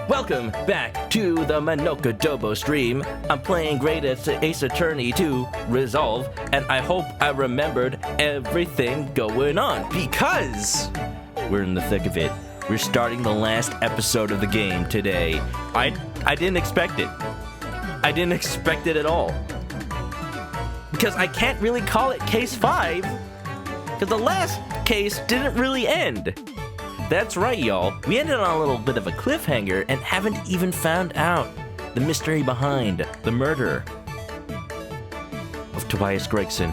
Welcome back to the ManokAdobo stream. I'm playing Great Ace Attorney 2 Resolve, and I hope I remembered everything going on because we're in the thick of it. We're starting the last episode of the game today. I didn't expect it. I didn't expect it at all. Because I can't really call it Case 5, because the last case didn't really end. That's right, y'all. We ended on a little bit of a cliffhanger and haven't even found out the mystery behind the murder of Tobias Gregson,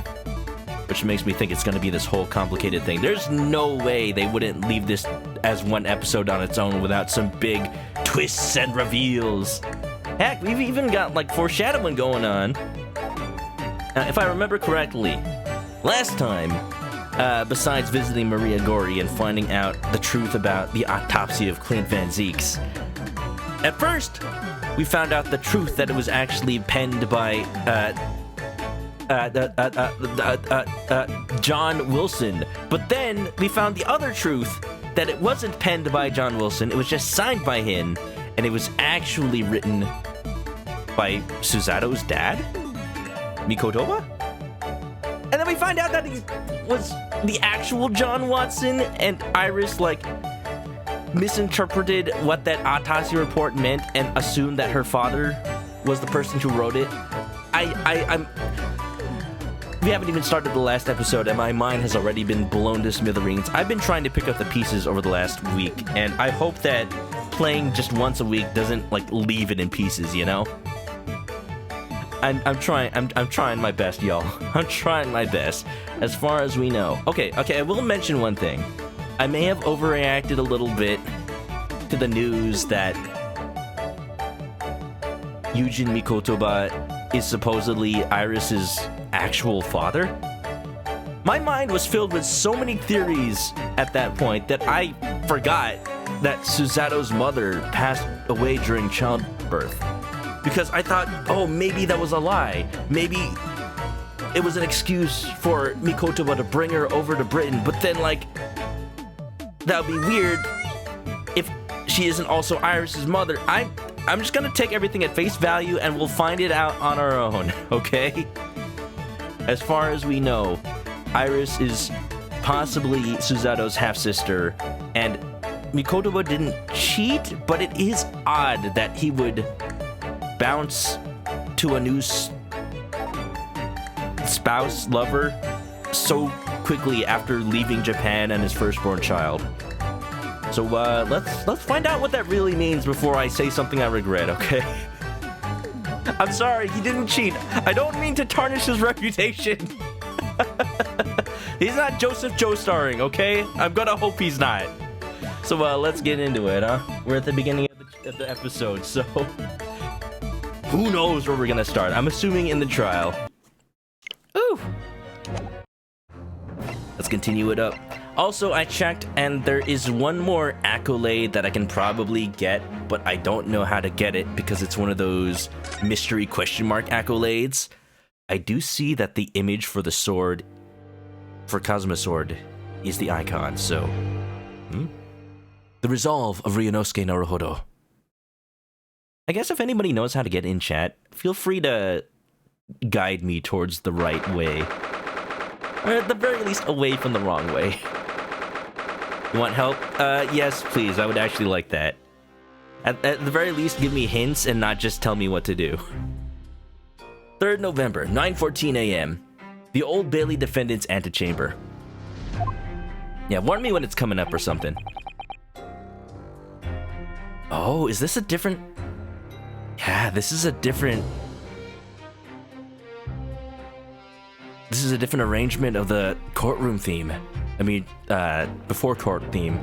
which makes me think it's going to be this whole complicated thing. There's no way they wouldn't leave this as one episode on its own without some big twists and reveals. Heck, we've even got like foreshadowing going on. If I remember correctly, last time, besides visiting Maria Gori and finding out the truth about the autopsy of Clint Van Zeeks, at first, we found out the truth that it was actually penned by John Wilson. But then we found the other truth, that it wasn't penned by John Wilson, it was just signed by him, and it was actually written by Susato's dad, ManokAdobo? And then we find out that he was the actual John Watson, and Iris, like, misinterpreted what that autopsy report meant and assumed that her father was the person who wrote it. We haven't even started the last episode, and my mind has already been blown to smithereens. I've been trying to pick up the pieces over the last week, and I hope that playing just once a week doesn't, like, leave it in pieces, you know? I'm trying my best, y'all. I'm trying my best, as far as we know. Okay, I will mention one thing. I may have overreacted a little bit to the news that Yujin Mikotoba is supposedly Iris's actual father. My mind was filled with so many theories at that point that I forgot that Susato's mother passed away during childbirth. Because I thought, oh, maybe that was a lie. Maybe it was an excuse for Mikotoba to bring her over to Britain. But then, like, that would be weird if she isn't also Iris's mother. I'm just gonna take everything at face value and we'll find it out on our own, okay? As far as we know, Iris is possibly Susato's half-sister, and Mikotoba didn't cheat, but it is odd that he would bounce to a new spouse, lover, so quickly after leaving Japan and his firstborn child. So let's find out what that really means before I say something I regret, okay? I'm sorry, he didn't cheat. I don't mean to tarnish his reputation. He's not Joseph Joestarring, okay? I'm gonna hope he's not. So let's get into it, huh? We're at the beginning of the episode, so who knows where we're gonna start? I'm assuming in the trial. Ooh. Let's continue it up. Also, I checked, and there is one more accolade that I can probably get, but I don't know how to get it because it's one of those mystery question mark accolades. I do see that the image for the sword, for Kazuma's sword, is the icon, so The resolve of Ryunosuke Naruhodo. I guess if anybody knows how to get in chat, feel free to guide me towards the right way. Or at the very least, away from the wrong way. You want help? Yes, please. I would actually like that. At the very least, give me hints and not just tell me what to do. 3rd November, 9:14 a.m. The Old Bailey Defendant's Antechamber. Yeah, warn me when it's coming up or something. Oh, is this a different... Yeah, this is a different arrangement of the courtroom theme. I mean, before court theme.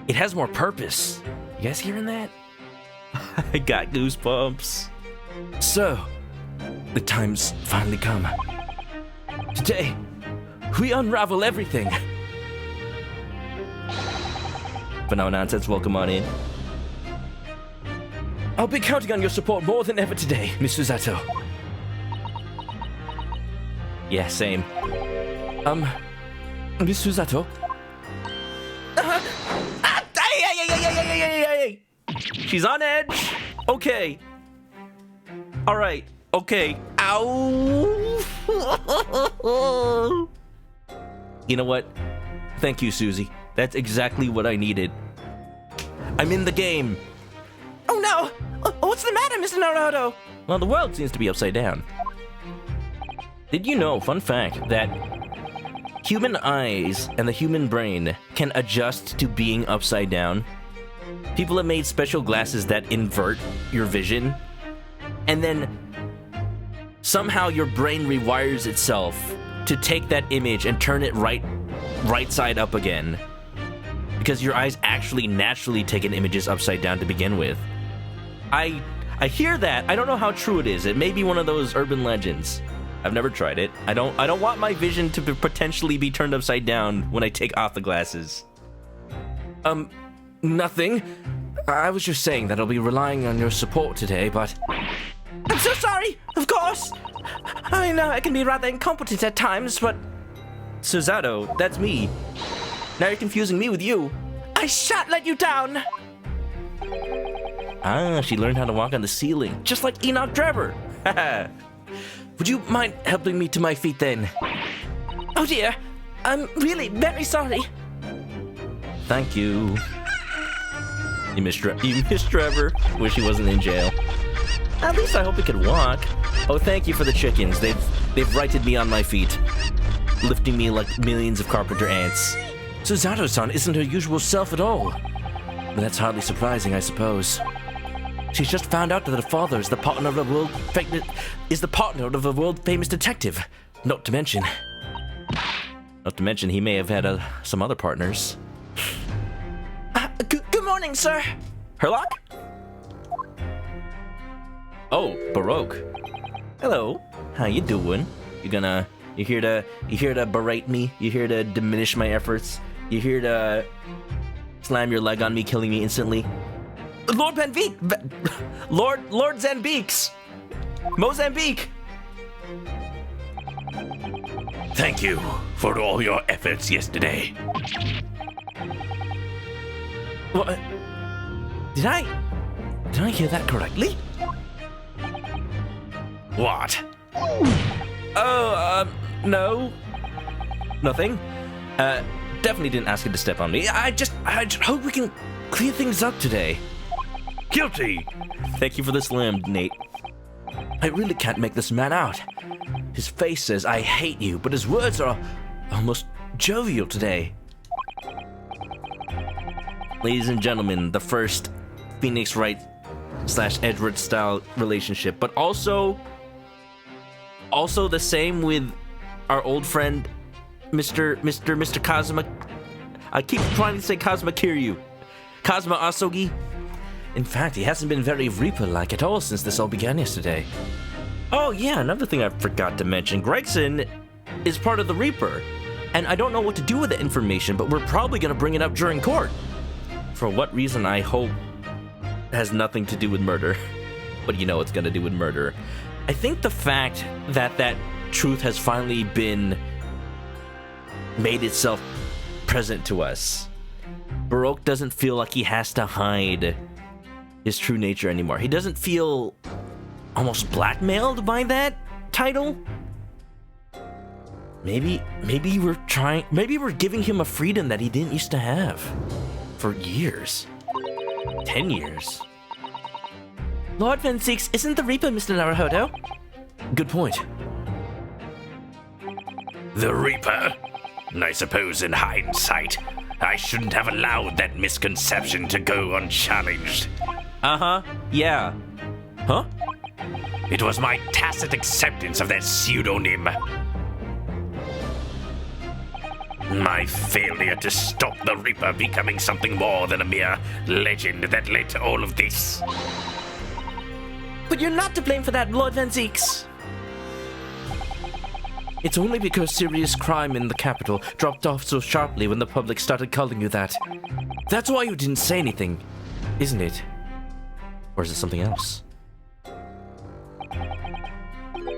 It has more purpose. You guys hearing that? I got goosebumps. So, the time's finally come. Today, we unravel everything. But no nonsense, welcome on in. I'll be counting on your support more than ever today, Miss Susato. Yeah, same. Miss Susato? She's on edge. Okay. All right. Okay. Ow. You know what? Thank you, Susie. That's exactly what I needed. I'm in the game. Oh no! What's the matter, Mr. Naruto? Well, the world seems to be upside down. Did you know, fun fact, that human eyes and the human brain can adjust to being upside down? People have made special glasses that invert your vision, and then somehow your brain rewires itself to take that image and turn it right side up again. Because your eyes actually naturally take in images upside down to begin with. I hear that. I don't know how true it is. It may be one of those urban legends. I've never tried it. I don't want my vision to potentially be turned upside down when I take off the glasses. Nothing. I was just saying that I'll be relying on your support today, but... I'm so sorry, of course. I know I can be rather incompetent at times, but... Susato, that's me. Now you're confusing me with you. I shan't let you down. Ah, she learned how to walk on the ceiling, just like Enoch Drebber. Haha. Would you mind helping me to my feet then? Oh dear, I'm really very sorry. Thank you. You missed Trevor. Wish he wasn't in jail. At least I hope he could walk. Oh, thank you for the chickens. They've righted me on my feet, lifting me like millions of carpenter ants. Susato-san isn't her usual self at all. But that's hardly surprising, I suppose. She's just found out that her father is the partner of a world famous detective. Not to mention, he may have had some other partners. Good morning, sir. Herlock? Oh, Baroque. Hello. How you doing? You here to berate me? You here to diminish my efforts? You here to slam your leg on me, killing me instantly? Lord Zambeeks! Mozambique! Thank you for all your efforts yesterday. What? Did I hear that correctly? What? Oh, no. Nothing. Definitely didn't ask you to step on me. I just hope we can clear things up today. Guilty! Thank you for the slam, Nate. I really can't make this man out. His face says, I hate you, but his words are almost jovial today. Ladies and gentlemen, the first Phoenix Wright / Edward style relationship, but also the same with our old friend, Mr. Kazuma. I keep trying to say Kazuma Kiryu. Kazuma Asogi. In fact, he hasn't been very Reaper-like at all since this all began yesterday. Oh yeah, another thing I forgot to mention. Gregson is part of the Reaper, and I don't know what to do with the information, but we're probably going to bring it up during court. For what reason, I hope has nothing to do with murder. But you know it's going to do with murder. I think the fact that truth has finally been made itself present to us. Baroque doesn't feel like he has to hide his true nature anymore. He doesn't feel almost blackmailed by that title. Maybe we're giving him a freedom that he didn't used to have for years. 10 years. Lord Van Zeeks isn't the Reaper, Mr. Naruto. Good point. The Reaper? I suppose in hindsight, I shouldn't have allowed that misconception to go unchallenged. Uh-huh, yeah. Huh? It was my tacit acceptance of that pseudonym. My failure to stop the Reaper becoming something more than a mere legend that led to all of this. But you're not to blame for that, Lord Van Zeeks. It's only because serious crime in the capital dropped off so sharply when the public started calling you that. That's why you didn't say anything, isn't it? Or is it something else?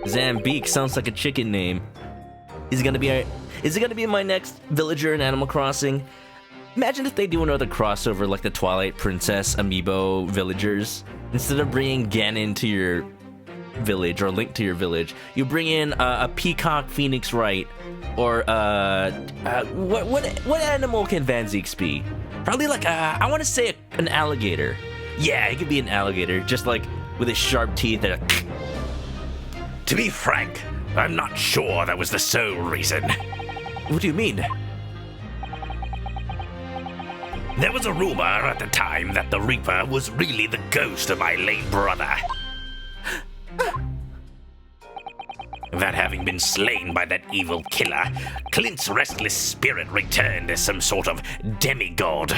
Zambeek sounds like a chicken name. Is it gonna be in my next villager in Animal Crossing? Imagine if they do another crossover like the Twilight Princess amiibo villagers. Instead of bringing Ganon to your village or Link to your village, you bring in a peacock Phoenix Wright, or what animal can Van Zeeks be? Probably like I want to say an alligator. Yeah, it could be an alligator, just like with his sharp teeth and To be frank, I'm not sure that was the sole reason. What do you mean? There was a rumor at the time that the Reaper was really the ghost of my late brother. That having been slain by that evil killer, Clint's restless spirit returned as some sort of demigod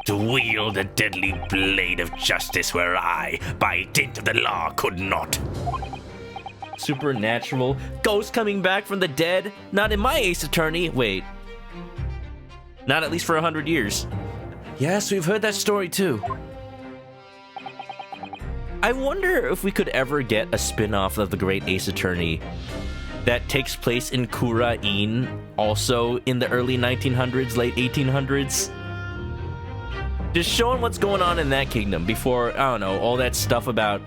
to wield a deadly blade of justice where I, by dint of the law, could not. Supernatural? Ghost coming back from the dead? Not in my Ace Attorney. Wait. Not at least for 100 years. Yes, we've heard that story too. I wonder if we could ever get a spin-off of the Great Ace Attorney that takes place in Kura-in, also in the early 1900s, late 1800s. Just showing what's going on in that kingdom before, I don't know, all that stuff about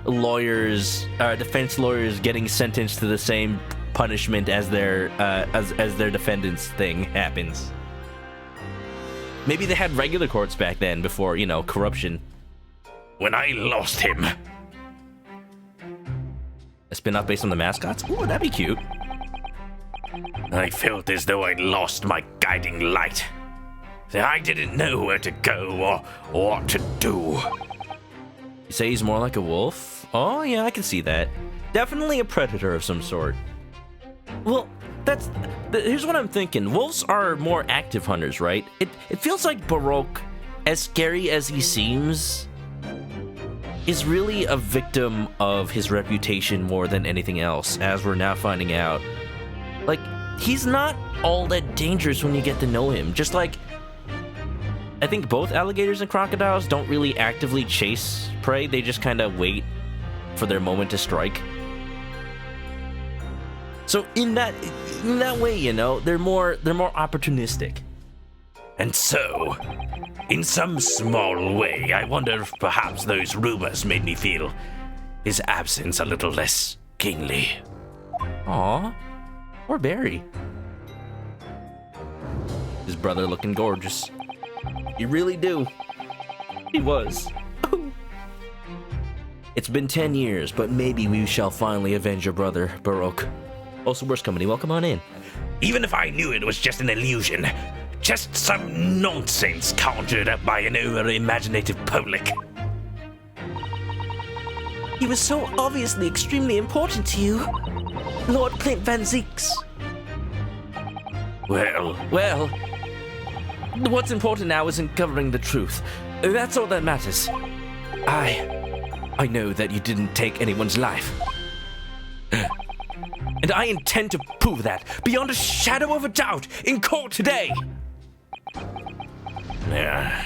lawyers, defense lawyers getting sentenced to the same punishment as their defendants thing happens. Maybe they had regular courts back then before, you know, corruption. When I lost him. A spin-off based on the mascots? Ooh, that'd be cute. I felt as though I'd lost my guiding light. I didn't know where to go or what to do. You say he's more like a wolf? Oh, yeah, I can see that. Definitely a predator of some sort. Well, here's what I'm thinking. Wolves are more active hunters, right? It feels like Baroque, as scary as he seems, is really a victim of his reputation more than anything else, as we're now finding out. Like, he's not all that dangerous when you get to know him. Just like, I think both alligators and crocodiles don't really actively chase prey. They just kind of wait for their moment to strike. So in that way, you know, they're more opportunistic. And so, in some small way, I wonder if perhaps those rumors made me feel his absence a little less kingly. Aw, poor Barry. His brother looking gorgeous. You really do. He was. It's been 10 years, but maybe we shall finally avenge your brother, Baroque. Also, worst company, welcome on in. Even if I knew it was just an illusion, just some nonsense conjured up by an over-imaginative public. He was so obviously extremely important to you, Lord Clint Van Zeeks. Well, what's important now is uncovering the truth. That's all that matters. I know that you didn't take anyone's life. And I intend to prove that beyond a shadow of a doubt in court today. yeah,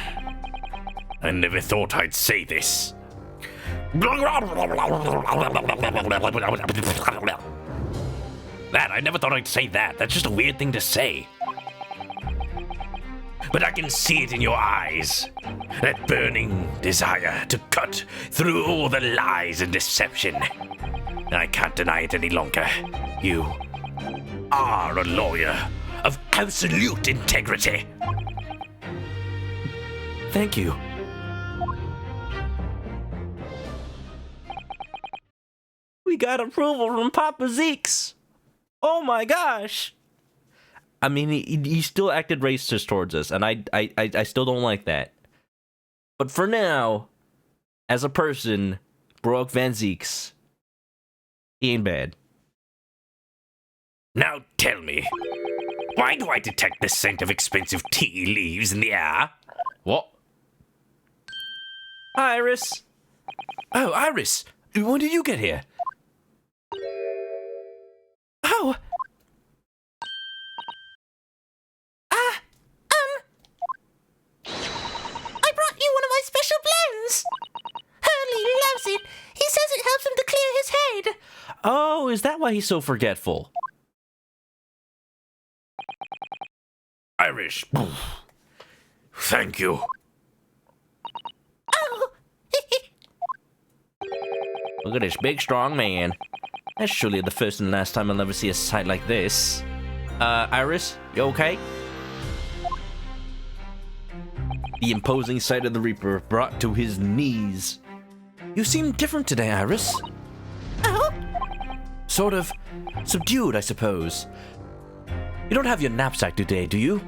I never thought I'd say this. That, I never thought I'd say that. That's just a weird thing to say. But I can see it in your eyes. That burning desire to cut through all the lies and deception. I can't deny it any longer. You are a lawyer of absolute integrity. Thank you. We got approval from Papa Zeeks. Oh my gosh. I mean, he still acted racist towards us, and I still don't like that. But for now, as a person, Baroque Van Zeeks, he ain't bad. Now tell me, why do I detect the scent of expensive tea leaves in the air? What? Iris. Oh, Iris, when did you get here? Oh. I brought you one of my special blends. Hurley loves it. He says it helps him to clear his head. Oh, is that why he's so forgetful? Irish, thank you. Oh, Look at this big, strong man. That's surely the first and last time I'll ever see a sight like this. Iris, you okay? The imposing sight of the Reaper brought to his knees. You seem different today, Iris. oh, Sort of subdued, I suppose. You don't have your knapsack today, do you?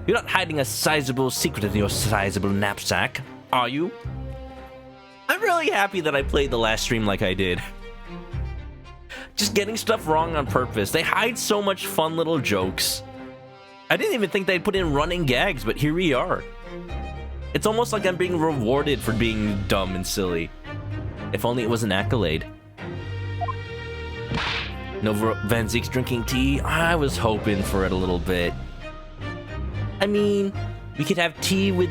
You're not hiding a sizable secret in your sizable knapsack, are you? I'm really happy that I played the last stream like I did. Just getting stuff wrong on purpose. They hide so much fun little jokes. I didn't even think they'd put in running gags, but here we are. It's almost like I'm being rewarded for being dumb and silly. If only it was an accolade. Nova Van Zeeks drinking tea? I was hoping for it a little bit. I mean, we could have tea with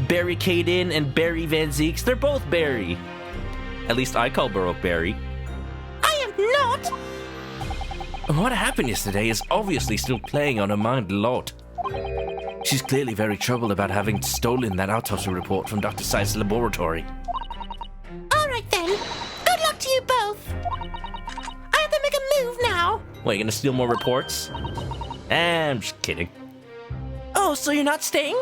Barry Caden and Barry Van Zeeks. They're both Barry. At least I call Baroque Barry. I am not. What happened yesterday is obviously still playing on her mind a lot. She's clearly very troubled about having stolen that autopsy report from Dr. Sai's laboratory. All right then. Good luck to you both. I have to make a move now. What, you gonna steal more reports? I'm just kidding. Oh, so you're not staying?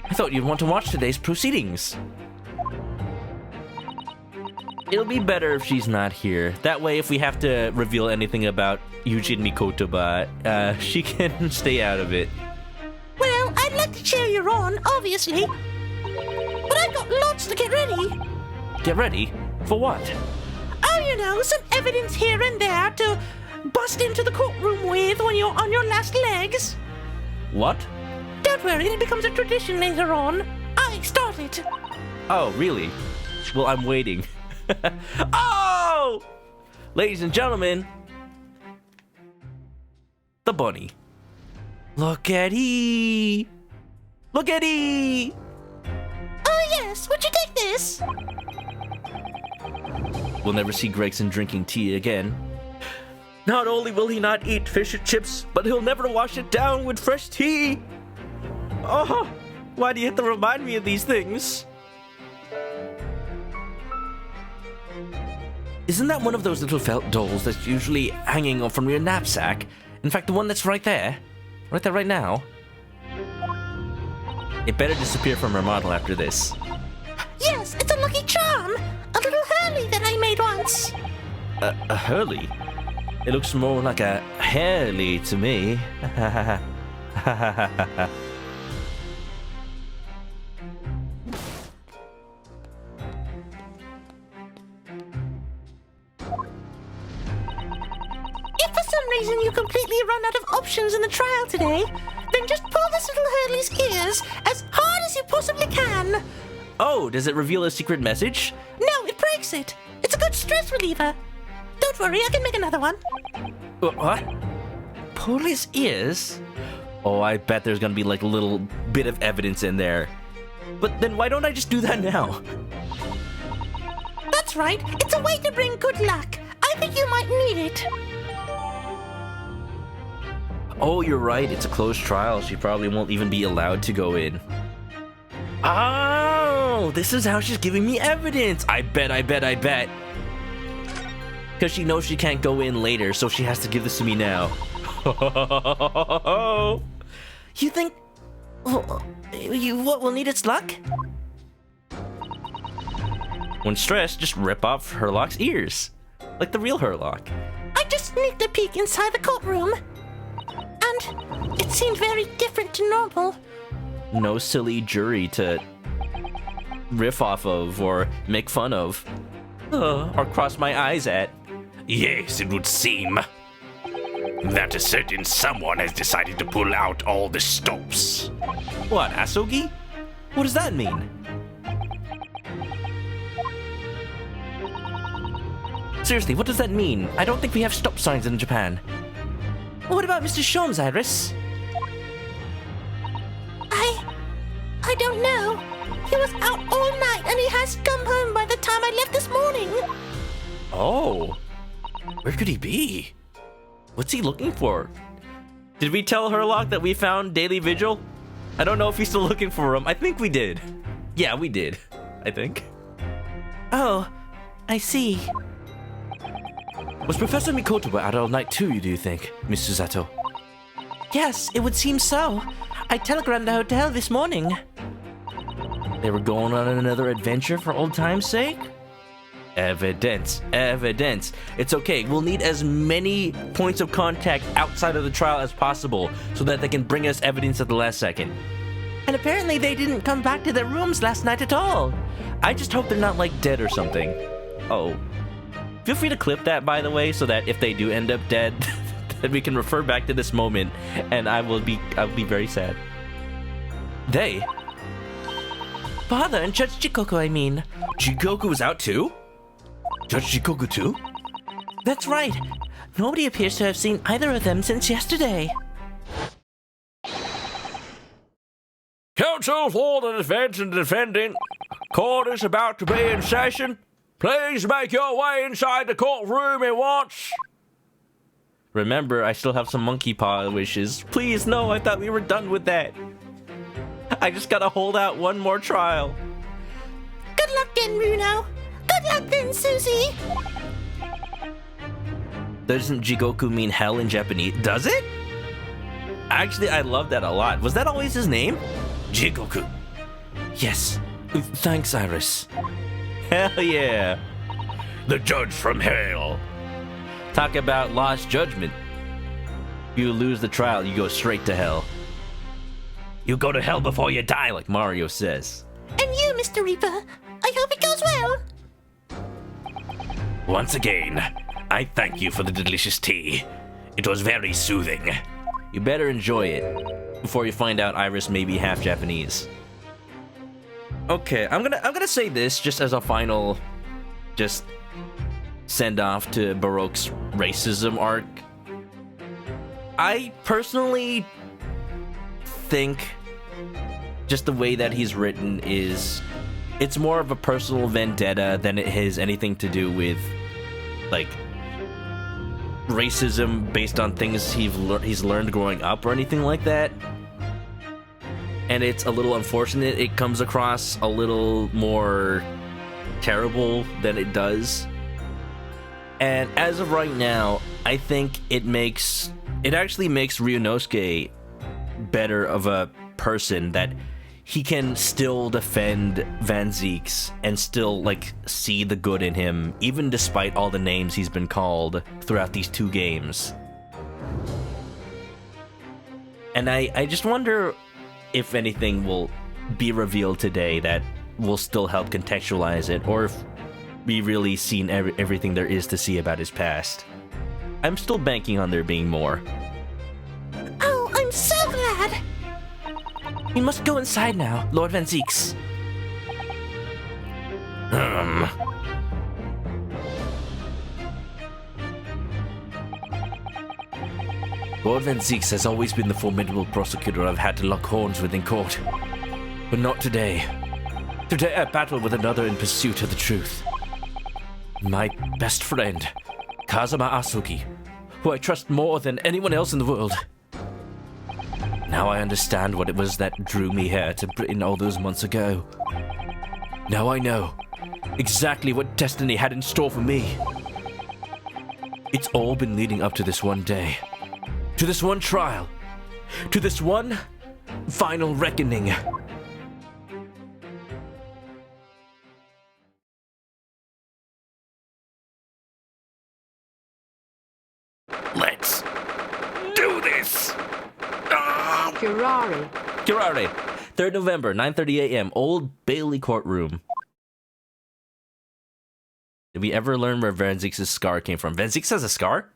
I thought you'd want to watch today's proceedings. It'll be better if she's not here. That way, if we have to reveal anything about Yujin Mikotoba, she can stay out of it. Well, I'd like to cheer you on, obviously. But I've got lots to get ready. Get ready? For what? Oh, you know, some evidence here and there to bust into the courtroom with when you're on your last legs. What? Don't worry, it becomes a tradition later on. I started. Oh, really? Well, I'm waiting. Oh! Ladies and gentlemen, the bunny. Look at he! Look at he! Oh, yes, would you take this? We'll never see Gregson drinking tea again. Not only will he not eat fish and chips, but he'll never wash it down with fresh tea. Oh, why do you have to remind me of these things? Isn't that one of those little felt dolls that's usually hanging from your knapsack? In fact, the one that's right there right now. It better disappear from her model after this. Yes, it's a lucky charm. A little Hurley that I made once. A Hurley? It looks more like a Hurley to me. If for some reason you completely run out of options in the trial today, then just pull this little Hurley's ears as hard as you possibly can. Oh, does it reveal a secret message? No, it breaks it. It's a good stress reliever. Don't worry, I can make another one. What? Pull his ears? Oh, I bet there's gonna be like a little bit of evidence in there. But then why don't I just do that now? That's right. It's a way to bring good luck. I think you might need it. Oh, you're right. It's a closed trial. She probably won't even be allowed to go in. Oh, this is how she's giving me evidence. I bet. Because she knows she can't go in later, so she has to give this to me now. You think... what will need its luck? When stressed, just rip off Herlock's ears. Like the real Herlock. I just sneaked a peek inside the courtroom. And it seemed very different to normal. No silly jury to riff off of or make fun of. Or cross my eyes at. Yes, it would seem that a certain someone has decided to pull out all the stops. What, Asogi? What does that mean? Seriously, what does that mean? I don't think we have stop signs in Japan. What about Mr. Sholmes, Iris? I don't know. He was out all night and he has come home by the time I left this morning. Oh. Where could he be? What's he looking for? Did we tell Herlock that we found Daily Vigil? I don't know if he's still looking for him. I think we did. Yeah, we did. I think. Oh, I see. Was Professor Mikoto out all night too, do you think, Miss Susato? Yes, it would seem so. I telegrammed the hotel this morning. They were going on another adventure for old time's sake? Evidence. It's okay. We'll need as many points of contact outside of the trial as possible so that they can bring us evidence at the last second. And apparently they didn't come back to their rooms last night at all. I just hope they're not, like, dead or something. Oh. Feel free to clip that, by the way, so that if they do end up dead, that we can refer back to this moment, and I'll be very sad. They? Father and Judge Jikoku, I mean. Jikoku was out too? Judge Jikoku too? That's right. Nobody appears to have seen either of them since yesterday. Counsel for the defense and defendant. Court is about to be in session. Please make your way inside the courtroom at once. Remember, I still have some monkey paw wishes. Please, no, I thought we were done with that. I just gotta hold out one more trial. Good luck then, Runo. Good luck then, Susie. Doesn't Jigoku mean hell in Japanese? Does it? Actually, I love that a lot. Was that always his name? Jigoku. Yes. Thanks, Iris. Hell yeah. The judge from hell. Talk about lost judgment. You lose the trial, you go straight to hell. You go to hell before you die, like Mario says. And you, Mr. Reaper. I hope it goes well. Once again, I thank you for the delicious tea. It was very soothing. You better enjoy it before you find out Iris may be half Japanese. Okay, I'm gonna say this just as a final, just send off to Baroque's racism arc. I personally think just the way that he's written it's more of a personal vendetta than it has anything to do with like racism based on things he's learned growing up or anything like that. And it's a little unfortunate. It comes across a little more terrible than it does. And as of right now, I think it actually makes Ryunosuke better of a person, that he can still defend Van Zeeks and still like see the good in him, even despite all the names he's been called throughout these 2 games. And I just wonder if anything will be revealed today that will still help contextualize it, or if we really seen everything there is to see about his past. I'm still banking on there being more. Oh, I'm so glad. We must go inside now, Lord Van Zeeks. Lord Van Zeeks has always been the formidable prosecutor I've had to lock horns with in court. But not today. Today I battle with another in pursuit of the truth. My best friend, Kazuma Asuki, who I trust more than anyone else in the world. Now I understand what it was that drew me here to Britain all those months ago. Now I know exactly what destiny had in store for me. It's all been leading up to this one day. To this one trial. To this one final reckoning. Let's do this! Curare. Curare, 3rd November, 9:30 a.m., Old Bailey Courtroom. Did we ever learn where Van Zeeks' scar came from? Van Zeeks has a scar?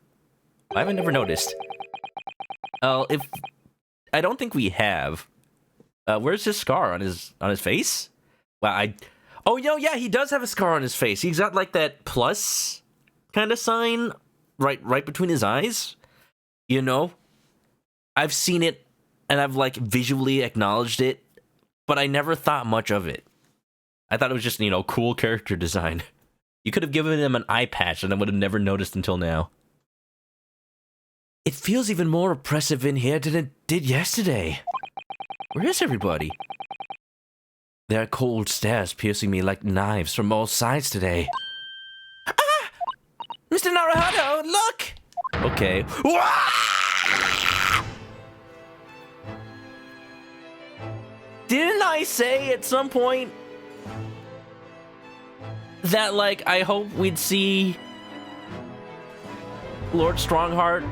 I haven't never noticed. I don't think we have. Where's his scar on his face? Wow, oh no, yeah, he does have a scar on his face. He's got like that plus kind of sign right between his eyes. You know, I've seen it and I've like visually acknowledged it, but I never thought much of it. I thought it was just, cool character design. You could have given him an eye patch and I would have never noticed until now. It feels even more oppressive in here than it did yesterday. Where is everybody? There are cold stares piercing me like knives from all sides today. Ah! Mr. Naruhodo, look! Okay. Didn't I say at some point that, like, I hope we'd see Lord Strongheart,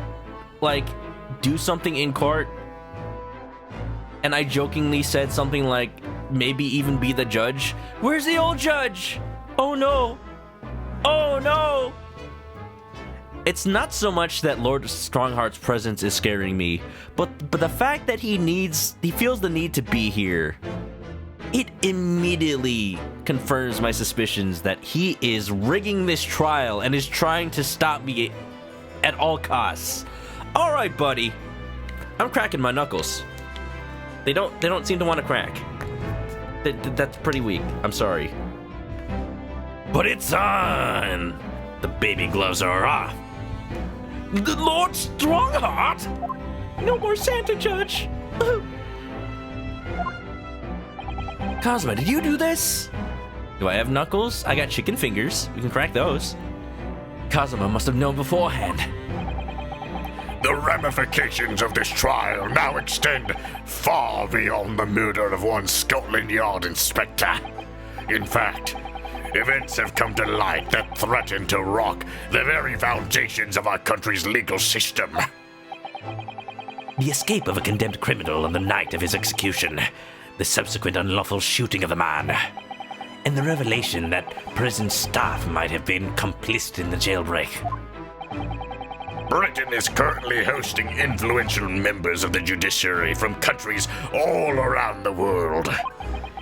like, do something in court? And I jokingly said something like, maybe even be the judge. Where's the old judge? Oh no. Oh no. It's not so much that Lord Strongheart's presence is scaring me, but the fact that he feels the need to be here. It immediately confirms my suspicions that he is rigging this trial and is trying to stop me at all costs. All right, buddy. I'm cracking my knuckles. They don't seem to want to crack. That's pretty weak. I'm sorry. But it's on! The baby gloves are off. The Lord Strongheart? No more Santa, Judge. Kazuma, did you do this? Do I have knuckles? I got chicken fingers. We can crack those. Kazuma must have known beforehand. The ramifications of this trial now extend far beyond the murder of one Scotland Yard inspector. In fact, events have come to light that threaten to rock the very foundations of our country's legal system. The escape of a condemned criminal on the night of his execution, the subsequent unlawful shooting of the man, and the revelation that prison staff might have been complicit in the jailbreak. Britain is currently hosting influential members of the judiciary from countries all around the world.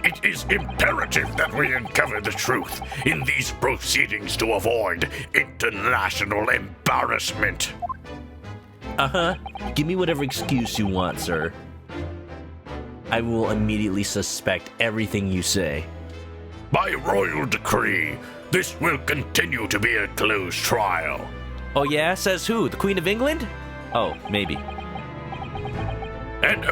It is imperative that we uncover the truth in these proceedings to avoid international embarrassment. Give me whatever excuse you want, sir. I will immediately suspect everything you say. By royal decree, this will continue to be a closed trial. Oh yeah? Says who? The Queen of England? Oh, maybe. And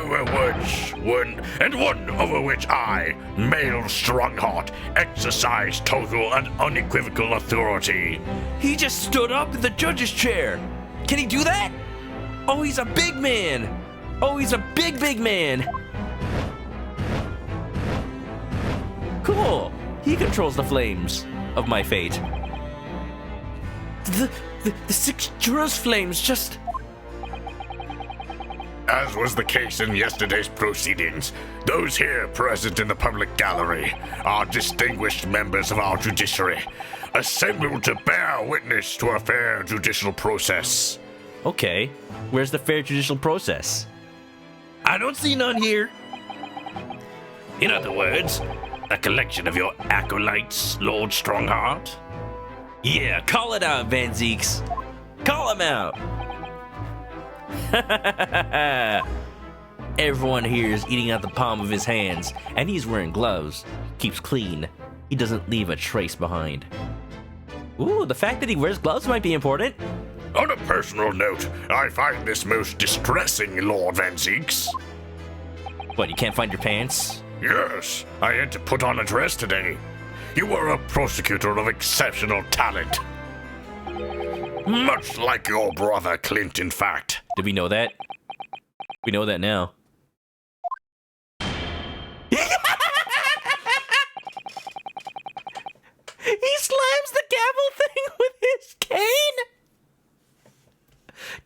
one over which I, male Strongheart, exercise total and unequivocal authority. He just stood up in the judge's chair. Can he do that? Oh, he's a big man. Oh, he's a big man. Cool. He controls the flames of my fate. The six jurors' flames just... As was the case in yesterday's proceedings, those here present in the public gallery are distinguished members of our judiciary, assembled to bear witness to a fair judicial process. Okay, where's the fair judicial process? I don't see none here. In other words, a collection of your acolytes, Lord Strongheart. Yeah, call it out, Van Zeeks. Call him out. Everyone here is eating out the palm of his hands, and he's wearing gloves. Keeps clean. He doesn't leave a trace behind. Ooh, the fact that he wears gloves might be important. On a personal note, I find this most distressing, Lord Van Zeeks. What, you can't find your pants? Yes, I had to put on a dress today. You are a prosecutor of exceptional talent. Much like your brother Clint, in fact. Did we know that? We know that now. He slams the gavel thing with his cane?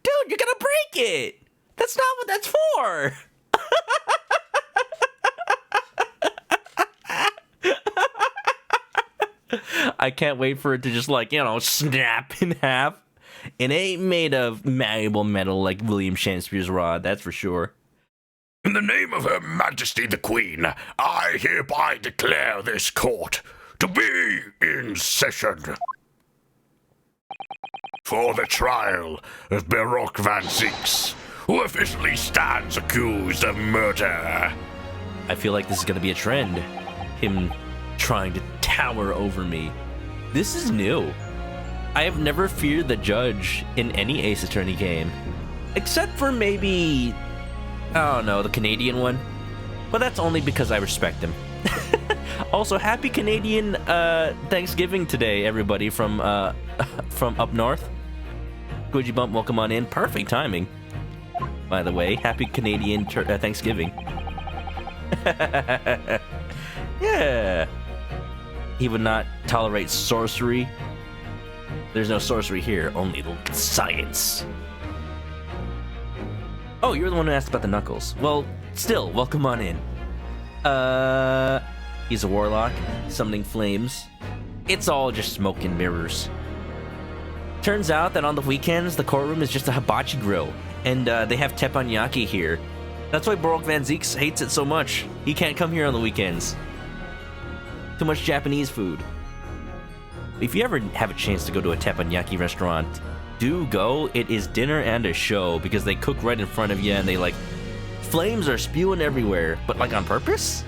Dude, you're gonna break it! That's not what that's for! I can't wait for it to just, like, you know, snap in half. It ain't made of malleable metal like William Shakespeare's rod, that's for sure. In the name of Her Majesty the Queen, I hereby declare this court to be in session. For the trial of Baroque Van Zeeks, who officially stands accused of murder. I feel like this is gonna be a trend. Him trying to tower over me. This is new. I have never feared the judge in any Ace Attorney game. Except for maybe... I don't know, the Canadian one? But that's only because I respect him. Also, happy Canadian Thanksgiving today, everybody from up north. Squidgy Bump, welcome on in. Perfect timing, by the way. Happy Canadian Thanksgiving. Yeah. He would not tolerate sorcery. There's no sorcery here, only science. Oh, you're the one who asked about the knuckles. Well, still, welcome on in. He's a warlock, summoning flames. It's all just smoke and mirrors. Turns out that on the weekends, the courtroom is just a hibachi grill, and they have teppanyaki here. That's why Borok Van Zeeks hates it so much. He can't come here on the weekends. Too much Japanese food. If you ever have a chance to go to a teppanyaki restaurant, do go. It is dinner and a show, because they cook right in front of you, and they flames are spewing everywhere, but on purpose?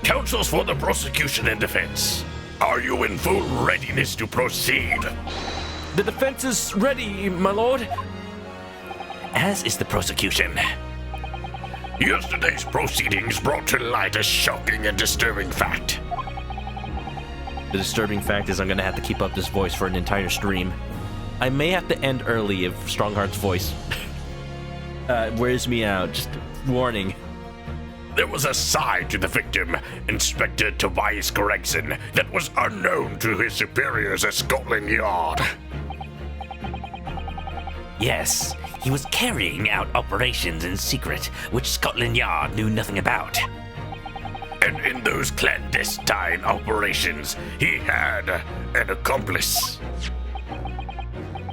Counsels for the prosecution and defense. Are you in full readiness to proceed? The defense is ready, my lord. As is the prosecution. Yesterday's proceedings brought to light a shocking and disturbing fact. The disturbing fact is I'm gonna have to keep up this voice for an entire stream. I may have to end early if Strongheart's voice wears me out. Just warning. There was a side to the victim, Inspector Tobias Gregson, that was unknown to his superiors at Scotland Yard. Yes, he was carrying out operations in secret, which Scotland Yard knew nothing about. And in those clandestine operations, he had an accomplice.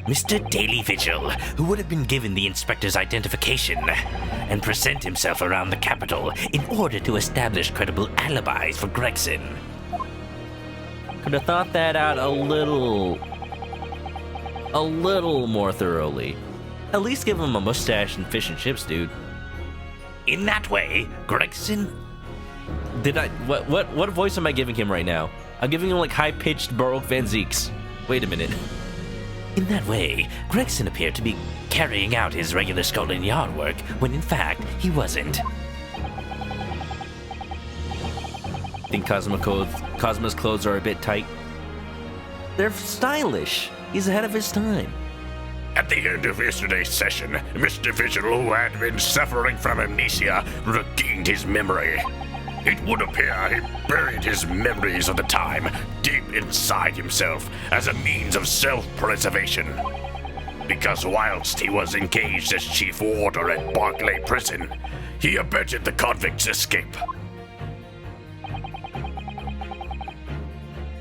Mr. Daily Vigil, who would have been given the inspector's identification and present himself around the capital in order to establish credible alibis for Gregson. Could have thought that out a little more thoroughly. At least give him a mustache and fish and chips, dude. In that way, Gregson... What voice am I giving him right now? I'm giving him high-pitched Borok Van Zeeks. Wait a minute. In that way, Gregson appeared to be carrying out his regular Scotland Yard work, when in fact, he wasn't. Think Kazuma's clothes are a bit tight? They're stylish. He's ahead of his time. At the end of yesterday's session, Mr. Vigil, who had been suffering from amnesia, regained his memory. It would appear he buried his memories of the time deep inside himself as a means of self-preservation. Because whilst he was engaged as chief warder at Barclay Prison, he abetted the convict's escape.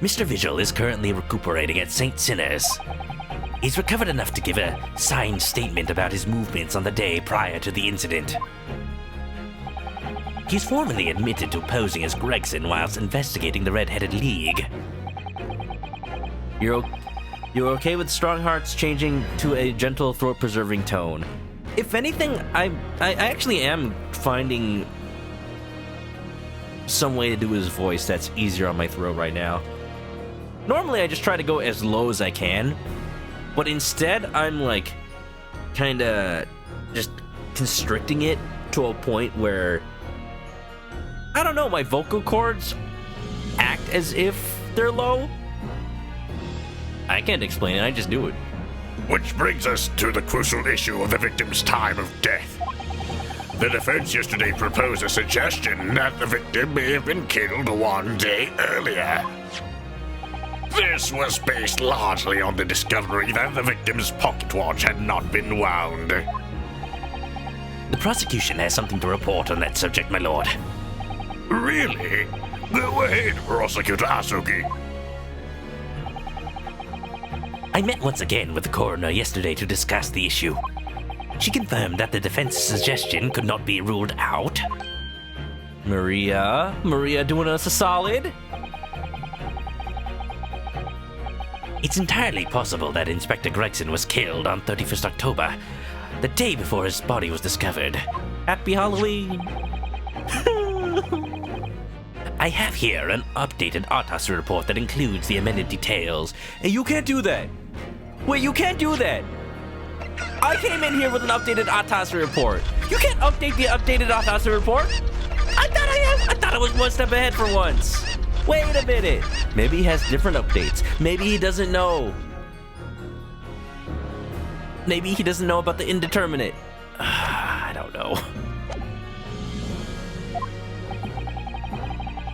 Mr. Vigil is currently recuperating at St. Sinner's. He's recovered enough to give a signed statement about his movements on the day prior to the incident. He's formally admitted to posing as Gregson whilst investigating the Red-Headed League. You're okay with Strongheart's changing to a gentle throat-preserving tone? If anything, I actually am finding some way to do his voice that's easier on my throat right now. Normally, I just try to go as low as I can, but instead, I'm kinda just constricting it to a point where, I don't know, my vocal cords act as if they're low. I can't explain it, I just do it. Which brings us to the crucial issue of the victim's time of death. The defense yesterday proposed a suggestion that the victim may have been killed one day earlier. This was based largely on the discovery that the victim's pocket watch had not been wound. The prosecution has something to report on that subject, my lord. Really? Go ahead, Prosecutor Asuki. I met once again with the coroner yesterday to discuss the issue. She confirmed that the defense's suggestion could not be ruled out. Maria doing us a solid? It's entirely possible that Inspector Gregson was killed on 31st October, the day before his body was discovered. Happy Halloween! I have here an updated autopsy report that includes the amended details. Hey, you can't do that! Wait, you can't do that! I came in here with an updated autopsy report. You can't update the updated autopsy report. I thought I was one step ahead for once. Wait a minute. Maybe he has different updates. Maybe he doesn't know. Maybe he doesn't know about the indeterminate. I don't know.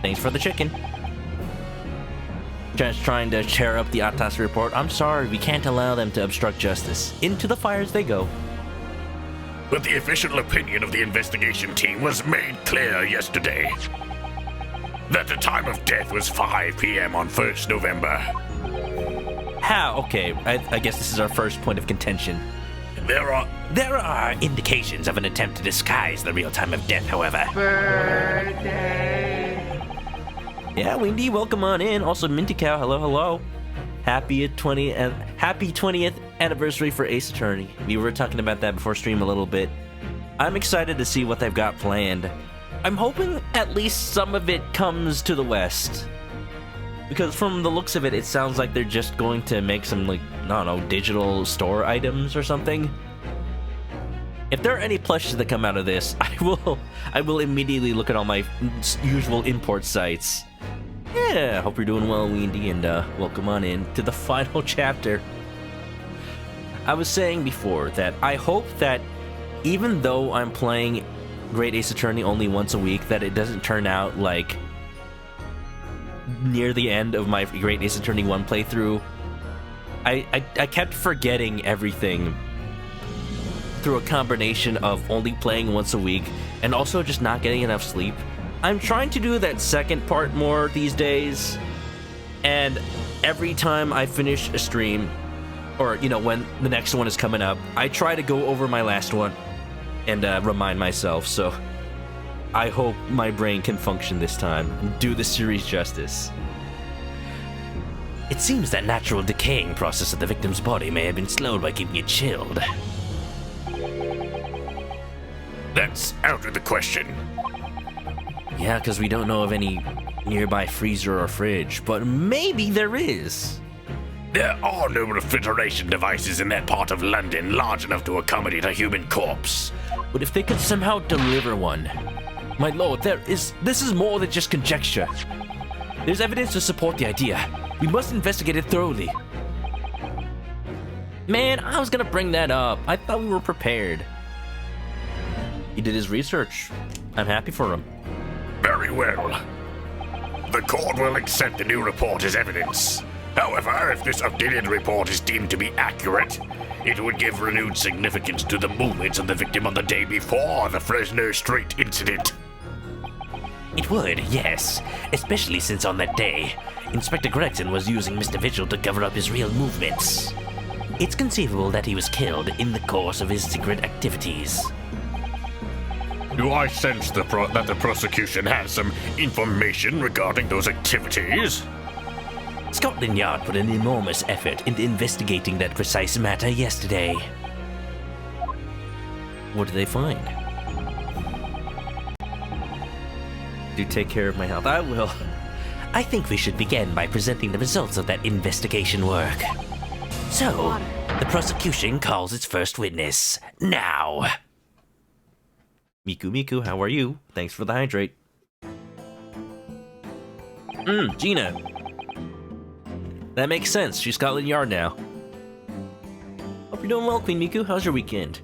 Thanks for the chicken. Just trying to tear up the autopsy report. I'm sorry, we can't allow them to obstruct justice. Into the fires they go. But the official opinion of the investigation team was made clear yesterday. That the time of death was 5 p.m. on 1st November. How? Okay, I guess this is our first point of contention. There are indications of an attempt to disguise the real time of death, however. Yeah, Windy, welcome on in. Also, Minty Cow, hello. Happy 20th anniversary for Ace Attorney. We were talking about that before stream a little bit. I'm excited to see what they've got planned. I'm hoping at least some of it comes to the West. Because from the looks of it, it sounds like they're just going to make some, like, I don't know, digital store items or something. If there are any plushes that come out of this, I will immediately look at all my usual import sites. Yeah, hope you're doing well, Windy, and welcome on in to the final chapter. I was saying before that I hope that even though I'm playing Great Ace Attorney only once a week, that it doesn't turn out like near the end of my Great Ace Attorney 1 playthrough. I kept forgetting everything through a combination of only playing once a week and also just not getting enough sleep. I'm trying to do that second part more these days, and every time I finish a stream, or, you know, when the next one is coming up, I try to go over my last one and remind myself, so I hope my brain can function this time and do the series justice. It seems that natural decaying process of the victim's body may have been slowed by keeping it chilled. That's out of the question. Yeah, because we don't know of any nearby freezer or fridge, but maybe there is. There are no refrigeration devices in that part of London large enough to accommodate a human corpse. But if they could somehow deliver one... My lord, this is more than just conjecture. There's evidence to support the idea. We must investigate it thoroughly. Man, I was gonna bring that up. I thought we were prepared. He did his research. I'm happy for him. Very well. The court will accept the new report as evidence. However, if this updated report is deemed to be accurate, it would give renewed significance to the movements of the victim on the day before the Fresno Street incident. It would, yes. Especially since on that day, Inspector Gregson was using Mr. Vigil to cover up his real movements. It's conceivable that he was killed in the course of his secret activities. Do I sense that the prosecution has some information regarding those activities? Scotland Yard put an enormous effort into investigating that precise matter yesterday. What did they find? Do take care of my health. I will. I think we should begin by presenting the results of that investigation work. So, the prosecution calls its first witness. Now! Miku, how are you? Thanks for the hydrate. Gina. That makes sense. She's Scotland Yard now. Hope you're doing well, Queen Miku. How's your weekend?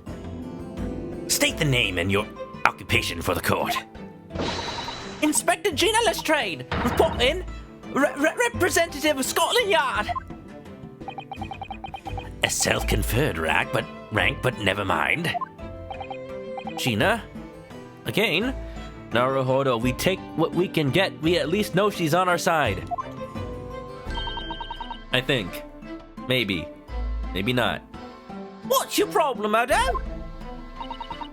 State the name and your occupation for the court. Inspector Gina Lestrade, reporting. Representative of Scotland Yard. A self-conferred rank, but never mind. Gina? Again? Naruhodo, we take what we can get. We at least know she's on our side. I think. Maybe. Maybe not. What's your problem, Odo?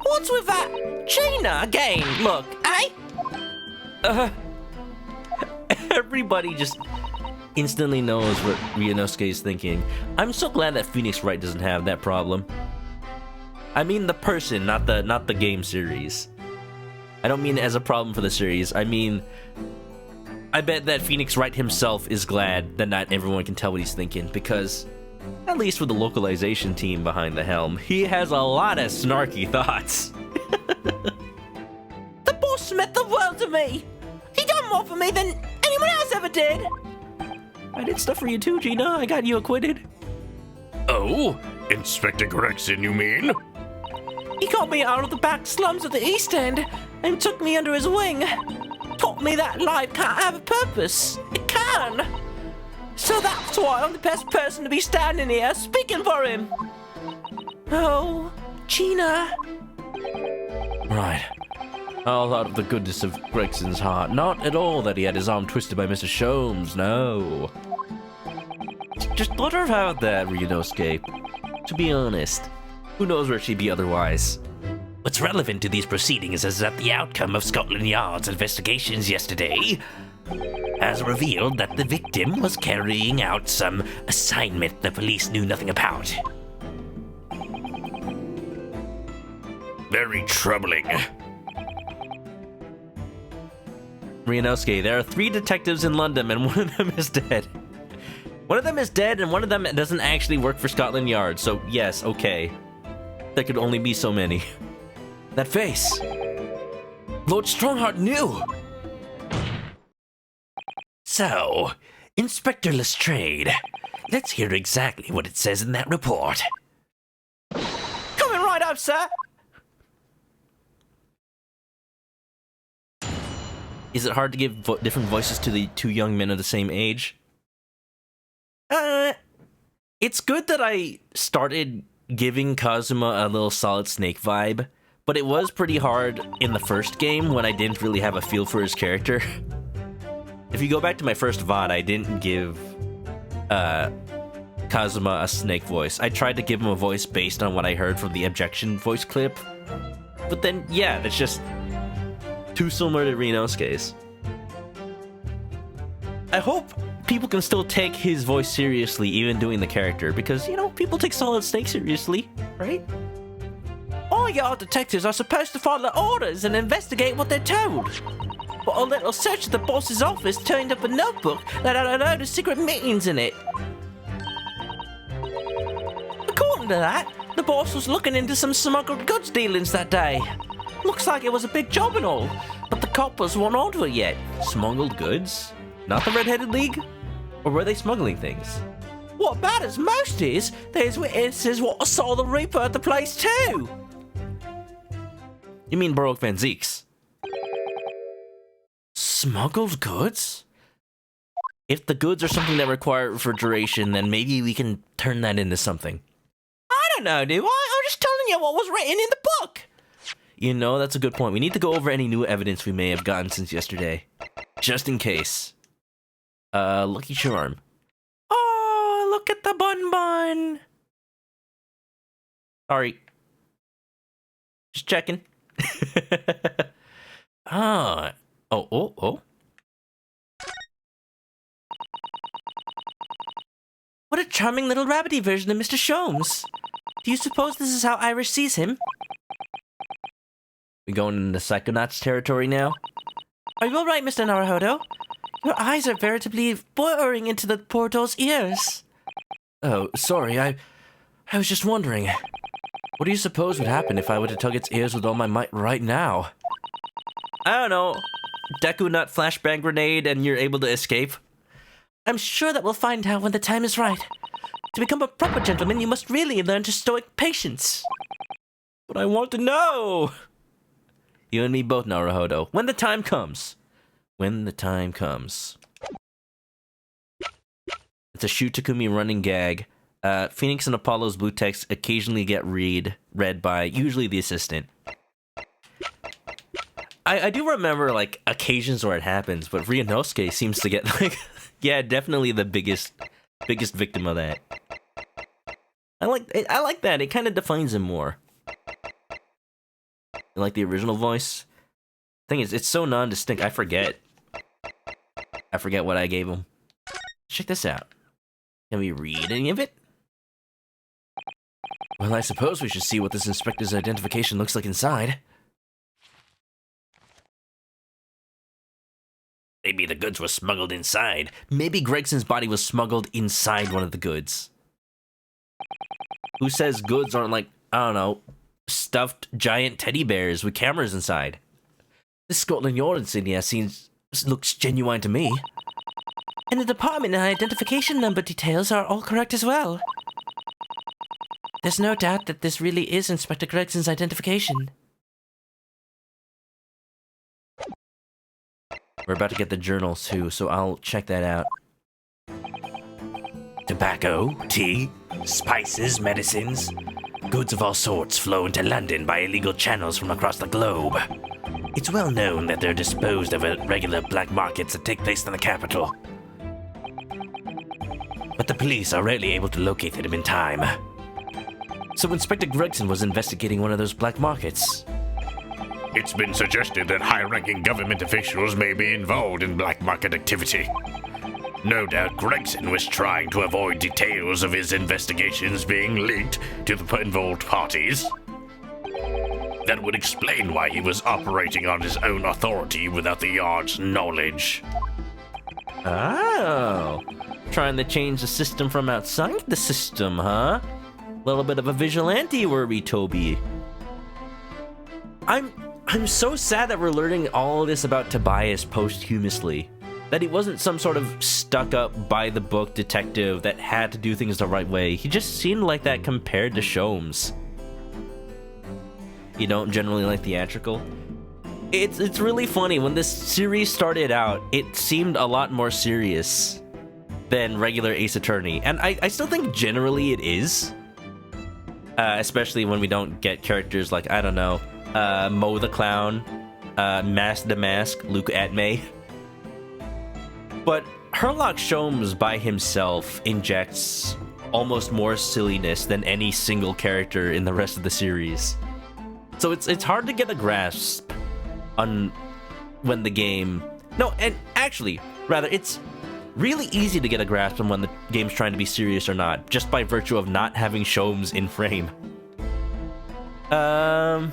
What's with that Gina again? Look, eh? Everybody just instantly knows what Ryunosuke is thinking. I'm so glad that Phoenix Wright doesn't have that problem. I mean the person, not the game series. I don't mean it as a problem for the series. I mean, I bet that Phoenix Wright himself is glad that not everyone can tell what he's thinking, because at least with the localization team behind the helm, he has a lot of snarky thoughts. The boss meant the world to me. He done more for me than anyone else ever did. I did stuff for you too, Gina. I got you acquitted. Oh, Inspector Gregson, you mean? He got me out of the back slums of the East End and took me under his wing. Taught me that life can't have a purpose. It can. So that's why I'm the best person to be standing here speaking for him. Oh, Gina. Right. All out of the goodness of Gregson's heart. Not at all that he had his arm twisted by Mr. Sholmes, no. Just let her have that, Ryunosuke. To be honest, who knows where she'd be otherwise. What's relevant to these proceedings is that the outcome of Scotland Yard's investigations yesterday has revealed that the victim was carrying out some assignment the police knew nothing about. Very troubling. Ryunosuke, there are 3 detectives in London and one of them is dead. One of them is dead and one of them doesn't actually work for Scotland Yard, so yes, okay. There could only be so many. That face! Lord Strongheart knew! So, Inspector Lestrade, let's hear exactly what it says in that report. Coming right up, sir. Is it hard to give different voices to the 2 young men of the same age? It's good that I started giving Kazuma a little Solid Snake vibe, but it was pretty hard in the first game when I didn't really have a feel for his character. If you go back to my first VOD, I didn't give Kazuma a snake voice. I tried to give him a voice based on what I heard from the objection voice clip, but then, yeah, that's just too similar to Ryunosuke's. I hope people can still take his voice seriously, even doing the character, because, you know, people take Solid Snake seriously, right? All your detectives are supposed to follow orders and investigate what they're told. But a little search of the boss's office turned up a notebook that had a load of secret meetings in it. According to that, the boss was looking into some smuggled goods dealings that day. Looks like it was a big job and all, but the coppers weren't onto it yet. Smuggled goods? Not the Red-Headed League? Or were they smuggling things? What matters most is there's witnesses what saw the Reaper at the place too. You mean Baroque Van Zeeks? Smuggled goods? If the goods are something that require refrigeration, then maybe we can turn that into something. I don't know, do I? I'm just telling you what was written in the book. You know, that's a good point. We need to go over any new evidence we may have gotten since yesterday. Just in case. Lucky Charm. Oh, look at the bun. Sorry. Just checking. Oh. What a charming little rabbity version of Mr. Sholmes. Do you suppose this is how Irish sees him? We going into Psychonauts territory now? Are you alright, Mr. Naruhodo? Your eyes are veritably boring into the poor doll's ears. Oh, sorry, I was just wondering. What do you suppose would happen if I were to tug its ears with all my might right now? I don't know. Deku Nut flashbang grenade and you're able to escape? I'm sure that we'll find out when the time is right. To become a proper gentleman, you must really learn to stoic patience. But I want to know! You and me both, Naruhodo. When the time comes. When the time comes. It's a Shu Takumi running gag. Phoenix and Apollo's blue text occasionally get read by usually the assistant. I do remember, like, occasions where it happens, but Ryunosuke seems to get, like, yeah, definitely the biggest victim of that. I like that. It kind of defines him more. I like the original voice. Thing is, it's so non-distinct, I forget. I forget what I gave him. Check this out. Can we read any of it? Well, I suppose we should see what this inspector's identification looks like inside. Maybe the goods were smuggled inside. Maybe Gregson's body was smuggled inside one of the goods. Who says goods aren't, like, I don't know, stuffed giant teddy bears with cameras inside. This Scotland Yard insignia looks genuine to me. And the department and identification number details are all correct as well. There's no doubt that this really is Inspector Gregson's identification. We're about to get the journals too, so I'll check that out. Tobacco, tea, spices, medicines. Goods of all sorts flow into London by illegal channels from across the globe. It's well known that they're disposed of at regular black markets that take place in the capital. But the police are rarely able to locate them in time. So Inspector Gregson was investigating one of those black markets. It's been suggested that high-ranking government officials may be involved in black market activity. No doubt Gregson was trying to avoid details of his investigations being leaked to the involved parties. That would explain why he was operating on his own authority without the Yard's knowledge. Oh, trying to change the system from outside the system, huh? Little bit of a vigilante, were we, Toby? I'm so sad that we're learning all this about Tobias posthumously. That he wasn't some sort of stuck-up, by-the-book detective that had to do things the right way. He just seemed like that compared to Sholmes. You don't generally like theatrical? It's really funny. When this series started out, it seemed a lot more serious than regular Ace Attorney. And I still think generally it is. Especially when we don't get characters like, I don't know, Mo the Clown, Mask the Mask, Luke Atmay. But Herlock Sholmes by himself injects almost more silliness than any single character in the rest of the series. So it's hard to get a grasp on when the game... No, and actually, rather, it's really easy to get a grasp on when the game's trying to be serious or not, just by virtue of not having Sholmes in frame. But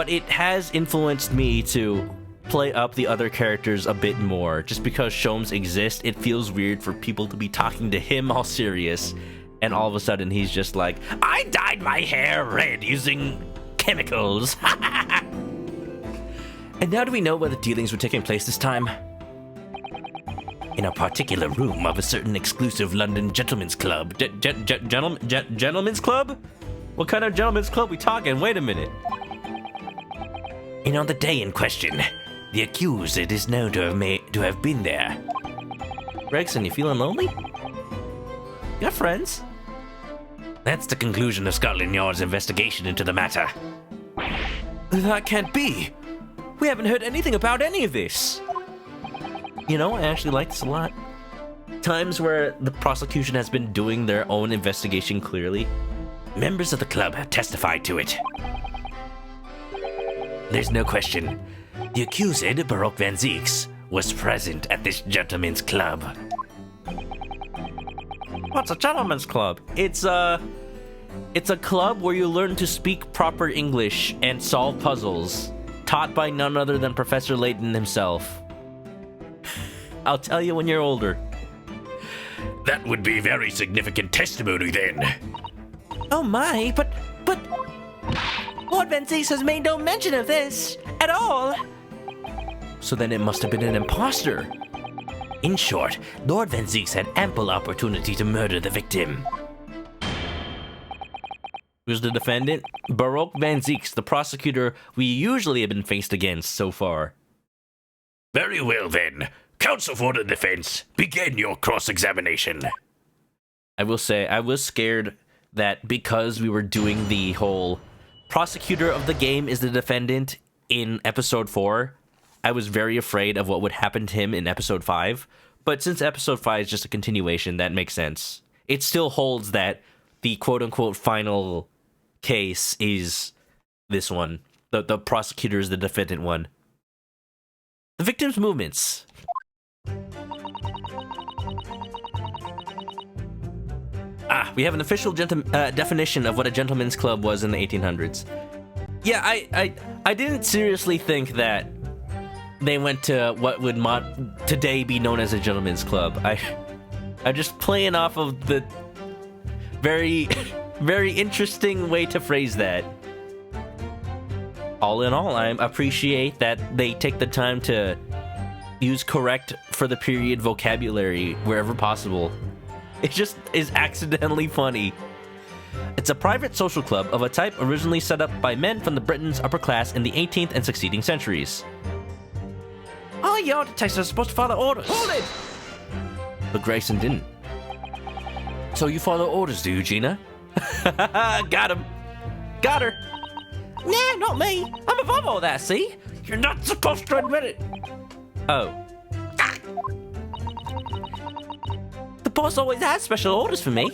it has influenced me to play up the other characters a bit more. Just because Sholmes exists, it feels weird for people to be talking to him all serious, and all of a sudden he's just like, I dyed my hair red using chemicals. And now do we know where the dealings were taking place this time? In a particular room of a certain exclusive London gentlemen's club. Gentlemen's club? What kind of gentlemen's club we talking? Wait a minute. And on the day in question, the accused is known to have been there. Gregson, you feeling lonely? You got friends? That's the conclusion of Scotland Yard's investigation into the matter. That can't be. We haven't heard anything about any of this. You know, I actually like this a lot. Times where the prosecution has been doing their own investigation clearly. Members of the club have testified to it. There's no question. The accused, Baroque van Zeeks, was present at this gentleman's club. What's a gentleman's club? It's a club where you learn to speak proper English and solve puzzles, taught by none other than Professor Layton himself. I'll tell you when you're older. That would be very significant testimony then. Oh my, but Lord Van Zeeks has made no mention of this at all. So then it must have been an imposter. In short, Lord Van Zeeks had ample opportunity to murder the victim. Who's the defendant? Baroque van Zeeks, the prosecutor we usually have been faced against so far. Very well then. Counsel for the defense, begin your cross-examination. I will say, I was scared that because we were doing the whole prosecutor of the game is the defendant in episode 4, I was very afraid of what would happen to him in episode 5. But since episode 5 is just a continuation, that makes sense. It still holds that the quote-unquote final case is this one. The prosecutor is the defendant one. The victim's movements. We have an official definition of what a gentleman's club was in the 1800s. Yeah, I didn't seriously think that they went to what would today be known as a gentleman's club. I'm just playing off of the very, Very interesting way to phrase that. All in all, I appreciate that they take the time to use correct for the period vocabulary wherever possible. It just is accidentally funny. It's a private social club of a type originally set up by men from the Britain's upper class in the 18th and succeeding centuries. All yard detectives are supposed to follow orders. Hold it! But Grayson didn't. So you follow orders, do you, Gina? Got him. Got her. Nah, not me. I'm above all that, see? You're not supposed to admit it. Oh. The boss always has special orders for me.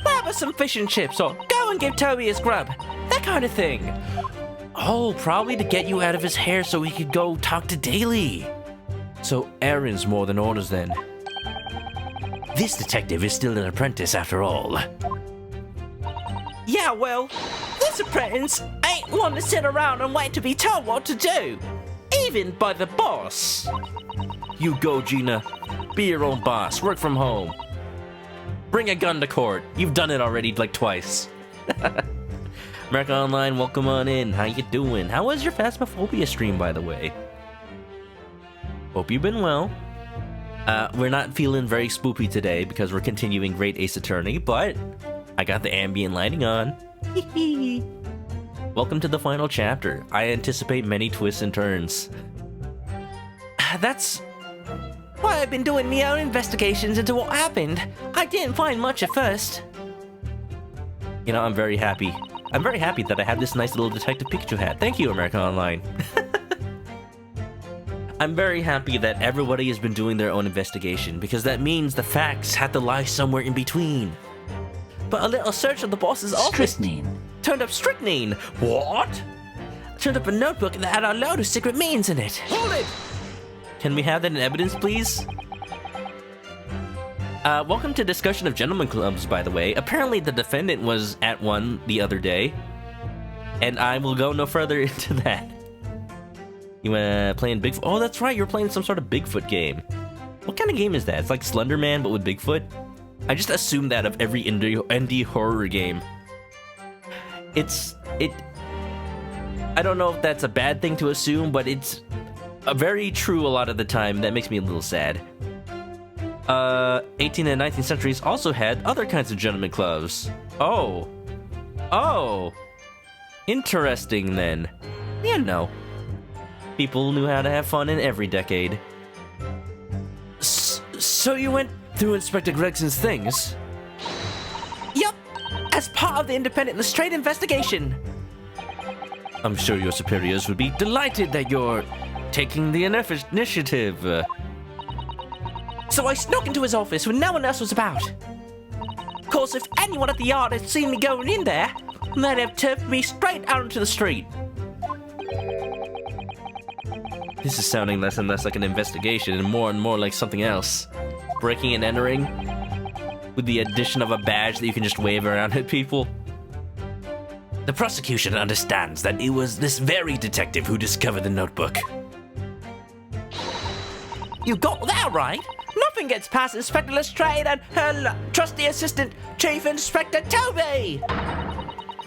Grab us some fish and chips, or go and give Toby his grub. That kind of thing. Oh, probably to get you out of his hair so he could go talk to Daly. So errands more than orders then. This detective is still an apprentice after all. Yeah, well, this apprentice ain't one to sit around and wait to be told what to do. Even by the boss. You go, Gina. Be your own boss. Work from home. Bring a gun to court. You've done it already like twice. America Online, welcome on in. How you doing? How was your Phasmophobia stream, by the way? Hope you've been well. We're not feeling very spoopy today because we're continuing Great Ace Attorney, but I got the ambient lighting on. Welcome to the final chapter. I anticipate many twists and turns. That's why I've been doing my own investigations into what happened. I didn't find much at first. You know, I'm very happy. I'm very happy that I have this nice little Detective Pikachu hat. Thank you, America Online. I'm very happy that everybody has been doing their own investigation, because that means the facts have to lie somewhere in between. But a little search of the boss's office Strychnine. turned up strychnine. What? Turned up a notebook that had a load of secret meetings in it. Hold it! Can we have that in evidence, please? Welcome to Discussion of Gentlemen Clubs, by the way. Apparently the defendant was at one the other day, and I will go no further into that. You playing Bigfoot? Oh, that's right, you're playing some sort of Bigfoot game. What kind of game is that? It's like Slender Man, but with Bigfoot? I just assume that of every indie horror game. I don't know if that's a bad thing to assume, but it's very true a lot of the time. That makes me a little sad. 18th and 19th centuries also had other kinds of gentlemen clubs. Oh. Interesting then. You know. People knew how to have fun in every decade. So you went through Inspector Gregson's things? Yup, as part of the Independent Lestrade investigation. I'm sure your superiors would be delighted that you're taking the initiative. So I snuck into his office when no one else was about. Of course, if anyone at the yard had seen me going in there, they'd have turned me straight out into the street. This is sounding less and less like an investigation and more like something else. Breaking and entering, with the addition of a badge that you can just wave around at people. The prosecution understands that it was this very detective who discovered the notebook. You got that right. Nothing gets past Inspector Lestrade and her trusty assistant, Chief Inspector Toby.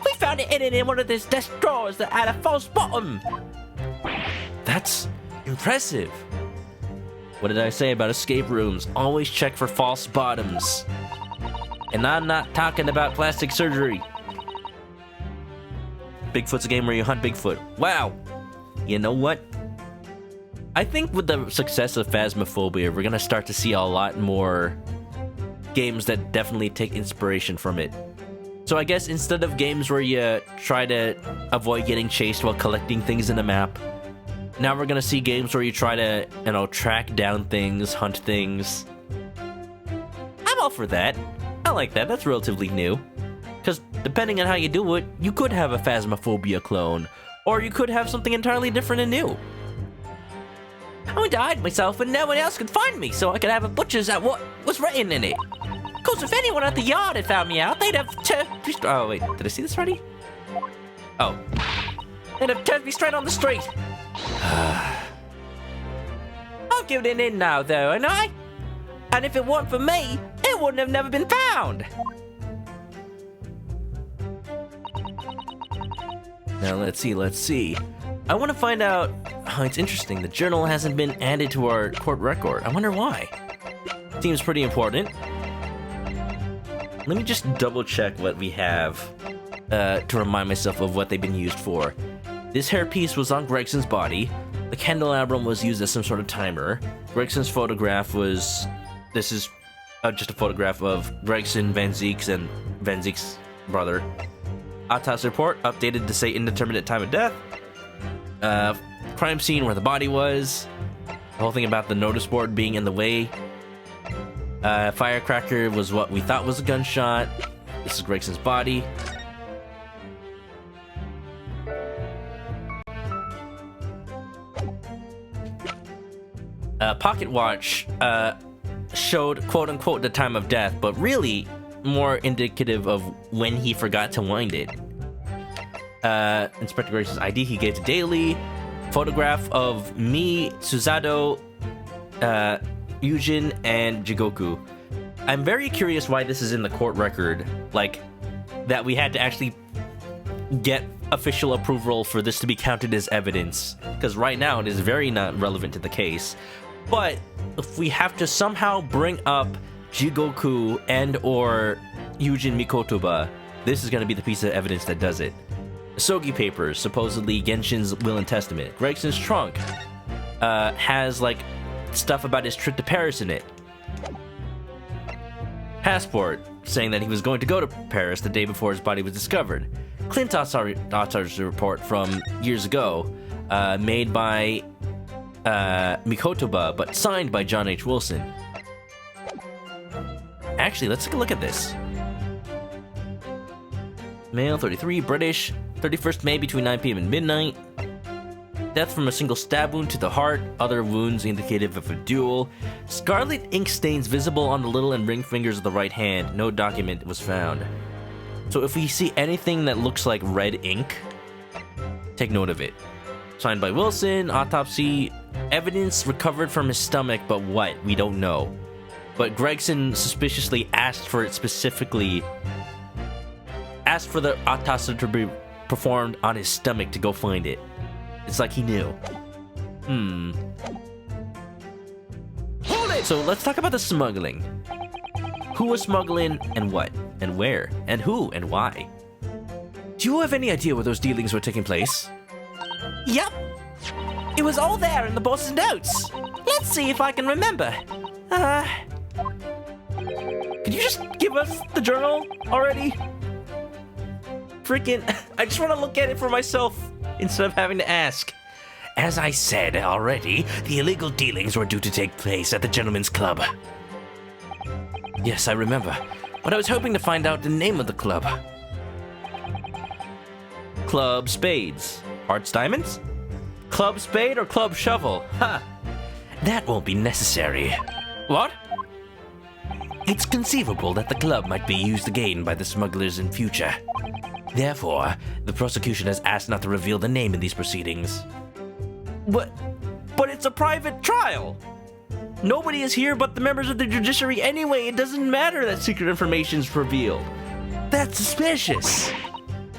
We found it hidden in one of his desk drawers that had a false bottom. That's impressive. What did I say about escape rooms? Always check for false bottoms. And I'm not talking about plastic surgery. Bigfoot's a game where you hunt Bigfoot. Wow. You know what? I think with the success of Phasmophobia, we're gonna start to see a lot more games that definitely take inspiration from it. So I guess instead of games where you try to avoid getting chased while collecting things in a map, now we're gonna see games where you try to, track down things, hunt things. I'm all for that. I like that. That's relatively new. Because depending on how you do it, you could have a Phasmophobia clone, or you could have something entirely different and new. I went to hide myself when no one else could find me, so I could have a butcher's at what was written in it. Of course, if anyone at the yard had found me out, they'd have Oh, wait. Did I see this already? Oh. They'd have turned me straight on the street. I've given it in now, though, and And if it weren't for me, it wouldn't have never been found. Now let's see. I want to find out. Oh, it's interesting. The journal hasn't been added to our court record. I wonder why. Seems pretty important. Let me just double check what we have to remind myself of what they've been used for. This hairpiece was on Gregson's body. The candelabrum was used as some sort of timer. Gregson's photograph was... This is just a photograph of Gregson, Van Zeeks, and Van Zeeks' brother. Autopsy report updated to say indeterminate time of death. Crime scene where the body was. The whole thing about the notice board being in the way. Firecracker was what we thought was a gunshot. This is Gregson's body. Pocket watch showed quote-unquote the time of death, but really more indicative of when he forgot to wind it. Inspector Grace's ID he gave to Daily. Photograph of me, Suzato, Yujin, and Jigoku. I'm very curious why this is in the court record, like, that we had to actually get official approval for this to be counted as evidence, because right now it is very not relevant to the case. But if we have to somehow bring up Jigoku and or Yujin Mikotoba, this is going to be the piece of evidence that does it. Sogi papers, supposedly Genshin's will and testament. Gregson's trunk has like stuff about his trip to Paris in it. Passport, saying that he was going to go to Paris the day before his body was discovered. Clint autopsy report from years ago, made by Mikotoba, but signed by John H. Wilson. Actually, let's take a look at this. Male, 33, British, 31st May between 9 p.m. and midnight. Death from a single stab wound to the heart, other wounds indicative of a duel. Scarlet ink stains visible on the little and ring fingers of the right hand. No document was found. So if we see anything that looks like red ink, take note of it. Signed by Wilson, autopsy, evidence recovered from his stomach, but what? We don't know. But Gregson suspiciously asked for it specifically, asked for the autopsy to be performed on his stomach to go find it. It's like he knew. Hold it! So let's talk about the smuggling. Who was smuggling and what? And where? And who and why? Do you have any idea where those dealings were taking place? Yep. It was all there in the boss's notes. Let's see if I can remember. Could you just give us the journal already? Freaking, I just want to look at it for myself instead of having to ask. As I said already, the illegal dealings were due to take place at the Gentleman's Club. Yes, I remember. But I was hoping to find out the name of the club. Club Spades. Hearts Diamonds? Club Spade or Club Shovel? Ha! That won't be necessary. What? It's conceivable that the club might be used again by the smugglers in future. Therefore, the prosecution has asked not to reveal the name in these proceedings. But it's a private trial! Nobody is here but the members of the judiciary anyway. It doesn't matter that secret information's revealed. That's suspicious.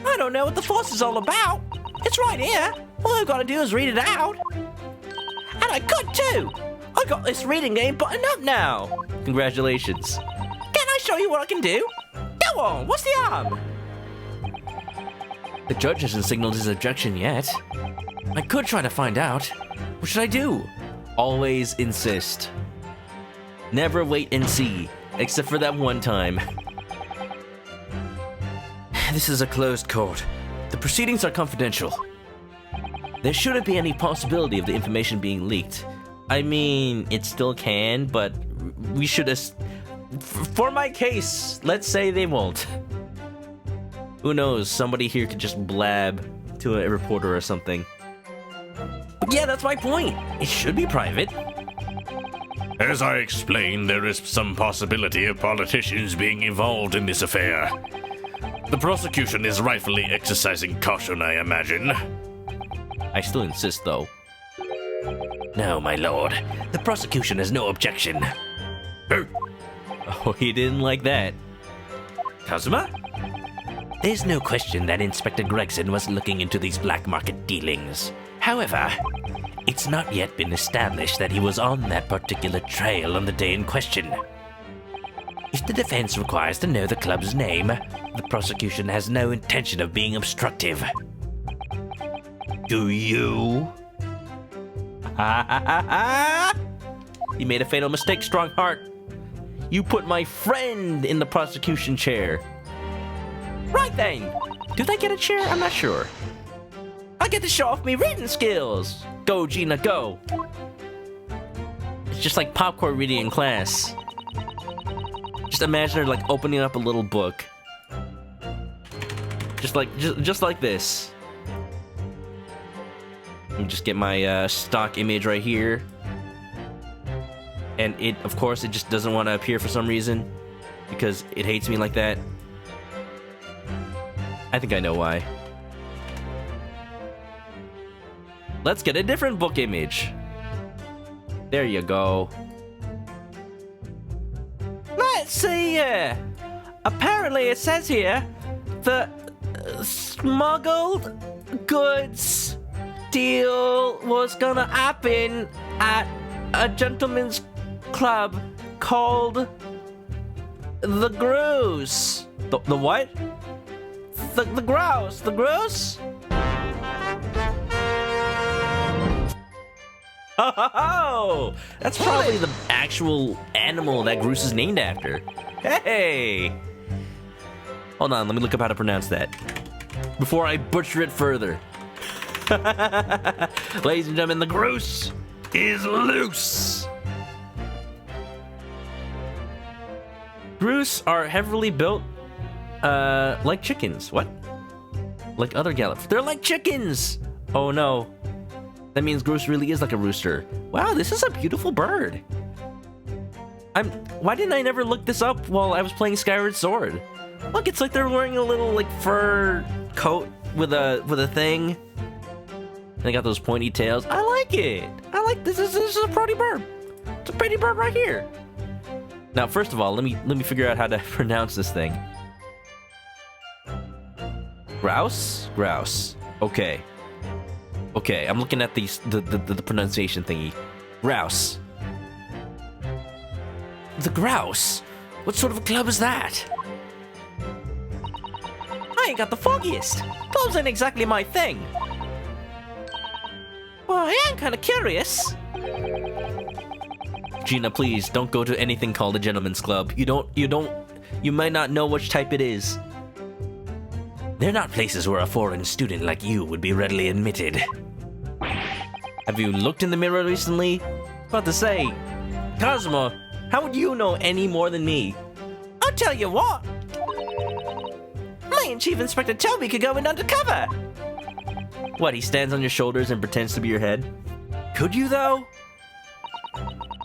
I don't know what the fuss is all about. It's right here. All I've got to do is read it out. And I could too. I got this reading game buttoned up now. Congratulations. Can I show you what I can do? Go on, what's the harm? The judge hasn't signaled his objection yet. I could try to find out. What should I do? Always insist. Never wait and see, except for that one time. This is a closed court. The proceedings are confidential. There shouldn't be any possibility of the information being leaked. I mean, it still can, but we should... For my case, let's say they won't. Who knows, somebody here could just blab to a reporter or something. But yeah, that's my point. It should be private. As I explained, there is some possibility of politicians being involved in this affair. The prosecution is rightfully exercising caution, I imagine. I still insist, though. No, my lord. The prosecution has no objection. Oh, he didn't like that. Kazuma? There's no question that Inspector Gregson was looking into these black market dealings. However, it's not yet been established that he was on that particular trail on the day in question. If the defense requires to know the club's name, the prosecution has no intention of being obstructive. Do you? You made a fatal mistake, Strongheart. You put my friend in the prosecution chair. Right then. Do they get a chair? I'm not sure. I get to show off my reading skills. Go, Gina, go. It's just like popcorn reading in class. Just imagine her like opening up a little book. Just like this. Let me just get my stock image right here. And it, of course, it just doesn't want to appear for some reason. Because it hates me like that. I think I know why. Let's get a different book image. There you go. Let's see here. Apparently it says here that smuggled goods deal was gonna happen at a gentleman's club called the Grouse. The what? The Grouse. The Grouse? Oh, that's probably the actual animal that Grouse is named after. Hey! Hold on, let me look up how to pronounce that before I butcher it further. Ladies and gentlemen, the Grouse is loose. Grouse are heavily built, like chickens. What? Like other gallops. They're like chickens! Oh no. That means Grouse really is like a rooster. Wow, this is a beautiful bird. Why didn't I never look this up while I was playing Skyward Sword? Look, it's like they're wearing a little like fur coat with a thing. And they got those pointy tails. I like it. I like this. This is a pretty bird. It's a pretty bird right here. Now, first of all, let me figure out how to pronounce this thing. Grouse? Grouse. Okay. Okay, I'm looking at the pronunciation thingy. Grouse. The Grouse? What sort of a club is that? I ain't got the foggiest. Clubs ain't exactly my thing. Well, I am kind of curious. Gina, please don't go to anything called a gentleman's club. You might not know which type it is. They're not places where a foreign student like you would be readily admitted. Have you looked in the mirror recently? About to say, Kazuma, how would you know any more than me? I'll tell you what. Me and Chief Inspector Toby could go in undercover. What, he stands on your shoulders and pretends to be your head? Could you, though?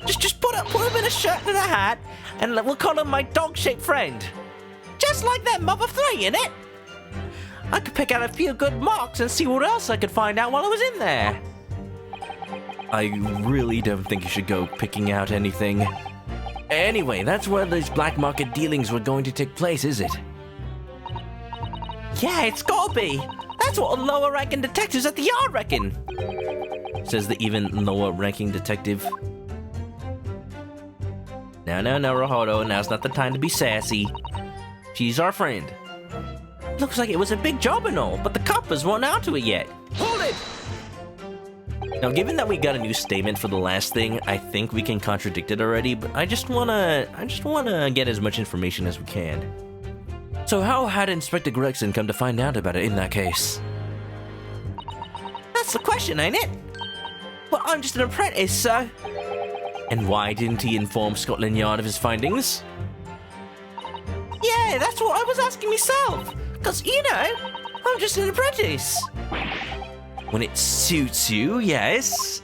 Just put him in a shirt and a hat, and we'll call him my dog-shaped friend. Just like that Mob of Three, innit? I could pick out a few good marks and see what else I could find out while I was in there. I really don't think you should go picking out anything. Anyway, that's where these black market dealings were going to take place, is it? Yeah, it's gotta be. That's what lower-ranking detectives at the yard reckon. Says the even lower-ranking detective. No, Rohoto, now's not the time to be sassy. She's our friend. Looks like it was a big job and all, but the coppers weren't out to it yet. Hold it! Now, given that we got a new statement for the last thing, I think we can contradict it already, but I just wanna get as much information as we can. So how had Inspector Gregson come to find out about it in that case? That's the question, ain't it? Well, I'm just an apprentice, so... And why didn't he inform Scotland Yard of his findings? Yeah, that's what I was asking myself. Because, you know, I'm just an apprentice. When it suits you, yes.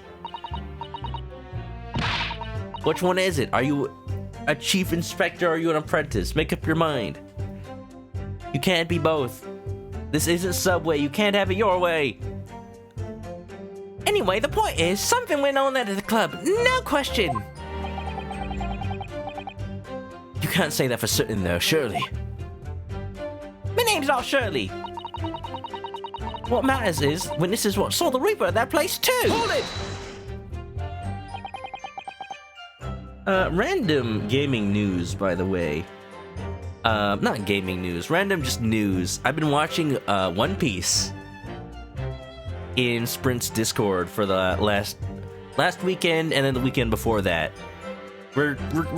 Which one is it? Are you a chief inspector or are you an apprentice? Make up your mind. You can't be both. This isn't Subway. You can't have it your way. Anyway, the point is, something went on at the club. No question. You can't say that for certain, though, surely. My name's name's not Shirley. What matters is witnesses what saw the Reaper at that place too. Hold it! Random gaming news, by the way. Not gaming news, random just news. I've been watching One Piece in Sprint's Discord for the last weekend and then the weekend before that. We're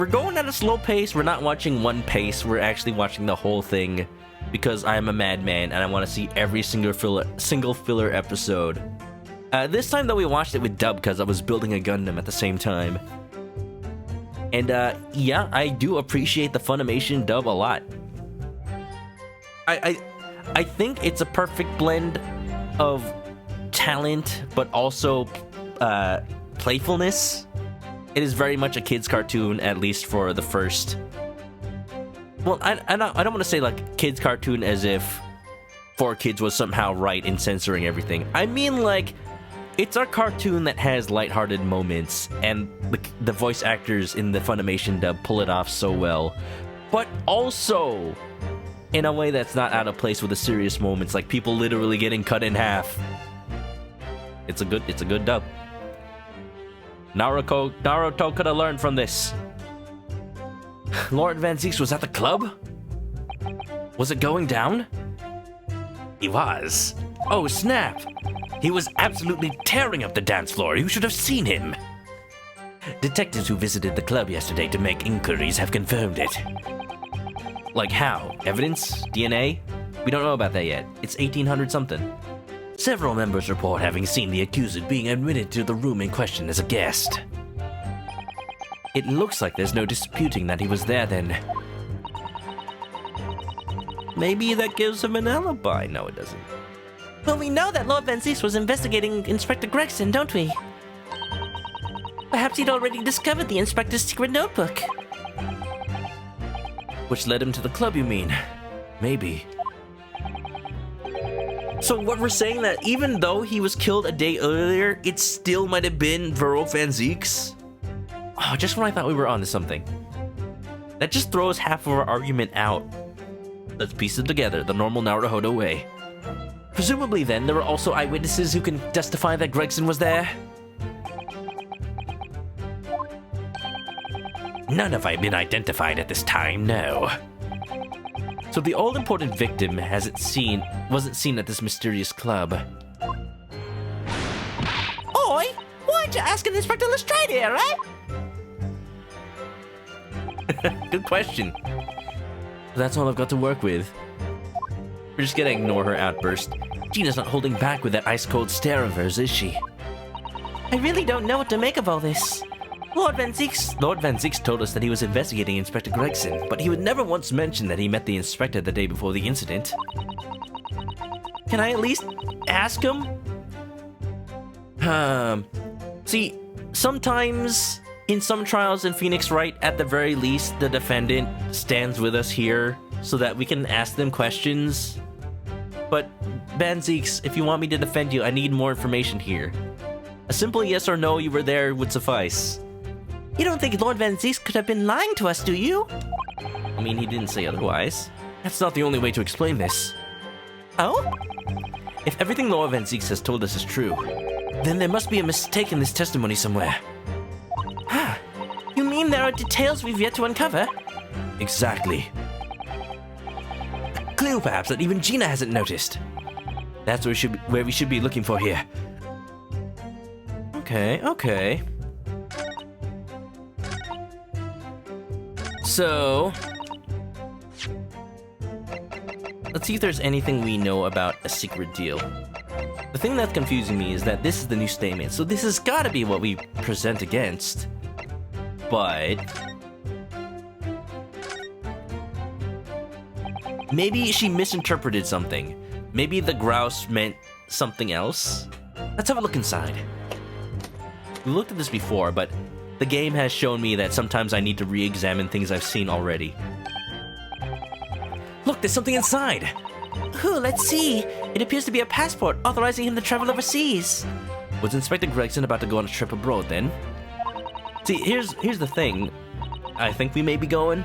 going at a slow pace. We're not watching one pace. We're actually watching the whole thing because I'm a madman and I want to see every single filler episode. This time though, we watched it with dub because I was building a Gundam at the same time. And yeah, I do appreciate the Funimation dub a lot. I think it's a perfect blend of talent, but also playfulness. It is very much a kid's cartoon, at least for the first. Well, I don't want to say like kids cartoon as if 4Kids was somehow right in censoring everything. I mean like it's a cartoon that has lighthearted moments, and the voice actors in the Funimation dub pull it off so well, but also in a way that's not out of place with the serious moments, like people literally getting cut in half. It's a good dub. Naruto could have learned from this. Lord Van Zeeks was at the club? Was it going down? He was. Oh, snap! He was absolutely tearing up the dance floor. You should have seen him. Detectives who visited the club yesterday to make inquiries have confirmed it. Like how? Evidence? DNA? We don't know about that yet. It's 1800 something. Several members report having seen the accused being admitted to the room in question as a guest. It looks like there's no disputing that he was there then. Maybe that gives him an alibi. No, it doesn't. Well, we know that Lord Van Zeeks was investigating Inspector Gregson, don't we? Perhaps he'd already discovered the Inspector's secret notebook. Which led him to the club, you mean? Maybe. So what we're saying that even though he was killed a day earlier, it still might have been Varro Van Zeeks? Oh, just when I thought we were onto something. That just throws half of our argument out. Let's piece it together the normal Naruto way. Presumably then, there were also eyewitnesses who can testify that Gregson was there? None have been identified at this time, no. So the all-important victim wasn't seen at this mysterious club. Oi! Why'd you ask an Inspector Lestrade here, eh? Good question. That's all I've got to work with. We're just gonna ignore her outburst. Gina's not holding back with that ice-cold stare of hers, is she? I really don't know what to make of all this. Lord Van Zeeks told us that he was investigating Inspector Gregson, but he would never once mention that he met the inspector the day before the incident. Can I at least ask him? See, sometimes in some trials in Phoenix Wright, at the very least, the defendant stands with us here so that we can ask them questions. But, Van Zeeks, if you want me to defend you, I need more information here. A simple yes or no, you were there, would suffice. You don't think Lord Van Zeeks could have been lying to us, do you? I mean, he didn't say otherwise. That's not the only way to explain this. Oh? If everything Lord Van Zeeks has told us is true, then there must be a mistake in this testimony somewhere. You mean there are details we've yet to uncover? Exactly. A clue, perhaps, that even Gina hasn't noticed. That's where we should be looking for here. Okay. So, let's see if there's anything we know about a secret deal. The thing that's confusing me is that this is the new statement, so this has got to be what we present against. But maybe she misinterpreted something. Maybe the grouse meant something else. Let's have a look inside. We looked at this before, but the game has shown me that sometimes I need to re-examine things I've seen already. Look, there's something inside! Ooh, let's see. It appears to be a passport authorizing him to travel overseas. Was Inspector Gregson about to go on a trip abroad then? See, here's the thing. I think we may be going.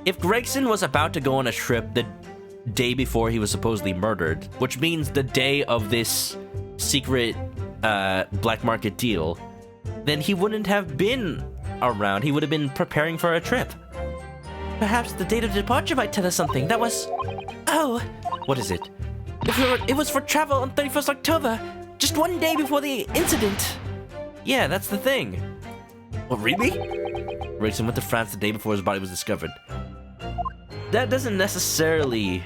If Gregson was about to go on a trip, day before he was supposedly murdered, which means the day of this secret black market deal, then he wouldn't have been around. He would have been preparing for a trip. Perhaps the date of departure might tell us something. That was... Oh, What is it? it was for travel on 31st October, just one day before the incident. Yeah, that's the thing. What, really? Gregson went to France the day before his body was discovered. That doesn't necessarily...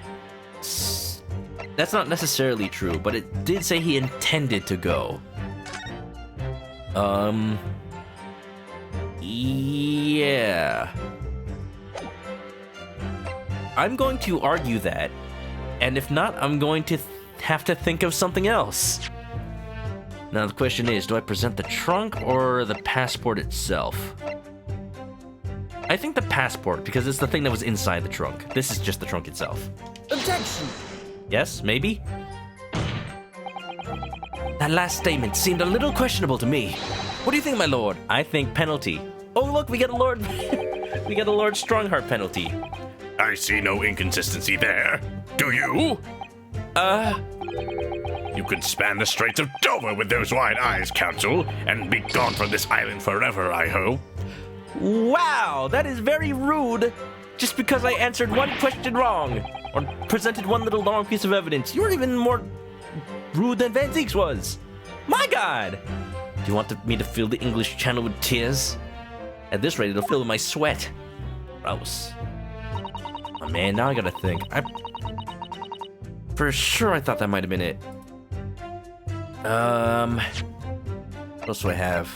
That's not necessarily true, but it did say he intended to go. Yeah. I'm going to argue that, and if not, I'm going to have to think of something else. Now the question is, do I present the trunk or the passport itself? I think the passport, because it's the thing that was inside the trunk. This is just the trunk itself. Objection! Yes, maybe? That last statement seemed a little questionable to me. What do you think, my lord? I think penalty. Oh, look, we get a Lord... we get a Lord Strongheart penalty. I see no inconsistency there. Do you? You could span the Straits of Dover with those wide eyes, Counsel, and be gone from this island forever, I hope. Wow, that is very rude. Just because I answered one question wrong, or presented one little long piece of evidence. You're even more rude than Van Zeeks was. My God! Do you want me to fill the English Channel with tears? At this rate, it'll fill with my sweat. Grouse. Oh man, now I gotta think. For sure, I thought that might have been it. What else do I have?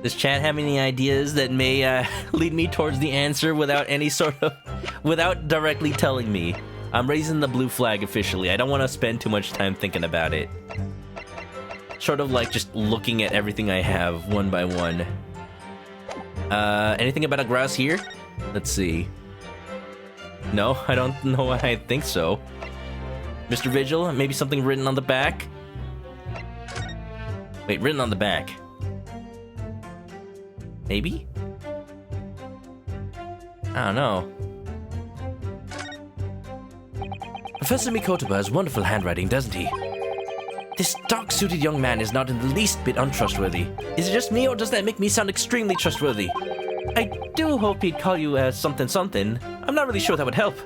Does chat have any ideas that may lead me towards the answer without any sort of... without directly telling me? I'm raising the blue flag officially. I don't want to spend too much time thinking about it. Sort of like just looking at everything I have one by one. Anything about a grouse here? Let's see. No, I don't know. I think so. Mr. Vigil, maybe something written on the back? Wait, written on the back. Maybe? I don't know. Professor Mikotoba has wonderful handwriting, doesn't he? This dark-suited young man is not in the least bit untrustworthy. Is it just me, or does that make me sound extremely trustworthy? I do hope he'd call you as something. I'm not really sure that would help.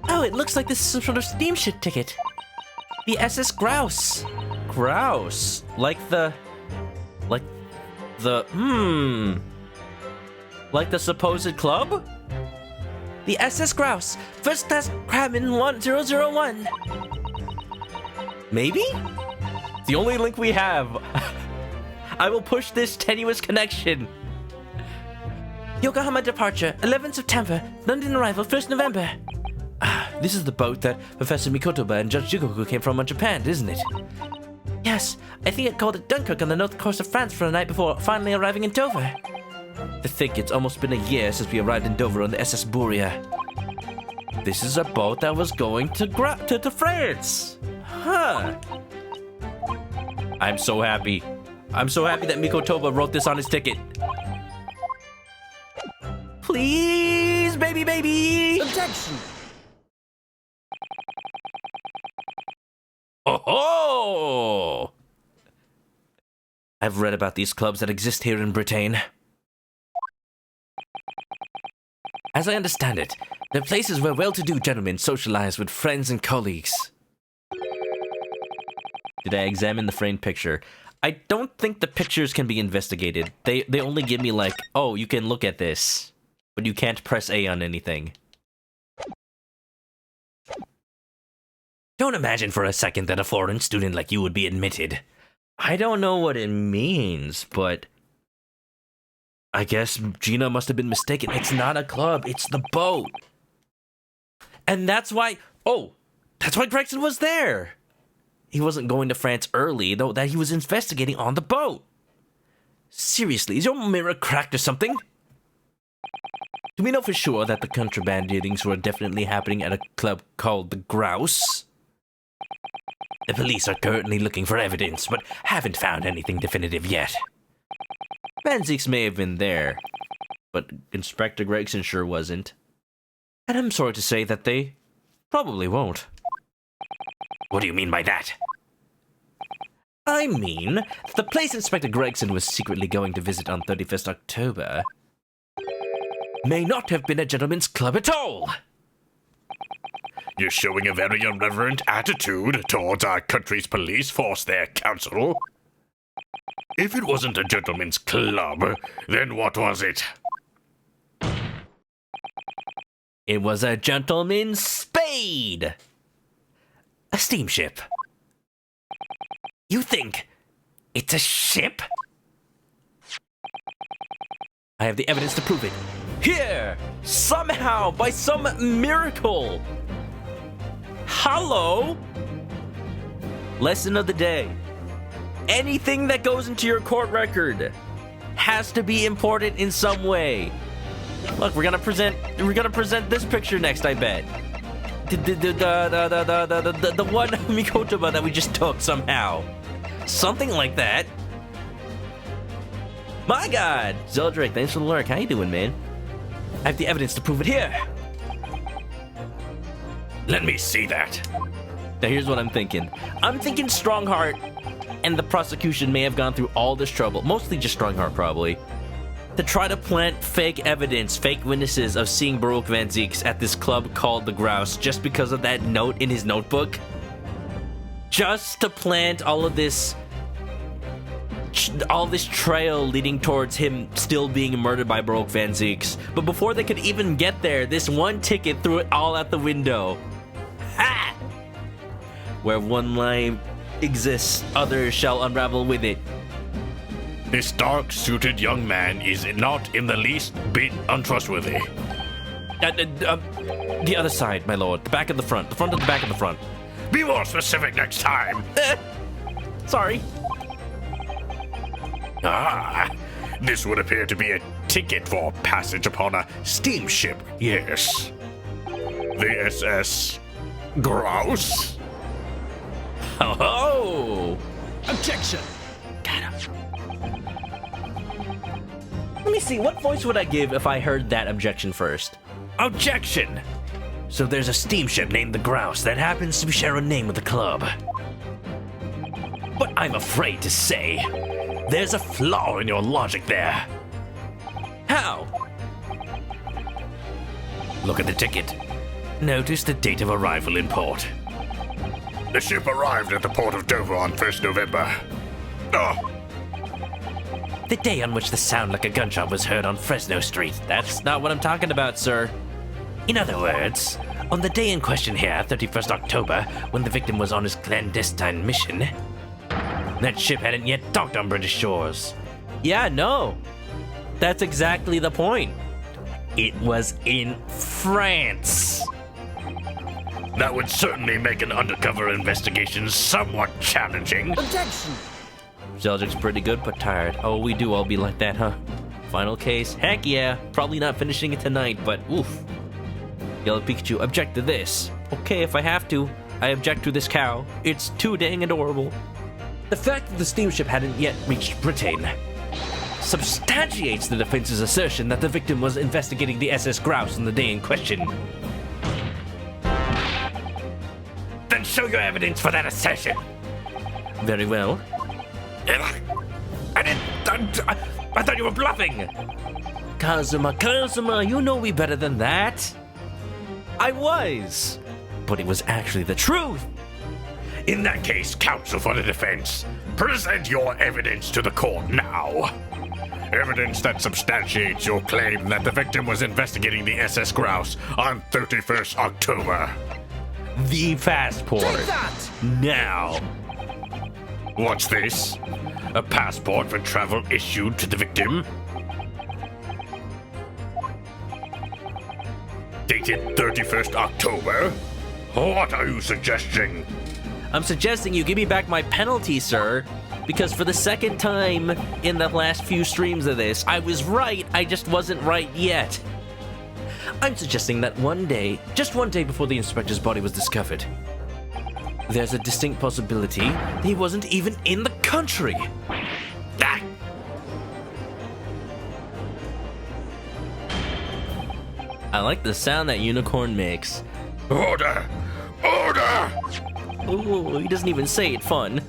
Oh, it looks like this is some sort of steamship ticket. The SS Grouse. Grouse? Like the supposed club? The SS Grouse, first class crabman 1001. Maybe? The only link we have. I will push this tenuous connection. Yokohama departure, 11th September. London arrival, 1st November. This is the boat that Professor Mikotoba and Judge Jugoku came from on Japan, isn't it? Yes, I think it called at Dunkirk on the north coast of France for the night before finally arriving in Dover. To think it's almost been a year since we arrived in Dover on the SS Buria. This is a boat that was going to France. Huh. I'm so happy. I'm so happy that Mikotoba wrote this on his ticket. Please, baby! Objection! Oh! I've read about these clubs that exist here in Britain. As I understand it, they're places where well-to-do gentlemen socialize with friends and colleagues. Did I examine the framed picture? I don't think the pictures can be investigated. They only give me like, oh, you can look at this, but you can't press A on anything. Don't imagine for a second that a foreign student like you would be admitted. I don't know what it means, but I guess Gina must have been mistaken. It's not a club, it's the boat. And that's why, that's why Gregson was there. He wasn't going to France early, though, that he was investigating on the boat. Seriously, is your mirror cracked or something? Do we know for sure that the contraband dealings were definitely happening at a club called the Grouse? The police are currently looking for evidence, but haven't found anything definitive yet. Van Zeeks may have been there, but Inspector Gregson sure wasn't. And I'm sorry to say that they probably won't. What do you mean by that? I mean, the place Inspector Gregson was secretly going to visit on 31st October may not have been a gentleman's club at all. You're showing a very irreverent attitude towards our country's police force there, Counsel. If it wasn't a gentleman's club, then what was it? It was a gentleman's spade! A steamship. You think it's a ship? I have the evidence to prove it. Here! Somehow, by some miracle! Hello? Lesson of the day. Anything that goes into your court record has to be important in some way. Look, we're gonna present this picture next, I bet. The one ManokAdobo that we just took somehow. Something like that. My God! Zeldrick, thanks for the lurk. How you doing, man? I have the evidence to prove it here. Let me see that. Now here's what I'm thinking. I'm thinking Strongheart and the prosecution may have gone through all this trouble, mostly just Strongheart probably, to try to plant fake evidence, fake witnesses of seeing Baruch Van Zeeks at this club called the Grouse just because of that note in his notebook. Just to plant all this trail leading towards him still being murdered by Baruch Van Zeeks. But before they could even get there, this one ticket threw it all out the window. Ha! Where one lie exists, others shall unravel with it. This dark-suited young man is not in the least bit untrustworthy. The other side, my lord. The back of the front. The front of the back of the front. Be more specific next time. Sorry. Ah, this would appear to be a ticket for passage upon a steamship, yes. The SS Grouse? Oh! Objection! Got him. Let me see, what voice would I give if I heard that objection first? Objection! So there's a steamship named the Grouse that happens to share a name with the club. But I'm afraid to say, there's a flaw in your logic there. How? Look at the ticket. Notice the date of arrival in port. The ship arrived at the port of Dover on 1st November. Oh, The day on which the sound like a gunshot was heard on Fresno Street. That's not what I'm talking about, sir. In other words, on the day in question here, 31st October, when the victim was on his clandestine mission, that ship hadn't yet docked on British shores. Yeah, no. That's exactly the point. It was in France. that would certainly make an undercover investigation somewhat challenging. Objection! Zeldrick's pretty good, but tired. Oh, we do all be like that, huh? Final case? Heck yeah. Probably not finishing it tonight, but oof. Yellow Pikachu, object to this. Okay, if I have to. I object to this cow. It's too dang adorable. The fact that the steamship hadn't yet reached Britain substantiates the defense's assertion that the victim was investigating the SS Grouse on the day in question. Then show your evidence for that assertion. Very well. I thought you were bluffing. Kazuma, you know me better than that. I was. But it was actually the truth. In that case, counsel for the defense, present your evidence to the court now. Evidence that substantiates your claim that the victim was investigating the SS Grouse on 31st October. The passport. Take that! Now. What's this? A passport for travel issued to the victim? Dated 31st October? What are you suggesting? I'm suggesting you give me back my penalty, sir. Because for the second time in the last few streams of this, I was right, I just wasn't right yet. I'm suggesting that one day, just one day before the inspector's body was discovered, there's a distinct possibility that he wasn't even in the country. Ah! I like the sound that unicorn makes. Order! Order! Ooh, he doesn't even say it fun.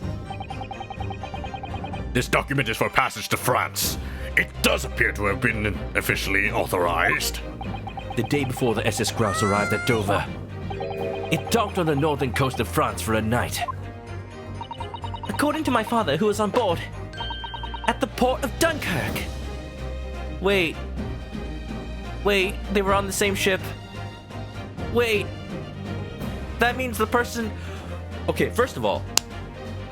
This document is for passage to France. It does appear to have been officially authorized. The day before the SS Grouse arrived at Dover, it docked on the northern coast of France for a night. According to my father, who was on board, at the port of Dunkirk. Wait, they were on the same ship. Wait, that means the person... Okay, first of all,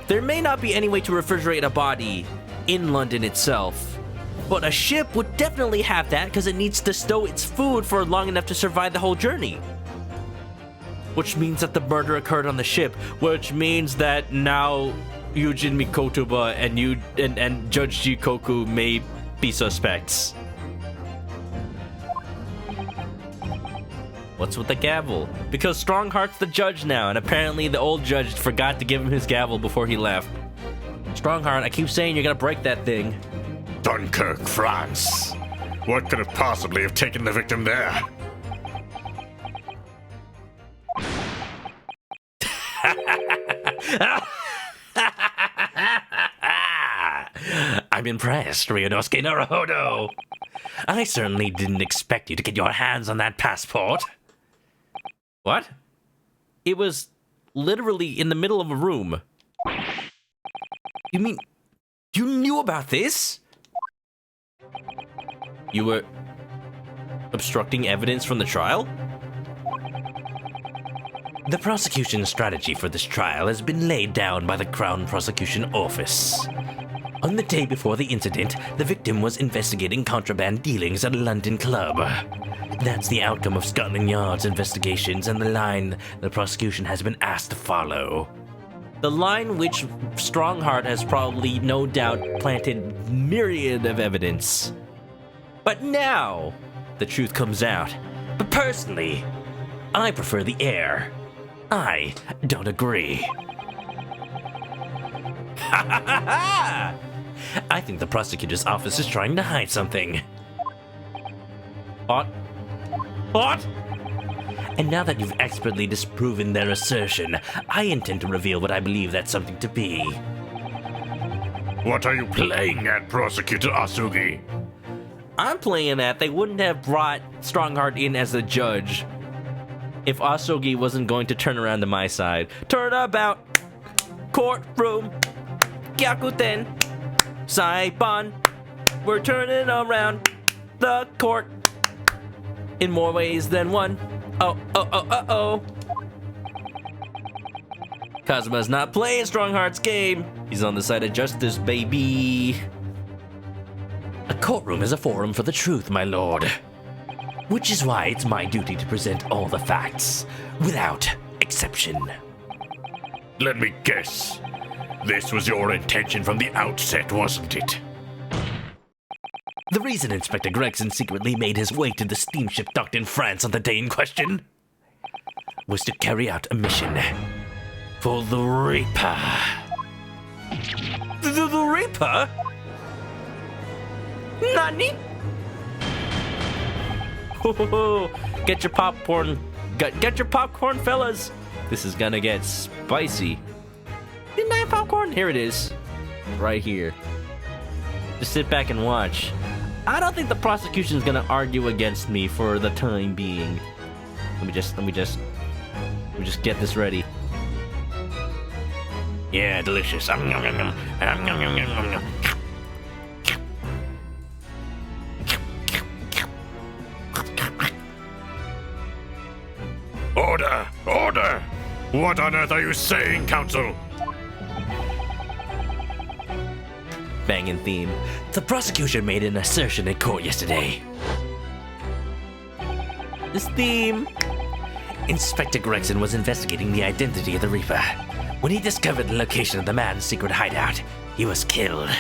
there may not be any way to refrigerate a body in London itself, but a ship would definitely have that because it needs to stow its food for long enough to survive the whole journey. Which means that the murder occurred on the ship, which means that now Yujin Mikotoba and Judge Jikoku may be suspects. What's with the gavel? Because Strongheart's the judge now, and apparently the old judge forgot to give him his gavel before he left. Strongheart, I keep saying you're gonna break that thing. Dunkirk, France. What could have possibly have taken the victim there? I'm impressed, Ryunosuke Naruhodo. I certainly didn't expect you to get your hands on that passport. What? It was literally in the middle of a room. You mean you knew about this? You were obstructing evidence from the trial? The prosecution strategy for this trial has been laid down by the Crown Prosecution Office. On the day before the incident, the victim was investigating contraband dealings at a London club. That's the outcome of Scotland Yard's investigations and the line the prosecution has been asked to follow. The line which Strongheart has probably no doubt planted myriad of evidence. But now, the truth comes out. But personally, I prefer the air. I don't agree. I think the prosecutor's office is trying to hide something. What? What? And now that you've expertly disproven their assertion, I intend to reveal what I believe that something to be. What are you playing at, Prosecutor Asugi? I'm playing that they wouldn't have brought Strongheart in as a judge if Asugi wasn't going to turn around to my side. Turn about. Courtroom. Gyakuten. Saiban. We're turning around the court in more ways than one. Oh. Kazuma's not playing Strongheart's game. He's on the side of justice, baby. A courtroom is a forum for the truth, my lord. Which is why it's my duty to present all the facts, without exception. Let me guess. This was your intention from the outset, wasn't it? The reason Inspector Gregson secretly made his way to the steamship docked in France on the day in question was to carry out a mission for the Reaper. The Reaper? Nani? Get your popcorn. Get your popcorn, fellas. This is gonna get spicy. Didn't I have popcorn? Here it is. Right here. Just sit back and watch. I don't think the prosecution's gonna argue against me for the time being. Let me just get this ready. Yeah, delicious. Order! Order! What on earth are you saying, Counsel? Banging theme. The prosecution made an assertion in court yesterday. This theme. Inspector Gregson was investigating the identity of the Reaper. When he discovered the location of the man's secret hideout, he was killed.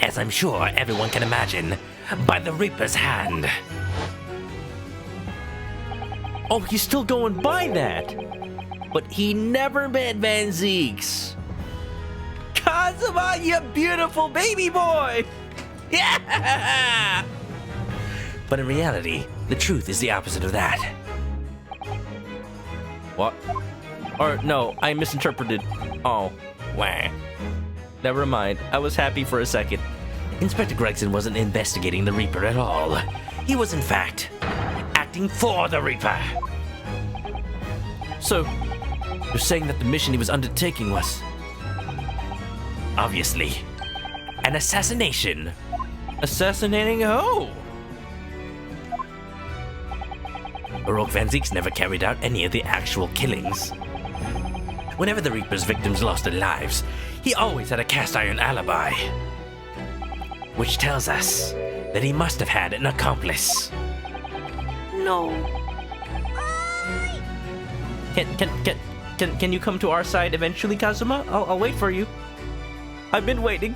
as I'm sure everyone can imagine, by the Reaper's hand. Oh, he's still going by that. But he never met Van Zeeks. Kazuma, you beautiful baby boy! Yeah! But in reality, the truth is the opposite of that. What? Or no, I misinterpreted. Oh, wah. Never mind. I was happy for a second. Inspector Gregson wasn't investigating the Reaper at all. He was, in fact, acting for the Reaper. So, you're saying that the mission he was undertaking was... Obviously, an assassination. Assassinating who? Baroque Van Zeeks never carried out any of the actual killings. Whenever the Reaper's victims lost their lives, he always had a cast-iron alibi. Which tells us that he must have had an accomplice. No. Can you come to our side eventually, Kazuma? I'll wait for you. I've been waiting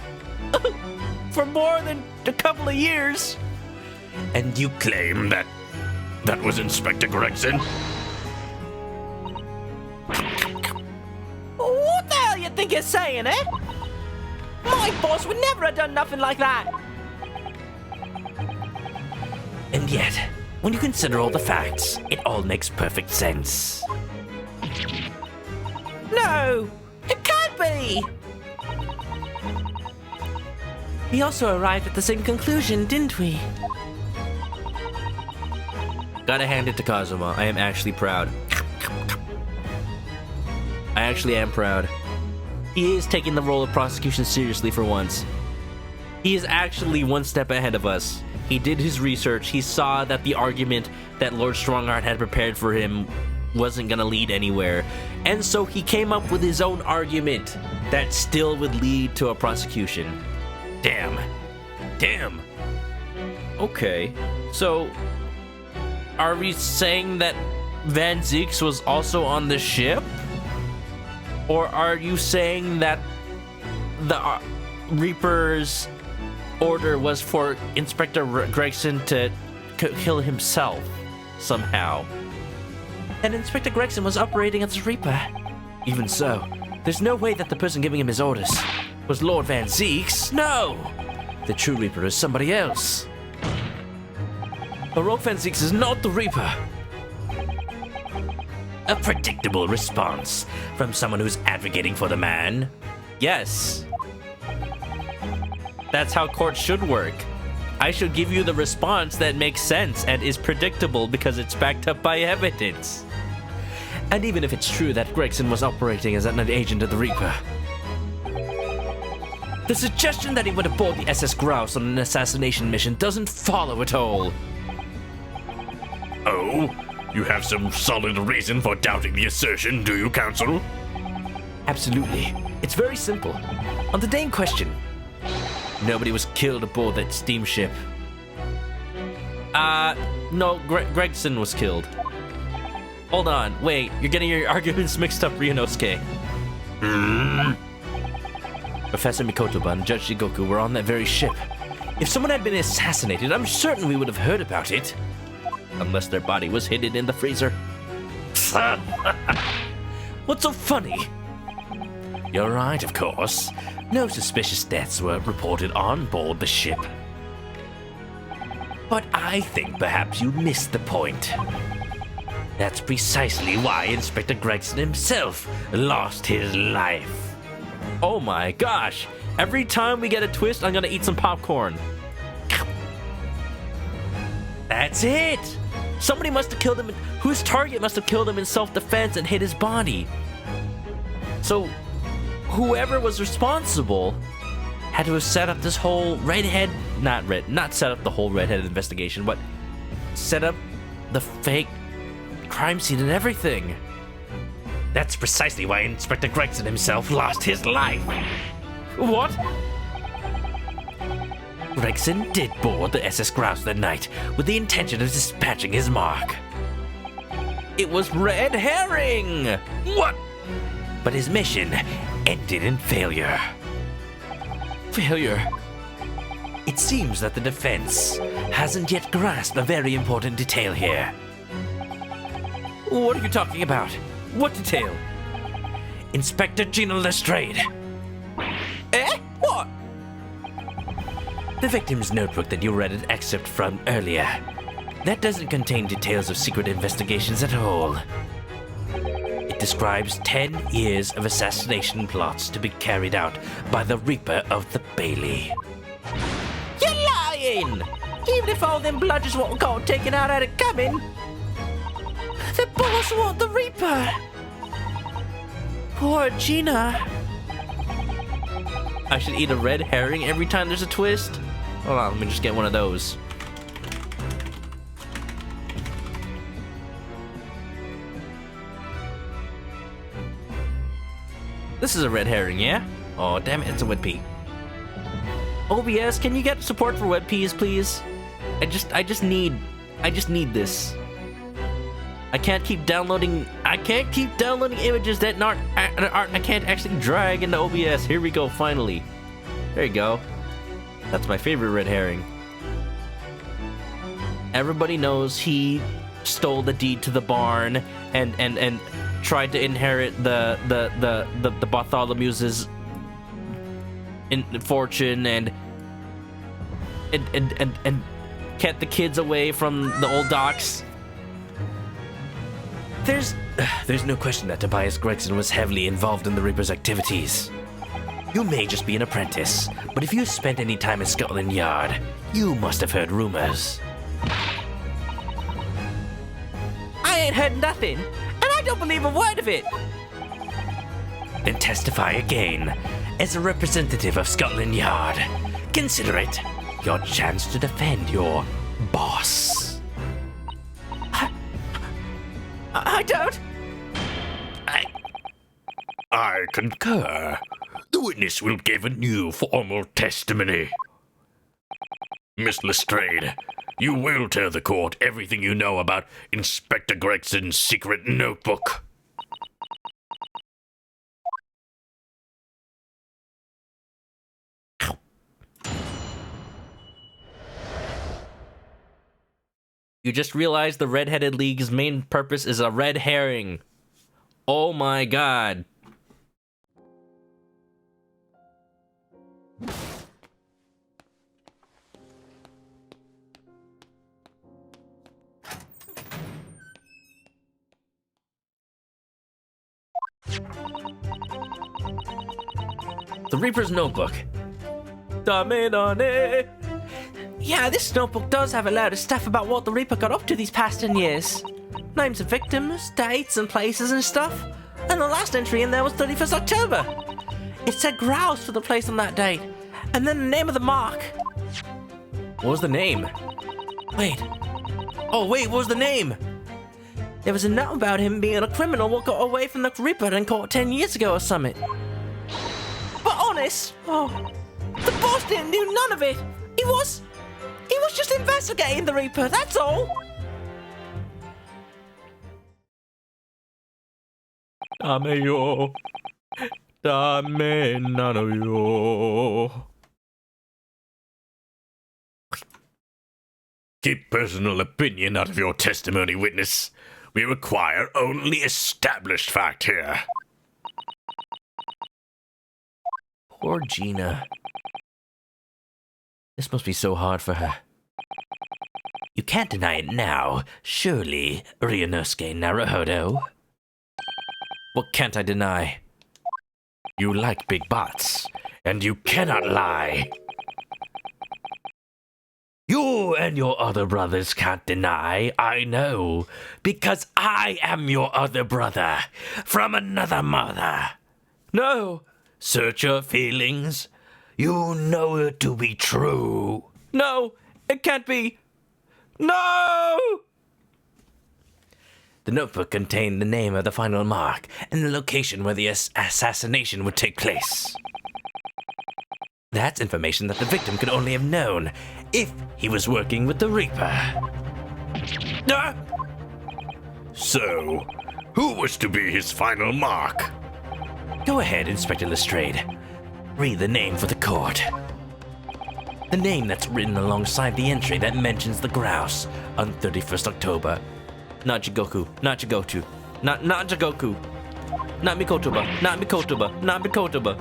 for more than a couple of years. And you claim that was Inspector Gregson? What the hell you think you're saying, eh? My boss would never have done nothing like that. And yet, when you consider all the facts, it all makes perfect sense. No, it can't be. We also arrived at the same conclusion, didn't we? Gotta hand it to Kazuma. I am actually proud. I actually am proud. He is taking the role of prosecution seriously for once. He is actually one step ahead of us. He did his research. He saw that the argument that Lord Strongheart had prepared for him wasn't gonna lead anywhere. And so he came up with his own argument that still would lead to a prosecution. Damn. Okay, so are we saying that Van Zeeks was also on the ship? Or are you saying that the Reaper's order was for Inspector Gregson to kill himself somehow? And Inspector Gregson was operating as a Reaper. Even so, there's no way that the person giving him his orders was Lord Van Zeeks. No! The true Reaper is somebody else. Baroque Van Zeeks is not the Reaper. A predictable response from someone who's advocating for the man. Yes. That's how court should work. I should give you the response that makes sense and is predictable because it's backed up by evidence. And even if it's true that Gregson was operating as an agent of the Reaper, the suggestion that he would aboard the SS Grouse on an assassination mission doesn't follow at all. Oh? You have some solid reason for doubting the assertion, do you, counsel? Absolutely. It's very simple. On the day in question, nobody was killed aboard that steamship. No, Gregson was killed. Hold on, wait, you're getting your arguments mixed up, Ryunosuke. Professor Mikotoba and Judge Shigoku were on that very ship. If someone had been assassinated, I'm certain we would have heard about it. Unless their body was hidden in the freezer. What's so funny? You're right, of course. No suspicious deaths were reported on board the ship. But I think perhaps you missed the point. That's precisely why Inspector Gregson himself lost his life. Oh my gosh! Every time we get a twist, I'm gonna eat some popcorn. That's it! Somebody must have killed him, whose target must have killed him in self-defense and hit his body. So, whoever was responsible had to have set up this whole not set up the whole redhead investigation, but set up the fake crime scene and everything. That's precisely why Inspector Gregson himself lost his life. What? Gregson did board the SS Grouse that night with the intention of dispatching his mark. It was red herring! What? But his mission ended in failure. Failure? It seems that the defense hasn't yet grasped a very important detail here. What are you talking about? What detail? Inspector Gina Lestrade. Eh? What? The victim's notebook that you read an excerpt from earlier. That doesn't contain details of secret investigations at all. It describes 10 years of assassination plots to be carried out by the Reaper of the Bailey. You're lying! Even if all them bludgers what got taken out had it coming, the boss want the Reaper. Poor Gina. I should eat a red herring every time there's a twist? Hold on, let me just get one of those. This is a red herring, yeah? Oh, damn it, it's a wet pea. OBS, can you get support for web peas, please? I just need this. I can't keep downloading images that aren't I can't actually drag into OBS. Here we go, finally. There you go. That's my favorite red herring. Everybody knows he stole the deed to the barn and tried to inherit the Bartholomew's fortune and kept the kids away from the old docks. There's no question that Tobias Gregson was heavily involved in the Reaper's activities. You may just be an apprentice, but if you spent any time in Scotland Yard, you must have heard rumors. I ain't heard nothing, and I don't believe a word of it. Then testify again. As a representative of Scotland Yard, consider it your chance to defend your boss. I don't. I concur. The witness will give a new formal testimony. Miss Lestrade, you will tell the court everything you know about Inspector Gregson's secret notebook. You just realized the Red-Headed League's main purpose is a red herring. Oh my god. The Reaper's Notebook. Damedane. Yeah, this notebook does have a load of stuff about what the Reaper got up to these past 10 years. Names of victims, dates and places and stuff. And the last entry in there was 31st October. It said Grouse for the place on that date. And then the name of the mark. What was the name? Wait, Oh wait, what was the name? there was a note about him being a criminal what got away from the Reaper in court 10 years ago or something. But honest, the boss didn't do none of it. He was just investigating the Reaper, that's all. Dame yo. Dame nano yo. Keep personal opinion out of your testimony, witness. We require only established fact here. Poor Gina. This must be so hard for her. You can't deny it now, surely, Ryunosuke Naruhodo. What can't I deny? You like big butts, and you cannot lie. You and your other brothers can't deny, I know, because I am your other brother, from another mother. No! Search your feelings. You know it to be true. No! It can't be! No! The notebook contained the name of the final mark and the location where the assassination would take place. That's information that the victim could only have known if he was working with the Reaper. Ah! So, who was to be his final mark? Go ahead, Inspector Lestrade. Read the name for the court. The name that's written alongside the entry that mentions the Grouse on 31st October. Not Jigoku. Not Jigoku. Not Jigoku. Not Mikotoba. Not Mikotoba. Not Mikotoba.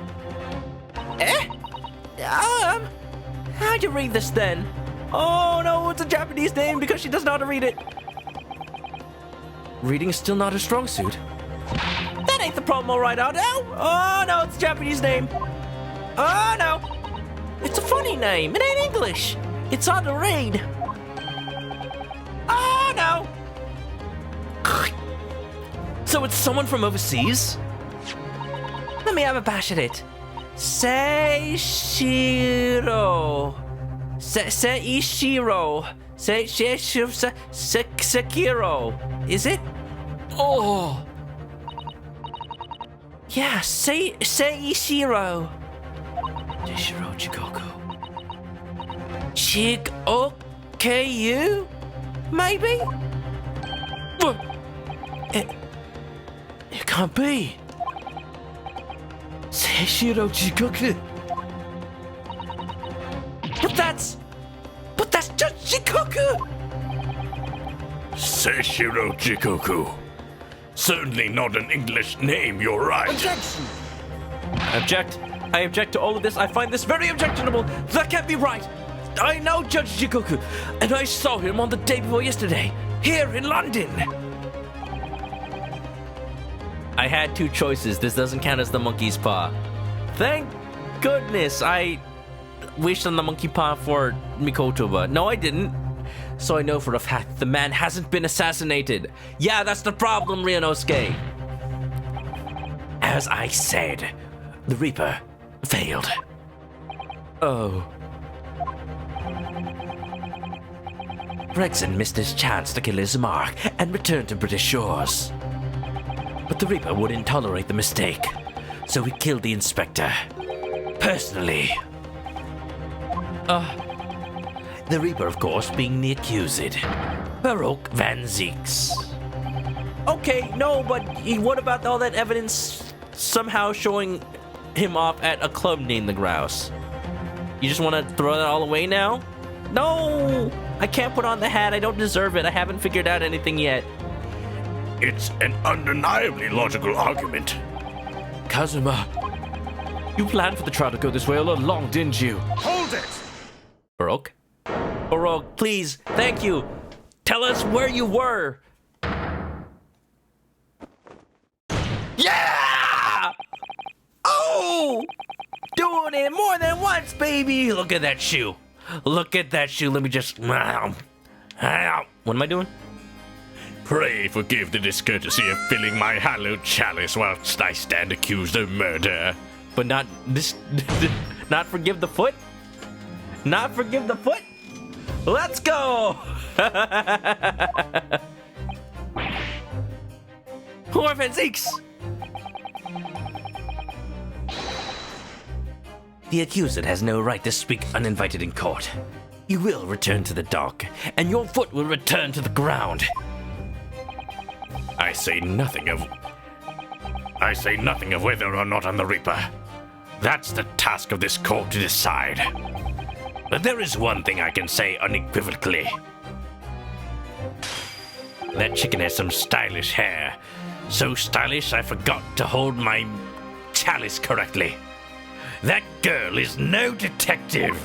How'd you read this then? Oh no, it's a Japanese name because she doesn't know how to read it. Reading is still not her strong suit. That ain't the problem, alright, oh no! Oh no, it's a Japanese name. Oh no! It's a funny name, it ain't English. It's hard to read. Oh no! So it's someone from overseas? Let me have a bash at it. Seishiro. Seishiro. Sekiro. Is it? Oh. Yeah, Seishiro. Seishiro Chikoku. Chikoku? Maybe? What? It can't be. Seishiro Chikoku. But that's just Chikoku. Seishiro Chikoku. Certainly not an English name, you're right. Objection. I object to all of this. I find this very objectionable. That can't be right. I know Judge Chikoku, and I saw him on the day before yesterday, here in London. I had two choices. This doesn't count as the monkey's paw. Thank goodness I wished on the monkey paw for Mikotoba. No, I didn't. So I know for a fact the man hasn't been assassinated. Yeah, that's the problem, Ryunosuke. As I said, the Reaper failed. Oh. Gregson missed his chance to kill his mark and return to British shores. But the Reaper wouldn't tolerate the mistake, so he killed the inspector. Personally. The Reaper, of course, being the accused, Baroque Van Zeeks. Okay, no, but what about all that evidence somehow showing him off at a club named the Grouse? You just want to throw that all away now? No! I can't put on the hat. I don't deserve it. I haven't figured out anything yet. It's an undeniably logical argument. Kazuma, you planned for the trial to go this way all along, didn't you? Hold it! Baroque? Baroque, please, thank you. Tell us where you were. Yeah! Oh! Doing it more than once, baby. Look at that shoe. Look at that shoe. Let me just... What am I doing? Pray forgive the discourtesy of filling my hallowed chalice whilst I stand accused of murder. But not this... Not forgive the foot? Not forgive the foot? Let's go! Who are Zeeks? The accused has no right to speak uninvited in court. You will return to the dock, and your foot will return to the ground. I say nothing of whether or not I'm the Reaper. That's the task of this court to decide. But there is one thing I can say unequivocally. That chicken has some stylish hair. So stylish I forgot to hold my chalice correctly. That girl is no detective.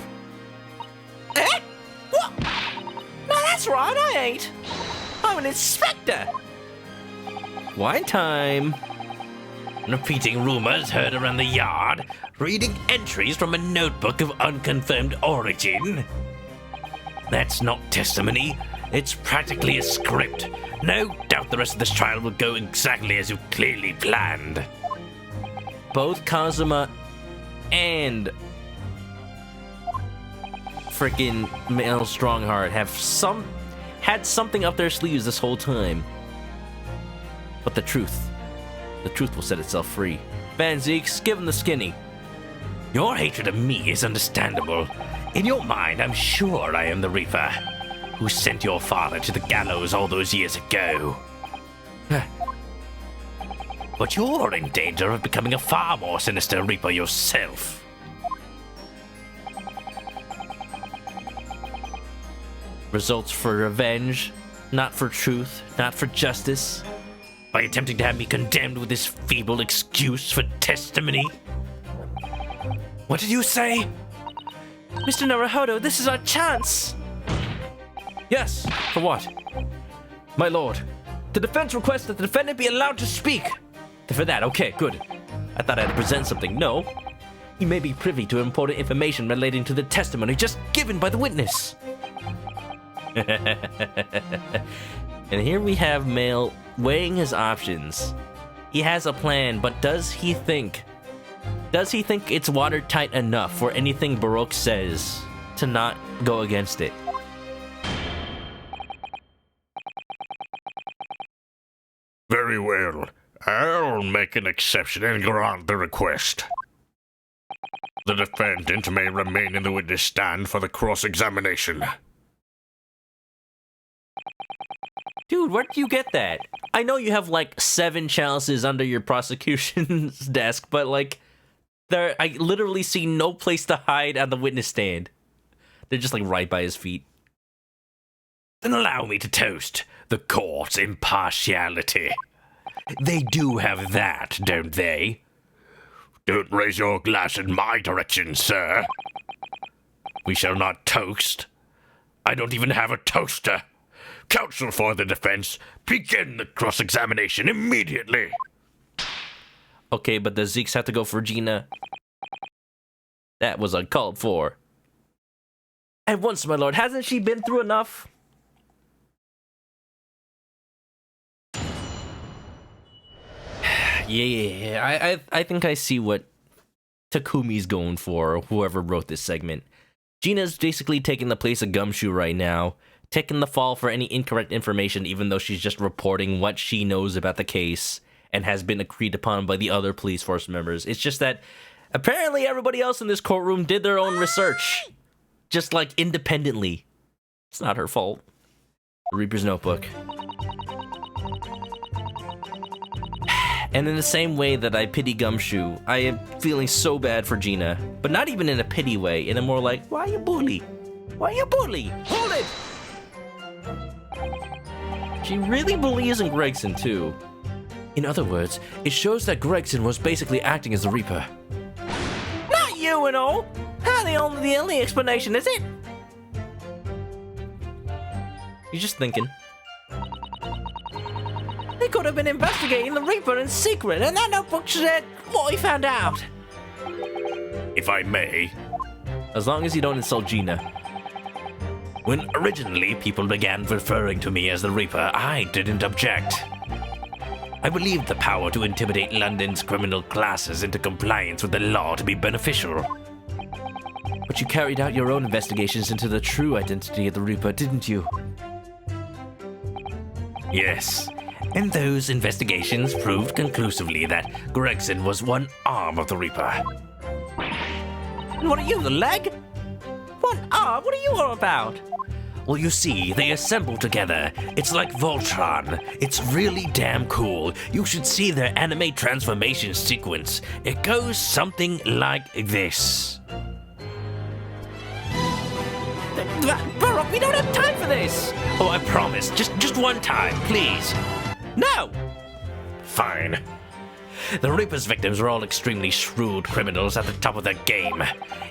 Eh? What? No, that's right, I ain't. I'm an inspector. Wine time. Repeating rumors heard around the yard, reading entries from a notebook of unconfirmed origin. That's not testimony, it's practically a script. No doubt the rest of this trial will go exactly as you clearly planned. Both Kazuma and freaking male Strongheart have had something up their sleeves this whole time. But the truth will set itself free. Van Zeeks, give him the skinny. Your hatred of me is understandable. In your mind, I'm sure I am the Reaper, who sent your father to the gallows all those years ago. But you're in danger of becoming a far more sinister Reaper yourself. Results for revenge, not for truth, not for justice. By attempting to have me condemned with this feeble excuse for testimony. What did you say? Mr. Naruhodo, this is our chance! Yes, for what? My lord, the defense requests that the defendant be allowed to speak. For that, okay, good. I thought I had to present something. No. He may be privy to important information relating to the testimony just given by the witness. And here we have Mail weighing his options. He has a plan, but does he think it's watertight enough for anything Baroque says to not go against it? Very well. I'll make an exception and grant the request. The defendant may remain in the witness stand for the cross-examination. Dude, where do you get that? I know you have like 7 chalices under your prosecution's desk, but like, I literally see no place to hide at the witness stand. They're just like right by his feet. Then allow me to toast the court's impartiality. They do have that, don't they? Don't raise your glass in my direction, sir. We shall not toast. I don't even have a toaster. Counsel for the defense, begin the cross-examination immediately. Okay, but the Zeeks have to go for Gina. That was uncalled for. And once, my lord, hasn't she been through enough? Yeah, I think I see what Takumi's going for, or whoever wrote this segment. Gina's basically taking the place of Gumshoe right now, taking the fall for any incorrect information, even though she's just reporting what she knows about the case and has been agreed upon by the other police force members. It's just that apparently everybody else in this courtroom did their own research, just like independently. It's not her fault. The Reaper's Notebook. And in the same way that I pity Gumshoe, I am feeling so bad for Gina, but not even in a pity way, in a more like, why you bully? Why you bully? Hold it! She really believes in Gregson, too. In other words, it shows that Gregson was basically acting as the Reaper. Not you and all! How the only explanation is it? You're just thinking. They could have been investigating the Reaper in secret, and that notebook said what he found out. If I may. As long as you don't insult Gina. When originally people began referring to me as the Reaper, I didn't object. I believed the power to intimidate London's criminal classes into compliance with the law to be beneficial. But you carried out your own investigations into the true identity of the Reaper, didn't you? Yes, and those investigations proved conclusively that Gregson was one arm of the Reaper. And what are you, the leg? One arm? What are you all about? Well, you see, they assemble together. It's like Voltron. It's really damn cool. You should see their anime transformation sequence. It goes something like this. Baroque, we don't have time for this! Oh, I promise. Just one time, please. No! Fine. The Reaper's victims were all extremely shrewd criminals at the top of their game.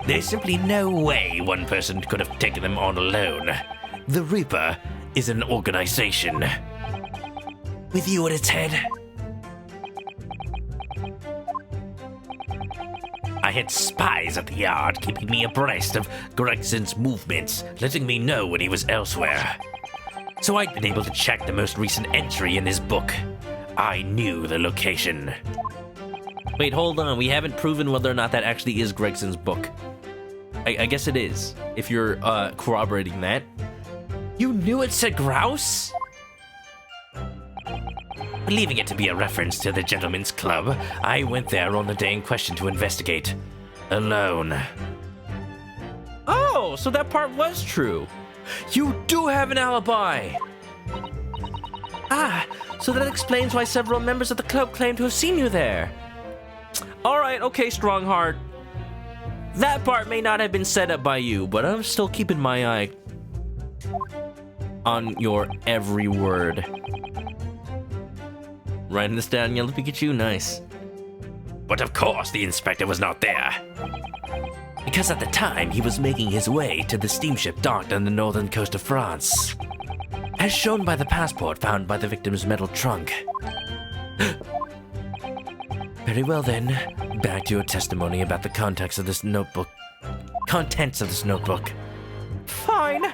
There's simply no way one person could have taken them on alone. The Reaper is an organization. With you at its head. I had spies at the yard keeping me abreast of Gregson's movements, letting me know when he was elsewhere. So I'd been able to check the most recent entry in his book. I knew the location. Wait, hold on. We haven't proven whether or not that actually is Gregson's book. I guess it is, if you're corroborating that. You knew it said Grouse? Believing it to be a reference to the Gentleman's Club, I went there on the day in question to investigate. Alone. Oh, so that part was true. You do have an alibi! Ah, so that explains why several members of the club claim to have seen you there. Alright, okay, Strongheart. That part may not have been set up by you, but I'm still keeping my eye on your every word. Writing this down, Yellow Pikachu, nice. But of course the inspector was not there. Because at the time, he was making his way to the steamship docked on the northern coast of France, as shown by the passport found by the victim's metal trunk. Very well then, back to your testimony about the contents of this notebook. Fine.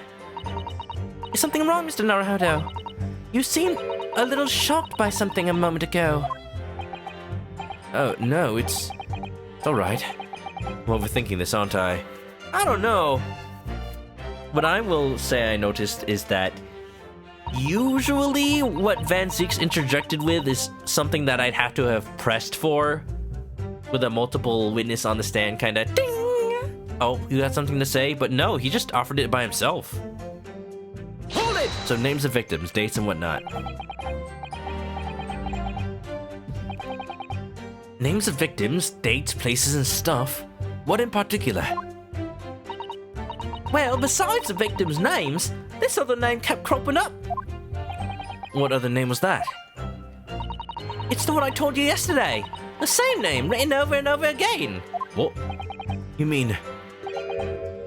Is something wrong, Mr. Naruhodo? You seemed a little shocked by something a moment ago. Oh, no, it's all right. I'm overthinking this, aren't I? I don't know. What I will say I noticed is that usually what Van Zeeks interjected with is something that I'd have to have pressed for with a multiple witness on the stand kind of ding. Oh, you got something to say? But no, he just offered it by himself. Hold it! So names of victims, dates, and whatnot. Names of victims, dates, places, and stuff. What in particular? Well, besides the victims' names, this other name kept cropping up. What other name was that? It's the one I told you yesterday. The same name, written over and over again. What? You mean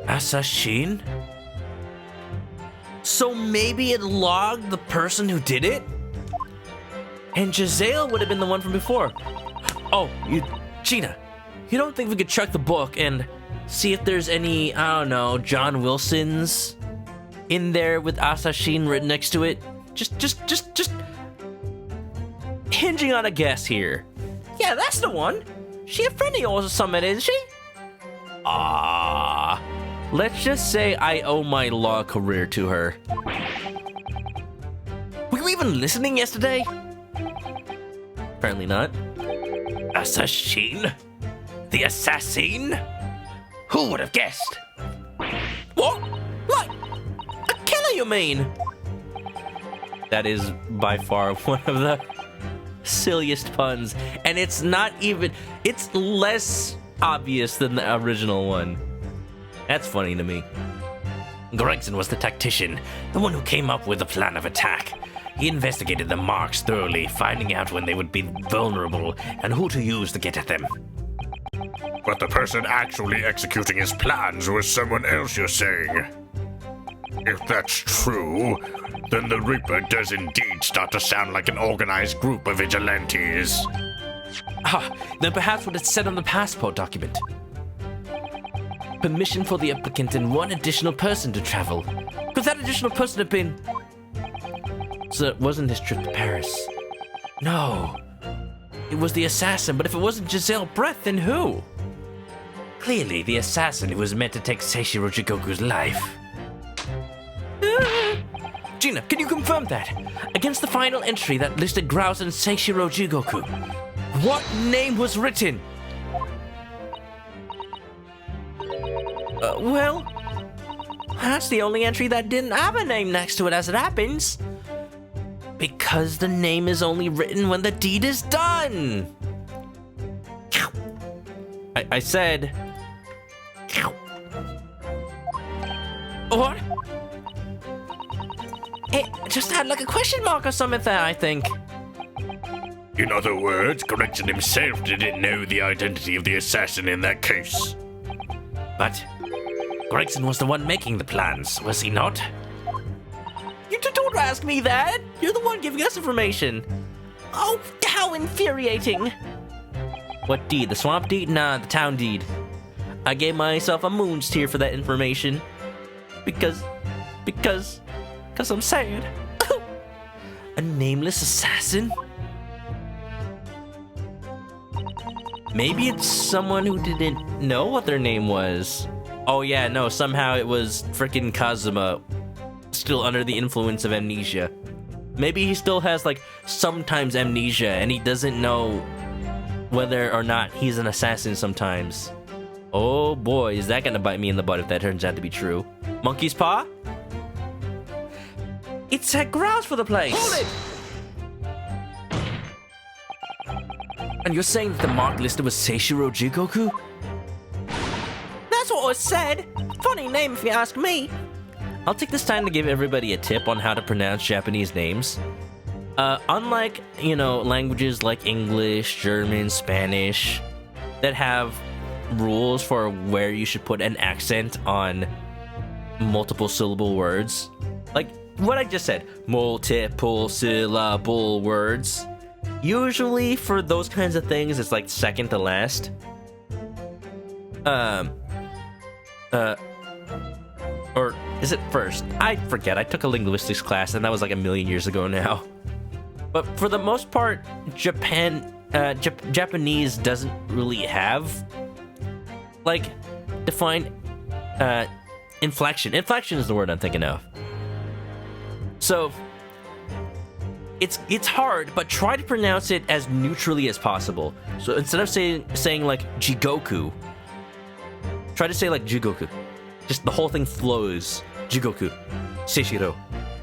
Assassin? So maybe it logged the person who did it? And Giselle would have been the one from before. Oh, Gina, you don't think we could check the book and see if there's any, I don't know, John Wilsons in there with Assassin written next to it? Just hinging on a guess here. Yeah, that's the one. She a friend of yours or something, isn't she? Let's just say I owe my law career to her. Were you even listening yesterday? Apparently not. Assassin? The assassin? Who would have guessed? What? Like, a killer, you mean? That is by far one of the silliest puns, and it's not even, it's less obvious than the original one. That's funny to me. Gregson was the tactician, the one who came up with the plan of attack. He investigated the marks thoroughly, finding out when they would be vulnerable and who to use to get at them. But the person actually executing his plans was someone else, you're saying? If that's true, then the Reaper does indeed start to sound like an organized group of vigilantes. Then perhaps what it said on the passport document. Permission for the applicant and one additional person to travel. Could that additional person have been... So it wasn't his trip to Paris. No. It was the assassin, but if it wasn't Giselle Breath, then who? Clearly, the assassin who was meant to take Seishiro Jigoku's life. Gina, can you confirm that? Against the final entry that listed Grouse and Seishiro Jigoku, what name was written? Well, that's the only entry that didn't have a name next to it as it happens. Because the name is only written when the deed is done. I said... What? It just had like a question mark or something there, I think. In other words, Gregson himself didn't know the identity of the assassin in that case. But Gregson was the one making the plans, was he not? You don't ask me that. You're the one giving us information. Oh, how infuriating. What deed? The swamp deed? Nah, the town deed. I gave myself a moon's tear for that information. Because I'm sad. A nameless assassin? Maybe it's someone who didn't know what their name was. Oh yeah, no, somehow it was frickin' Kazuma, still under the influence of amnesia. Maybe he still has, like, sometimes amnesia, and he doesn't know whether or not he's an assassin sometimes. Oh boy, is that gonna bite me in the butt if that turns out to be true. Monkey's paw? It's a Grouse for the place. Hold it! And you're saying that the mark listed was Seishiro Jigoku? That's what I said. Funny name if you ask me. I'll take this time to give everybody a tip on how to pronounce Japanese names. Unlike, languages like English, German, Spanish, that have rules for where you should put an accent on multiple syllable words, like what I just said, multiple syllable words, usually for those kinds of things, it's like second to last. Or is it first? I forget. I took a linguistics class, and that was like a million years ago now. But for the most part, Japanese doesn't really have, like, defined inflection. Inflection is the word I'm thinking of. So it's hard, but try to pronounce it as neutrally as possible. So instead of saying like jigoku, try to say like jigoku. Just the whole thing flows. Jigoku. Seishiro.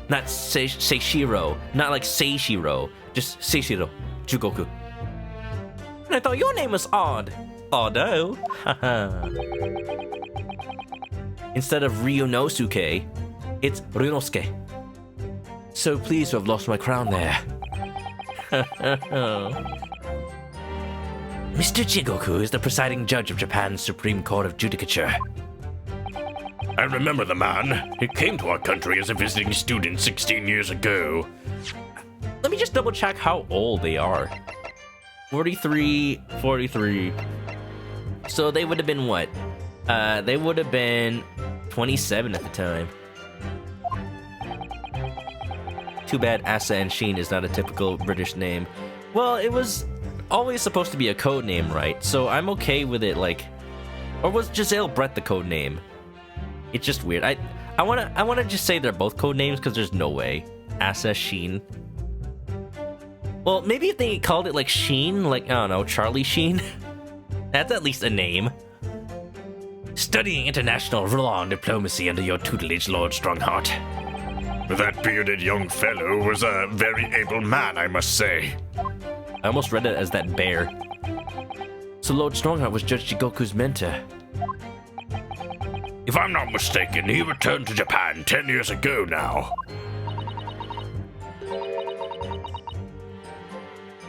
Not Seishiro. Not like Seishiro. Just Seishiro. Jigoku. And I thought your name was Odd. Oddo. Instead of Ryunosuke, it's Ryunosuke. So pleased to have lost my crown there. Mr. Jigoku is the presiding judge of Japan's Supreme Court of Judicature. I remember the man. He came to our country as a visiting student 16 years ago. Let me just double check how old they are. 43. So they would have been what? They would have been 27 at the time. Too bad Asa and Sheen is not a typical British name. Well, it was always supposed to be a code name, right? So I'm okay with it, like... Or was Giselle Brett the code name? It's just weird. I wanna just say they're both code names because there's no way. Asa, Sheen. Well, maybe if they called it like Sheen, like, I don't know, Charlie Sheen. That's at least a name. Studying international law and diplomacy under your tutelage, Lord Strongheart. That bearded young fellow was a very able man, I must say. I almost read it as that bear. So Lord Strongheart was Judge Jigoku's mentor. If I'm not mistaken, he returned to Japan 10 years ago now.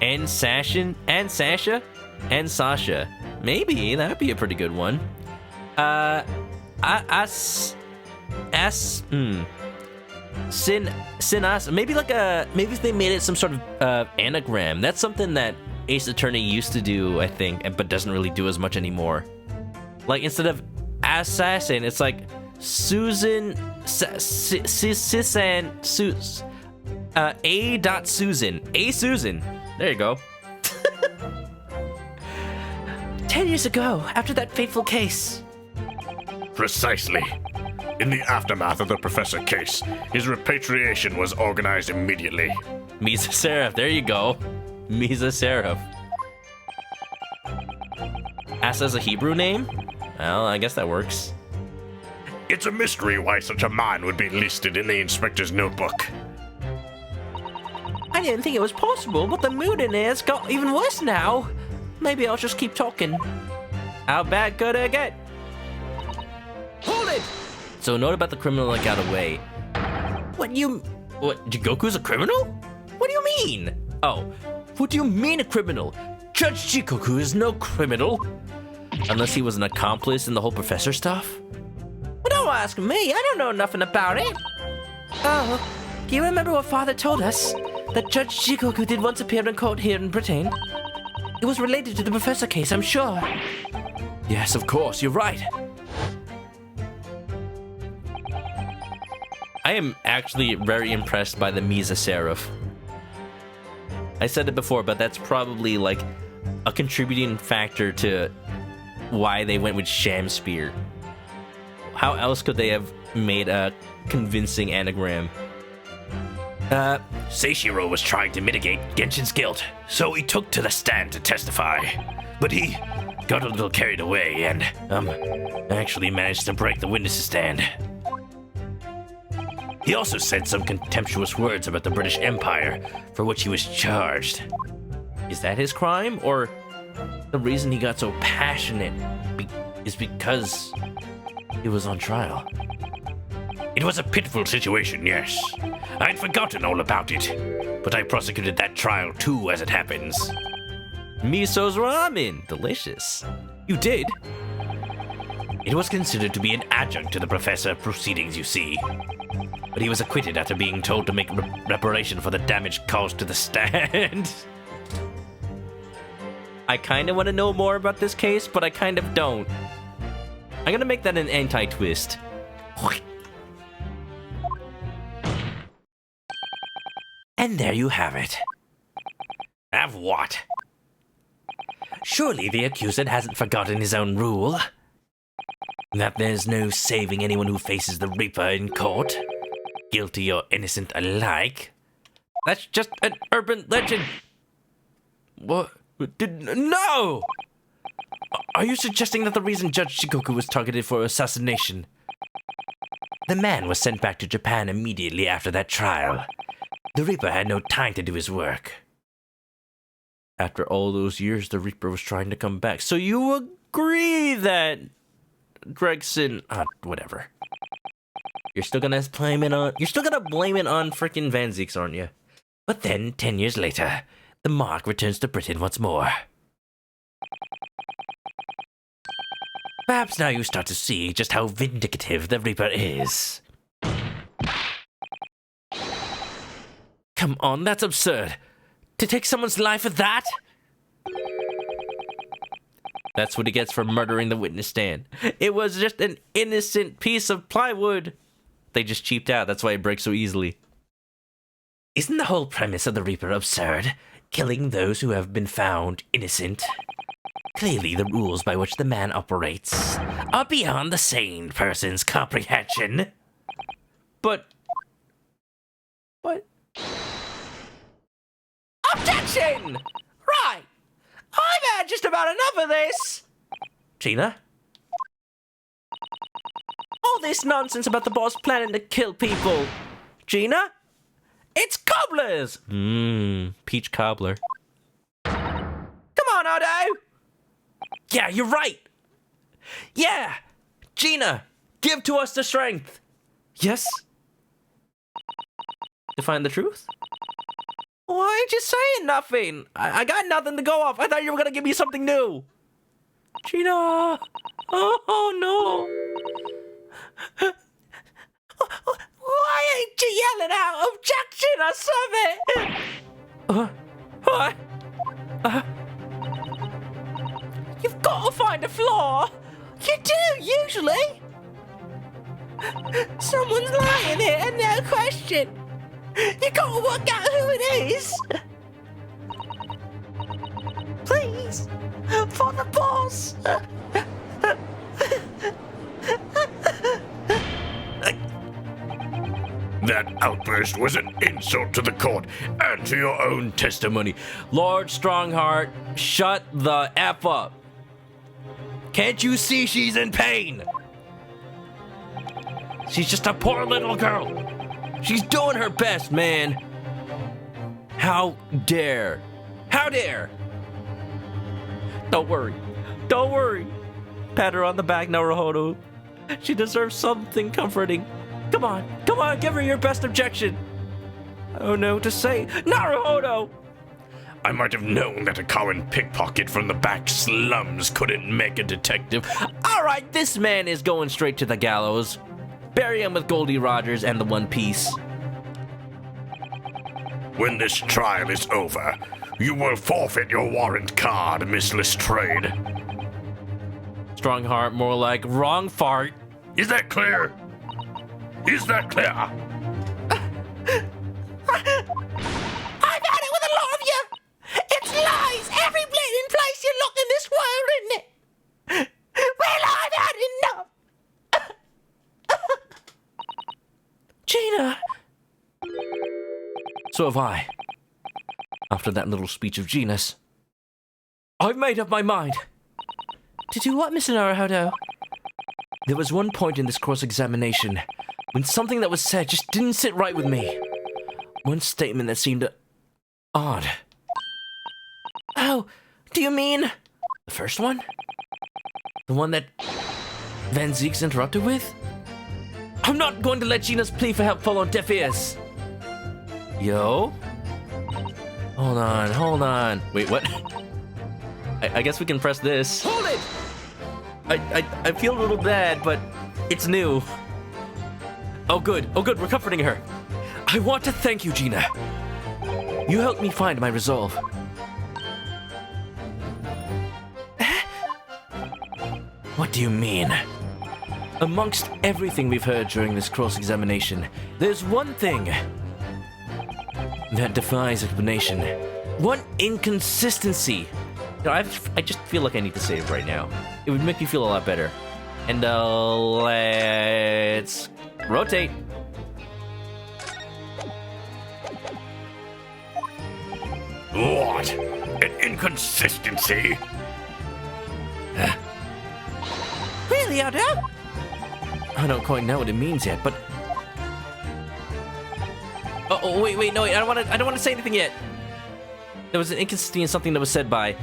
And Sasha? Maybe, that'd be a pretty good one. Sinas, maybe maybe if they made it some sort of anagram. That's something that Ace Attorney used to do, I think, but doesn't really do as much anymore. Like, instead of assassin, it's like Susan, Susan, A Susan. There you go. 10 years ago, after that fateful case. Precisely. In the aftermath of the Professor case, his repatriation was organized immediately. Misa Seraph, there you go. Misa Seraph. Asa's a Hebrew name? Well, I guess that works. It's a mystery why such a man would be listed in the inspector's notebook. I didn't think it was possible, but the mood in here's got even worse now. Maybe I'll just keep talking. How bad could it get? Hold it! So note about the criminal that got away. What, Jigoku's a criminal? What do you mean? Oh, what do you mean a criminal? Judge Jigoku is no criminal. Unless he was an accomplice in the whole professor stuff? Well, don't ask me. I don't know nothing about it. Oh, do you remember what Father told us? That Judge Jigoku did once appear in court here in Britain. It was related to the Professor case, I'm sure. Yes, of course, you're right. I am actually very impressed by the Misa Seraph. I said it before, but that's probably like a contributing factor to why they went with Shamspear. How else could they have made a convincing anagram? Seishiro was trying to mitigate Genshin's guilt, so he took to the stand to testify. But he got a little carried away and, actually managed to break the witness's stand. He also said some contemptuous words about the British Empire, for which he was charged. Is that his crime, or the reason he got so passionate is because he was on trial? It was a pitiful situation, yes. I'd forgotten all about it, but I prosecuted that trial too as it happens. Miso's ramen. Delicious. You did? It was considered to be an adjunct to the professor proceedings, you see. But he was acquitted after being told to make reparation for the damage caused to the stand. I kind of want to know more about this case, but I kind of don't. I'm gonna make that an anti-twist. And there you have it. Have what? Surely the accused hasn't forgotten his own rule. That there's no saving anyone who faces the Reaper in court. Guilty or innocent alike. That's just an urban legend. What? No! Are you suggesting that the reason Judge Shikoku was targeted for assassination? The man was sent back to Japan immediately after that trial. The Reaper had no time to do his work. After all those years, the Reaper was trying to come back. So you agree that Gregson, whatever. You're still gonna blame it on freaking Van Zeeks, aren't you? But then, 10 years later, the Mark returns to Britain once more. Perhaps now you start to see just how vindicative the Reaper is. Come on, that's absurd. To take someone's life for that? That's what he gets for murdering the witness stand. It was just an innocent piece of plywood. They just cheaped out. That's why it breaks so easily. Isn't the whole premise of the Reaper absurd? Killing those who have been found innocent. Clearly, the rules by which the man operates are beyond the sane person's comprehension. But... Objection! Right! I've had just about enough of this! Gina? All this nonsense about the boss planning to kill people. Gina? It's cobblers! Peach cobbler. Come on, Odo! Yeah, you're right! Yeah! Gina, give to us the strength! Yes? To find the truth? Why ain't you saying nothing? I got nothing to go off. I thought you were gonna give me something new. Gina! Oh no! Why ain't you yelling out objection or something? What? You've got to find a flaw. You do, usually. Someone's lying here, no question. You got to work out who it is. Please, for the boss. That outburst was an insult to the court and to your own testimony. Lord Strongheart, shut the F up. Can't you see she's in pain? She's just a poor little girl. She's doing her best, man. How dare? How dare? Don't worry. Don't worry. Pat her on the back, Naruhodo. She deserves something comforting. Come on, give her your best objection. I don't know what to say. Naruhodo! I might have known that a common pickpocket from the back slums couldn't make a detective. All right, this man is going straight to the gallows. Bury him with Goldie Rogers and the One Piece. When this trial is over, you will forfeit your warrant card, Miss Lestrade. Strongheart, more like wrong fart. Is that clear? Is that clear? I've had it with a lot of you. It's lies. Every bleeding place you look in this world, isn't it? Well, I've had enough. Gina! So have I. After that little speech of Gina's. I've made up my mind. To do what, Mr. Naruhodo? There was one point in this cross-examination when something that was said just didn't sit right with me. One statement that seemed odd. Oh, do you mean the first one? The one that Van Zeeks interrupted with? I'm not going to let Gina's plea for help fall on deaf ears. Yo? Hold on. Wait, what? I guess we can press this. Hold it! I feel a little bad, but it's new. Oh good, we're comforting her. I want to thank you, Gina. You helped me find my resolve. What do you mean? Amongst everything we've heard during this cross-examination, there's one thing that defies explanation. One inconsistency. You know, I just feel like I need to say it right now. It would make me feel a lot better. And let's rotate. What? An inconsistency? Really, Odo? I don't quite know what it means yet, but wait, no, I don't want to say anything yet. There was an inconsistency in something that was said by.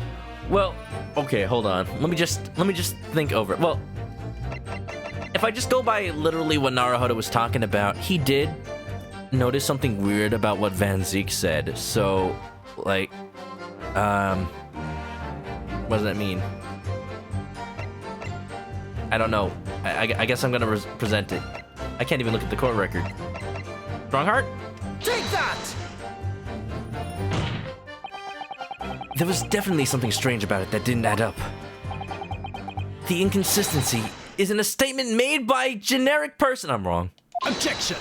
Well, okay, hold on. Let me just think over it. Well, if I just go by literally what Naruhodo was talking about, he did notice something weird about what Van Zeeks said. So, like, what does that mean? I don't know. I guess I'm gonna present it. I can't even look at the court record. Strongheart? Take that! There was definitely something strange about it that didn't add up. The inconsistency isn't a statement made by a generic person. I'm wrong. Objection!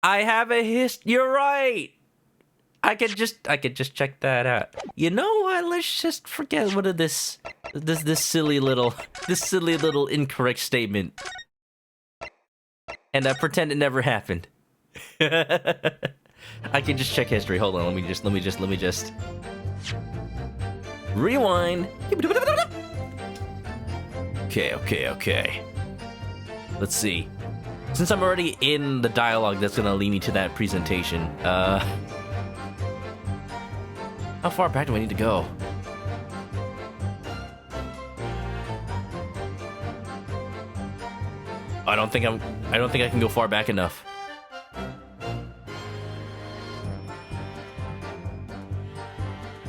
I have a You're right. I could just check that out. You know what? Let's just forget what of this silly little incorrect statement, and pretend it never happened. I can just check history. Hold on. Let me just rewind. Okay. Let's see. Since I'm already in the dialogue that's gonna lead me to that presentation, how far back do I need to go? I don't think I can go far back enough.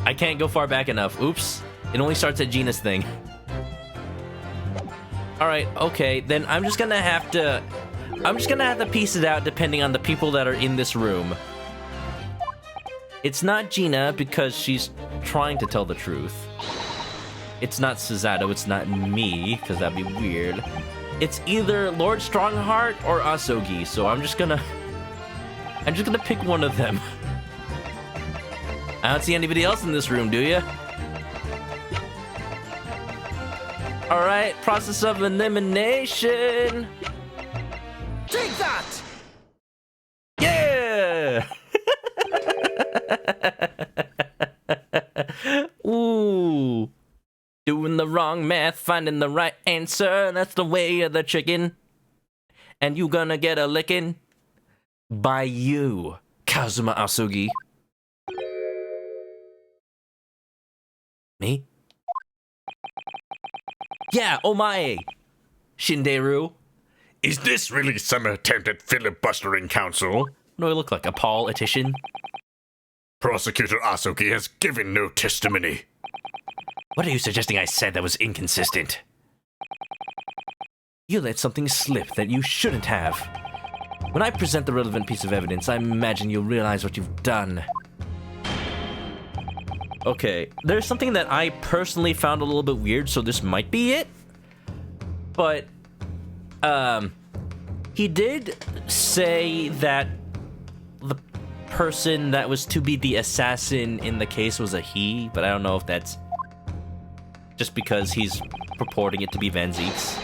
I can't go far back enough. Oops. It only starts at Gina's thing. Alright, okay, then I'm just gonna have to piece it out depending on the people that are in this room. It's not Gina because she's trying to tell the truth. It's not Suzato, it's not me, because that'd be weird. It's either Lord Strongheart or Asogi, so I'm just gonna pick one of them. I don't see anybody else in this room, do you? Alright, process of elimination. Take that! Yeah! Ooh. Doing the wrong math, finding the right answer. That's the way of the chicken. And you gonna get a licking by you, Kazuma Asogi. Me? Yeah, omae, Shinderu. Is this really some attempt at filibustering counsel? What do I look like, a politician? Prosecutor Asogi has given no testimony. What are you suggesting I said that was inconsistent? You let something slip that you shouldn't have. When I present the relevant piece of evidence, I imagine you'll realize what you've done. Okay, there's something that I personally found a little bit weird, so this might be it. But, he did say that the person that was to be the assassin in the case was a he, but I don't know if that's just because he's purporting it to be Van Zeeks.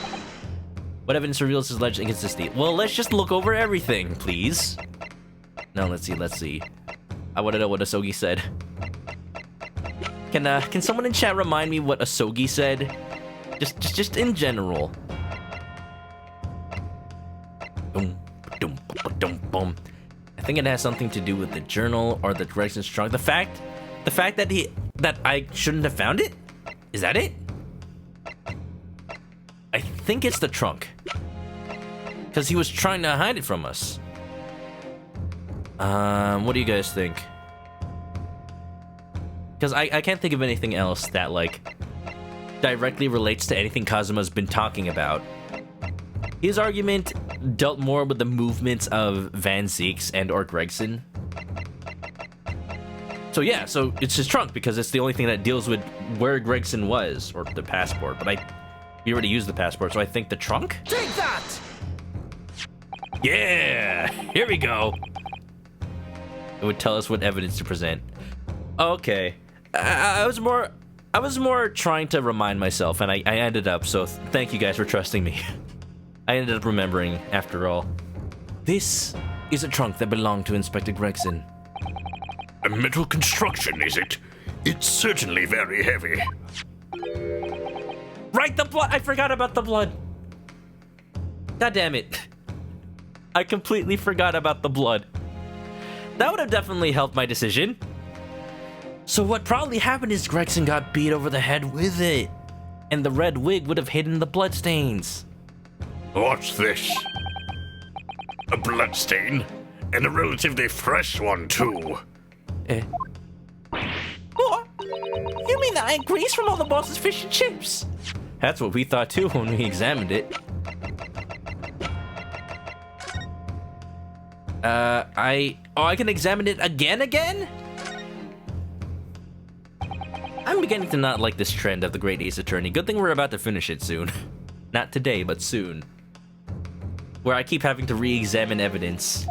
What evidence reveals his alleged inconsistency? Well, let's just look over everything, please. No, let's see. I want to know what Asogi said. Can someone in chat remind me what Asogi said? Just in general. I think it has something to do with the journal or the direction strong. The fact that I shouldn't have found it? Is that it? think it's the trunk. Because he was trying to hide it from us. What do you guys think? Because I can't think of anything else that, like, directly relates to anything Kazuma's been talking about. His argument dealt more with the movements of Van Zeeks and or Gregson. So yeah, so it's his trunk because it's the only thing that deals with where Gregson was, or the passport. But we already used the passport, so I think the trunk? Take that! Yeah! Here we go! It would tell us what evidence to present. Okay. I was more trying to remind myself, and I ended up, so thank you guys for trusting me. I ended up remembering, after all. This is a trunk that belonged to Inspector Gregson. A metal construction, is it? It's certainly very heavy. Right, the blood! I forgot about the blood! God damn it. I completely forgot about the blood. That would have definitely helped my decision. So what probably happened is Gregson got beat over the head with it. And the red wig would have hidden the bloodstains. What's this? A bloodstain? And a relatively fresh one, too. What? You mean that ain't grease from all the boss's fish and chips? That's what we thought too when we examined it. I can examine it again? I'm beginning to not like this trend of the Great Ace Attorney. Good thing we're about to finish it soon. Not today, but soon. Where I keep having to re-examine evidence.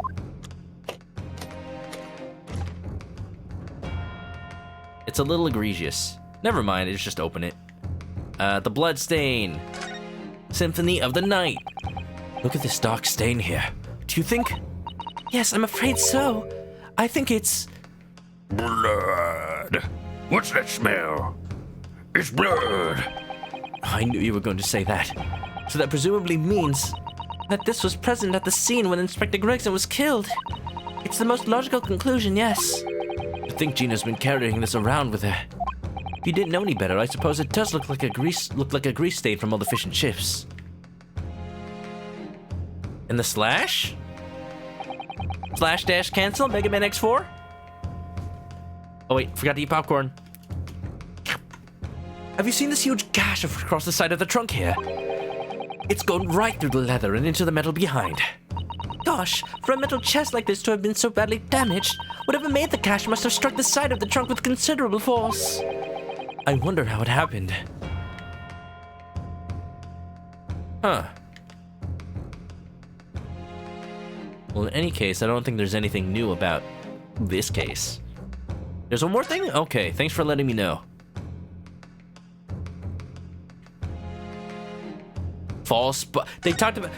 It's a little egregious. Never mind, let's just open it. The bloodstain. Symphony of the Night. Look at this dark stain here. Do you think... Yes, I'm afraid so. I think it's... Blood. What's that smell? It's blood. I knew you were going to say that. So that presumably means that this was present at the scene when Inspector Gregson was killed. It's the most logical conclusion, yes. I think Gina's been carrying this around with her. If you didn't know any better, I suppose it does look like a grease stain from all the fish and chips. And the slash? Slash dash cancel, Mega Man X4? Oh wait, forgot to eat popcorn. Have you seen this huge gash across the side of the trunk here? It's gone right through the leather and into the metal behind. Gosh, for a metal chest like this to have been so badly damaged, whatever made the gash must have struck the side of the trunk with considerable force. I wonder how it happened. Huh. Well, in any case, I don't think there's anything new about this case. There's one more thing? Okay, thanks for letting me know.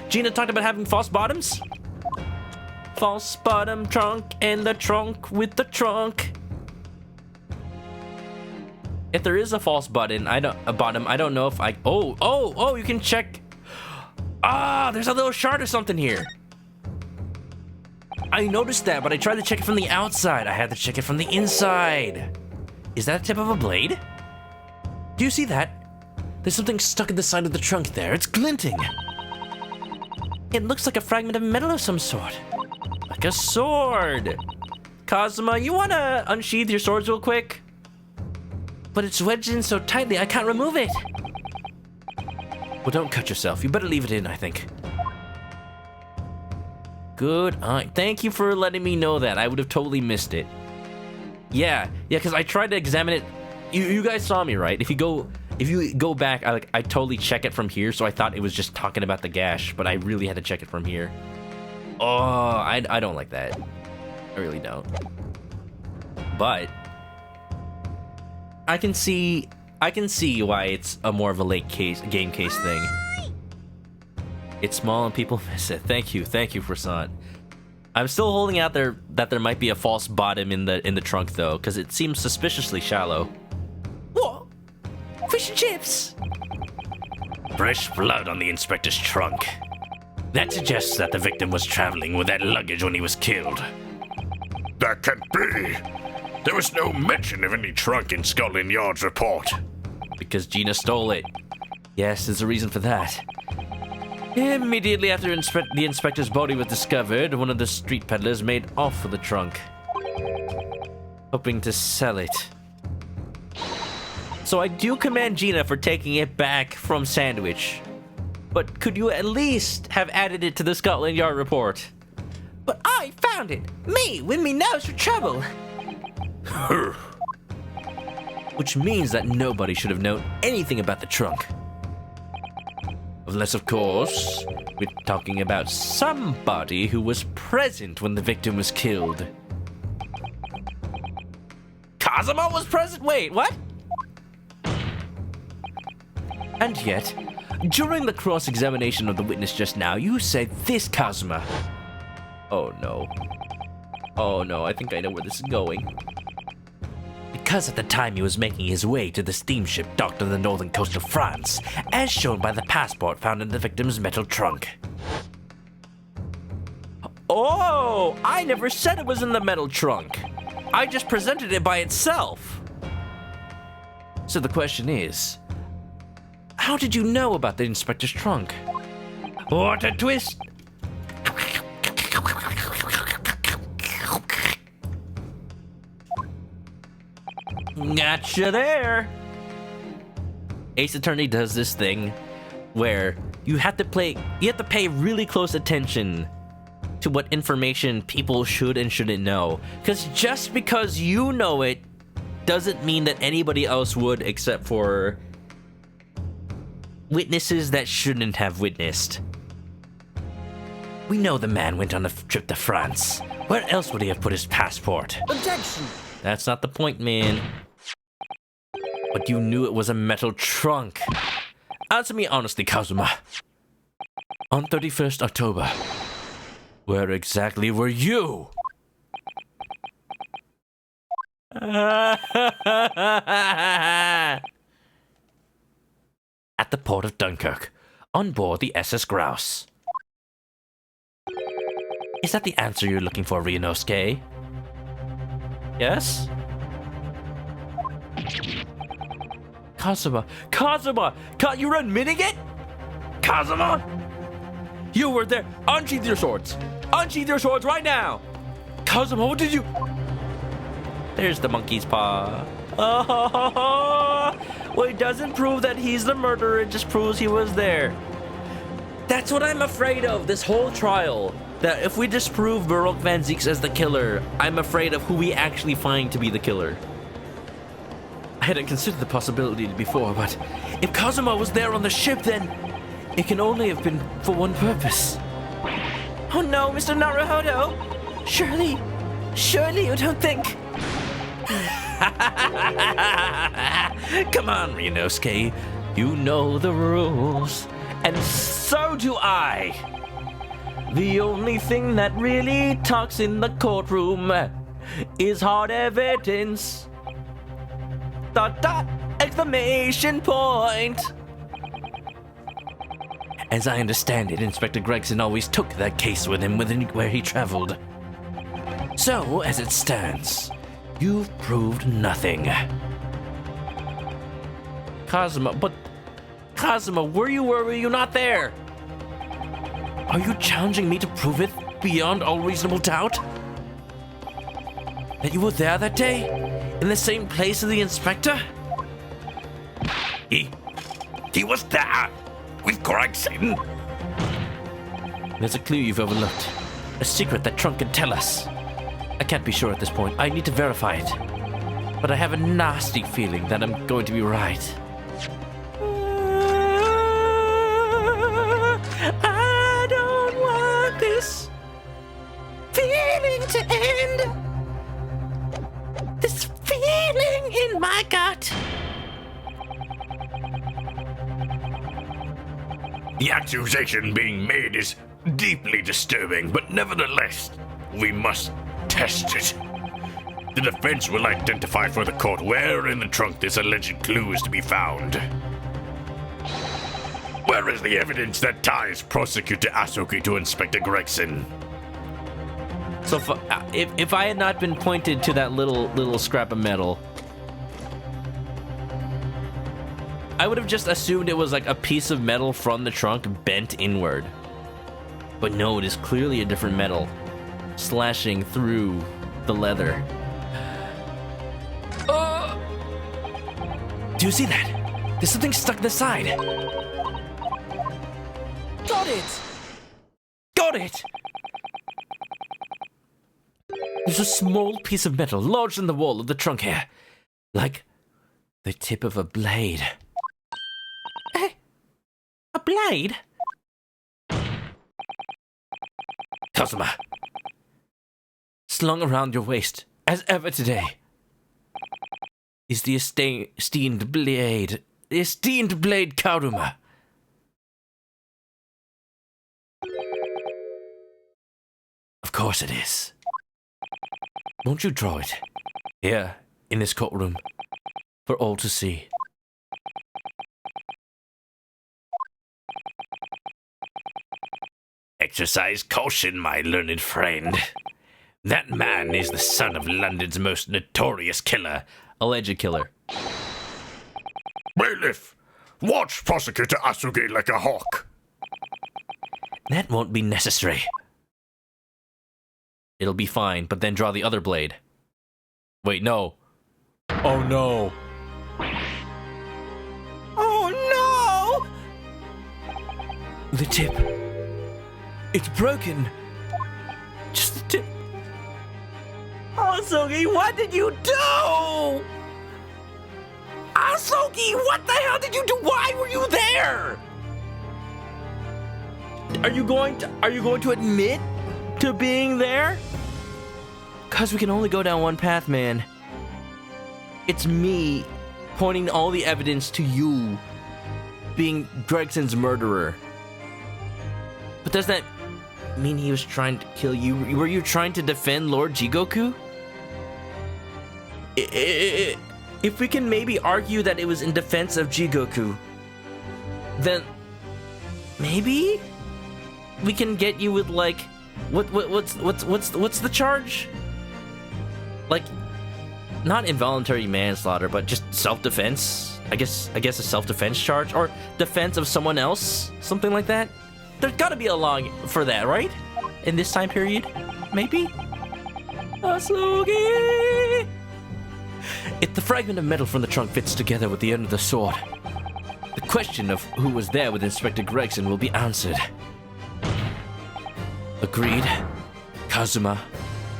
Gina talked about having false bottoms? False bottom trunk and the trunk with the trunk. If there is a false bottom, I don't know if I... Oh, you can check... Ah, there's a little shard or something here. I noticed that, but I tried to check it from the outside. I had to check it from the inside. Is that a tip of a blade? Do you see that? There's something stuck in the side of the trunk there. It's glinting. It looks like a fragment of metal of some sort. Like a sword. Kazuma, you wanna unsheath your swords real quick? But it's wedged in so tightly I can't remove it. Well, don't cut yourself. You better leave it in, I think. Good. Thank you for letting me know that. I would have totally missed it. Yeah, because I tried to examine it. You guys saw me, right? If you go back, I totally check it from here, so I thought it was just talking about the gash, but I really had to check it from here. Oh, I don't like that. I really don't. But I can see why it's a more of a game case thing. It's small and people miss it. Thank you, Prasant. I'm still holding out there that there might be a false bottom in the trunk though, because it seems suspiciously shallow. What? Fish and chips? Fresh blood on the inspector's trunk. That suggests that the victim was traveling with that luggage when he was killed. That can't be. There was no mention of any trunk in Scotland Yard's report. Because Gina stole it. Yes, there's a reason for that. Immediately after the inspector's body was discovered, one of the street peddlers made off with the trunk, hoping to sell it. So I do commend Gina for taking it back from Sandwich. But could you at least have added it to the Scotland Yard report? But I found it. Me, with me nose for trouble. Which means that nobody should have known anything about the trunk. Unless, of course, we're talking about somebody who was present when the victim was killed. Kazuma was present? Wait, what? And yet, during the cross-examination of the witness just now, you said this Kazuma. Oh no. Oh no, I think I know where this is going. Because at the time he was making his way to the steamship docked on the northern coast of France, as shown by the passport found in the victim's metal trunk. Oh, I never said it was in the metal trunk. I just presented it by itself. So the question is, how did you know about the inspector's trunk? What a twist! Gotcha there! Ace Attorney does this thing where you have to pay really close attention to what information people should and shouldn't know. Because just because you know it doesn't mean that anybody else would, except for witnesses that shouldn't have witnessed. We know the man went on a trip to France. Where else would he have put his passport? Objection. That's not the point, man. But you knew it was a metal trunk. Answer me honestly, Kazuma. On 31st October, where exactly were you? At the port of Dunkirk, on board the SS Grouse. Is that the answer you're looking for, Ryunosuke? Yes? Kazuma! Kazuma! You're admitting it? Kazuma! You were there! Unsheath your swords! Unsheath your swords right now! Kazuma, what did you... There's the monkey's paw. Oh, well, it doesn't prove that he's the murderer, it just proves he was there. That's what I'm afraid of this whole trial. That if we disprove Baroque Van Zeeks as the killer, I'm afraid of who we actually find to be the killer. I hadn't considered the possibility before, but if Kazuma was there on the ship, then it can only have been for one purpose. Oh no, Mr. Naruhodo! Surely you don't think... Come on, Ryunosuke. You know the rules. And so do I. The only thing that really talks in the courtroom is hard evidence. ... Exclamation point. As I understand it, Inspector Gregson always took that case with him where he traveled. So, as it stands, you've proved nothing. Kazuma, were you or were you not there? Are you challenging me to prove it beyond all reasonable doubt? That you were there that day? In the same place as the inspector? He was there with Gregson. There's a clue you've overlooked. A secret that Trunk can tell us. I can't be sure at this point. I need to verify it. But I have a nasty feeling that I'm going to be right. I don't want this feeling to end. This feeling in my gut. The accusation being made is deeply disturbing, but nevertheless, we must test it. The defense will identify for the court where in the trunk this alleged clue is to be found. Where is the evidence that ties Prosecutor Asuki to Inspector Gregson? So if I had not been pointed to that little scrap of metal, I would have just assumed it was like a piece of metal from the trunk bent inward. But no, it is clearly a different metal slashing through the leather. Do you see that? There's something stuck in the side. Got it! Got it! There's a small piece of metal lodged in the wall of the trunk here. Like the tip of a blade. A blade? Kazuma. Slung around your waist, as ever today, is the esteemed blade. The esteemed blade Kazuma. Of course it is. Won't you draw it? Here, in this courtroom, for all to see. Exercise caution, my learned friend. That man is the son of London's most notorious killer. Alleged killer. Bailiff, watch Prosecutor Asugi like a hawk. That won't be necessary. It'll be fine, but then draw the other blade. Wait, no. Oh no. Oh no! The tip. It's broken. Just the tip. Asugi, what did you do? Asugi, what the hell did you do? Why were you there? Are you going to admit to being there? Cause we can only go down one path, man. It's me pointing all the evidence to you being Gregson's murderer. But does that mean he was trying to kill you? Were you trying to defend Lord Jigoku? If we can maybe argue that it was in defense of Jigoku, then maybe we can get you with like what's the charge? Like not involuntary manslaughter, but just self-defense. I guess a self-defense charge or defense of someone else, something like that. There's got to be a law for that, right? In this time period, maybe. Asugi! If the fragment of metal from the trunk fits together with the end of the sword, the question of who was there with Inspector Gregson will be answered. Agreed, Kazuma,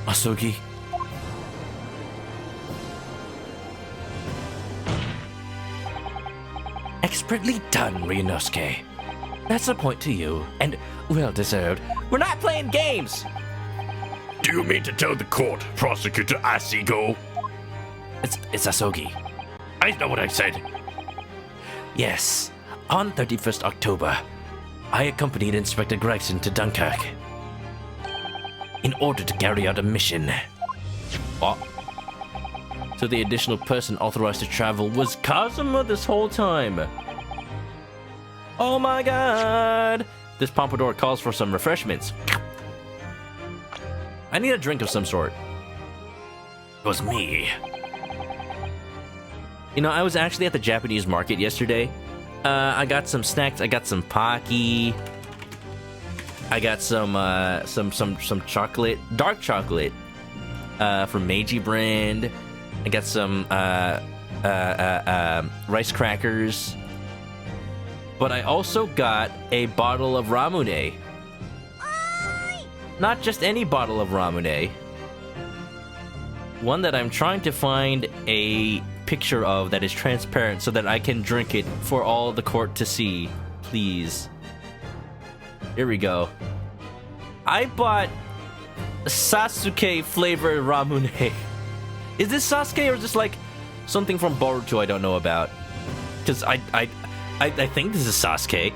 Asugi. Expertly done, Ryunosuke. That's a point to you, and well deserved. We're not playing games! Do you mean to tell the court, Prosecutor Asigo? It's Asugi. I know what I said. Yes, on 31st October, I accompanied Inspector Gregson to Dunkirk in order to carry out a mission. What? So the additional person authorized to travel was Kazuma this whole time. Oh my god! This pompadour calls for some refreshments. I need a drink of some sort. It was me. You know, I was actually at the Japanese market yesterday. I got some snacks. I got some Pocky. I got some chocolate, dark chocolate, from Meiji brand. I got some rice crackers. But I also got a bottle of Ramune. Not just any bottle of Ramune. One that I'm trying to find a picture of that is transparent so that I can drink it for all the court to see. Please. Here we go. I bought Sasuke flavored Ramune. Is this Sasuke or is this like something from Boruto I don't know about? Because I think this is Sasuke.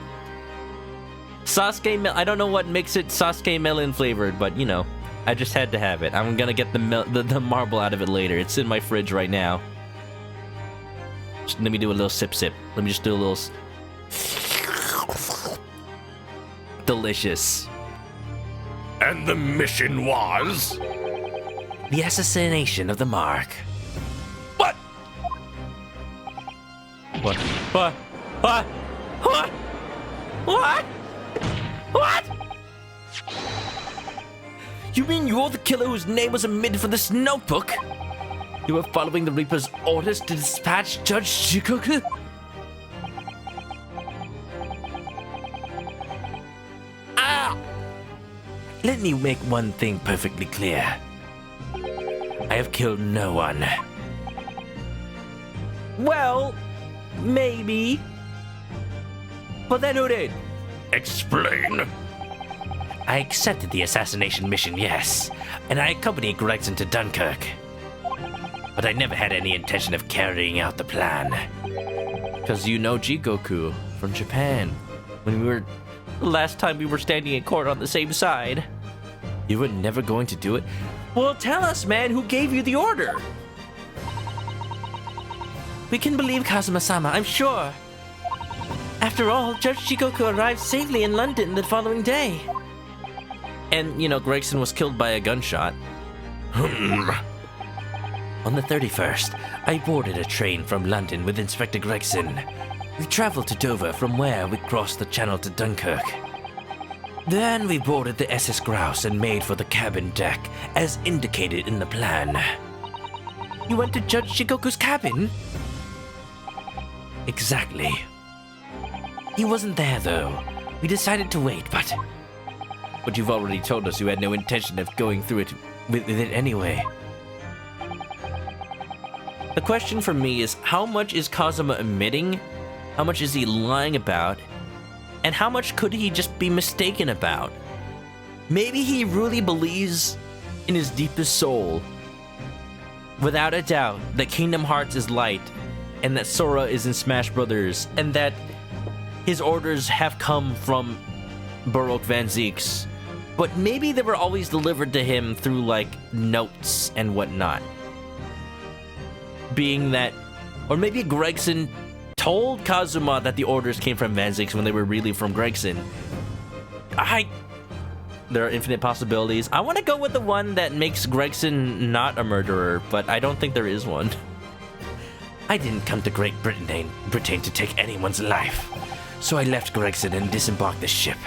I don't know what makes it Sasuke melon flavored, but you know, I just had to have it. I'm gonna get the marble out of it later. It's in my fridge right now. Just let me do a little sip. Let me just do a little. Delicious. And the mission was? The assassination of the Mark. What? What? What? What? What? What? You mean you're the killer whose name was omitted from this notebook? You were following the Reaper's orders to dispatch Judge Shikoku? Let me make one thing perfectly clear. I have killed no one. Well, maybe. But then who did? Explain. I accepted the assassination mission, yes, and I accompanied Gregson to Dunkirk. But I never had any intention of carrying out the plan. Because you know Jigoku from Japan. Last time we were standing in court on the same side. You were never going to do it? Well, tell us, man, who gave you the order? We can believe Kazuma-sama, I'm sure. After all, Judge Shikoku arrived safely in London the following day. And, Gregson was killed by a gunshot. On the 31st, I boarded a train from London with Inspector Gregson. We traveled to Dover, from where we crossed the channel to Dunkirk. Then we boarded the SS Grouse and made for the cabin deck, as indicated in the plan. You went to Judge Shikoku's cabin? Exactly. He wasn't there, though. We decided to wait, but you've already told us you had no intention of going through it with it anyway. The question for me is, how much is Kazuma admitting? How much is he lying about? And how much could he just be mistaken about? Maybe he really believes in his deepest soul, without a doubt, that Kingdom Hearts is light, and that Sora is in Smash Brothers, and that his orders have come from Baroque Van Zeeks. But maybe they were always delivered to him through, notes and whatnot. Being that... Or maybe Gregson told Kazuma that the orders came from Van Zeeks when they were really from Gregson. There are infinite possibilities. I want to go with the one that makes Gregson not a murderer, but I don't think there is one. I didn't come to Great Britain to take anyone's life, so I left Gregson and disembarked the ship.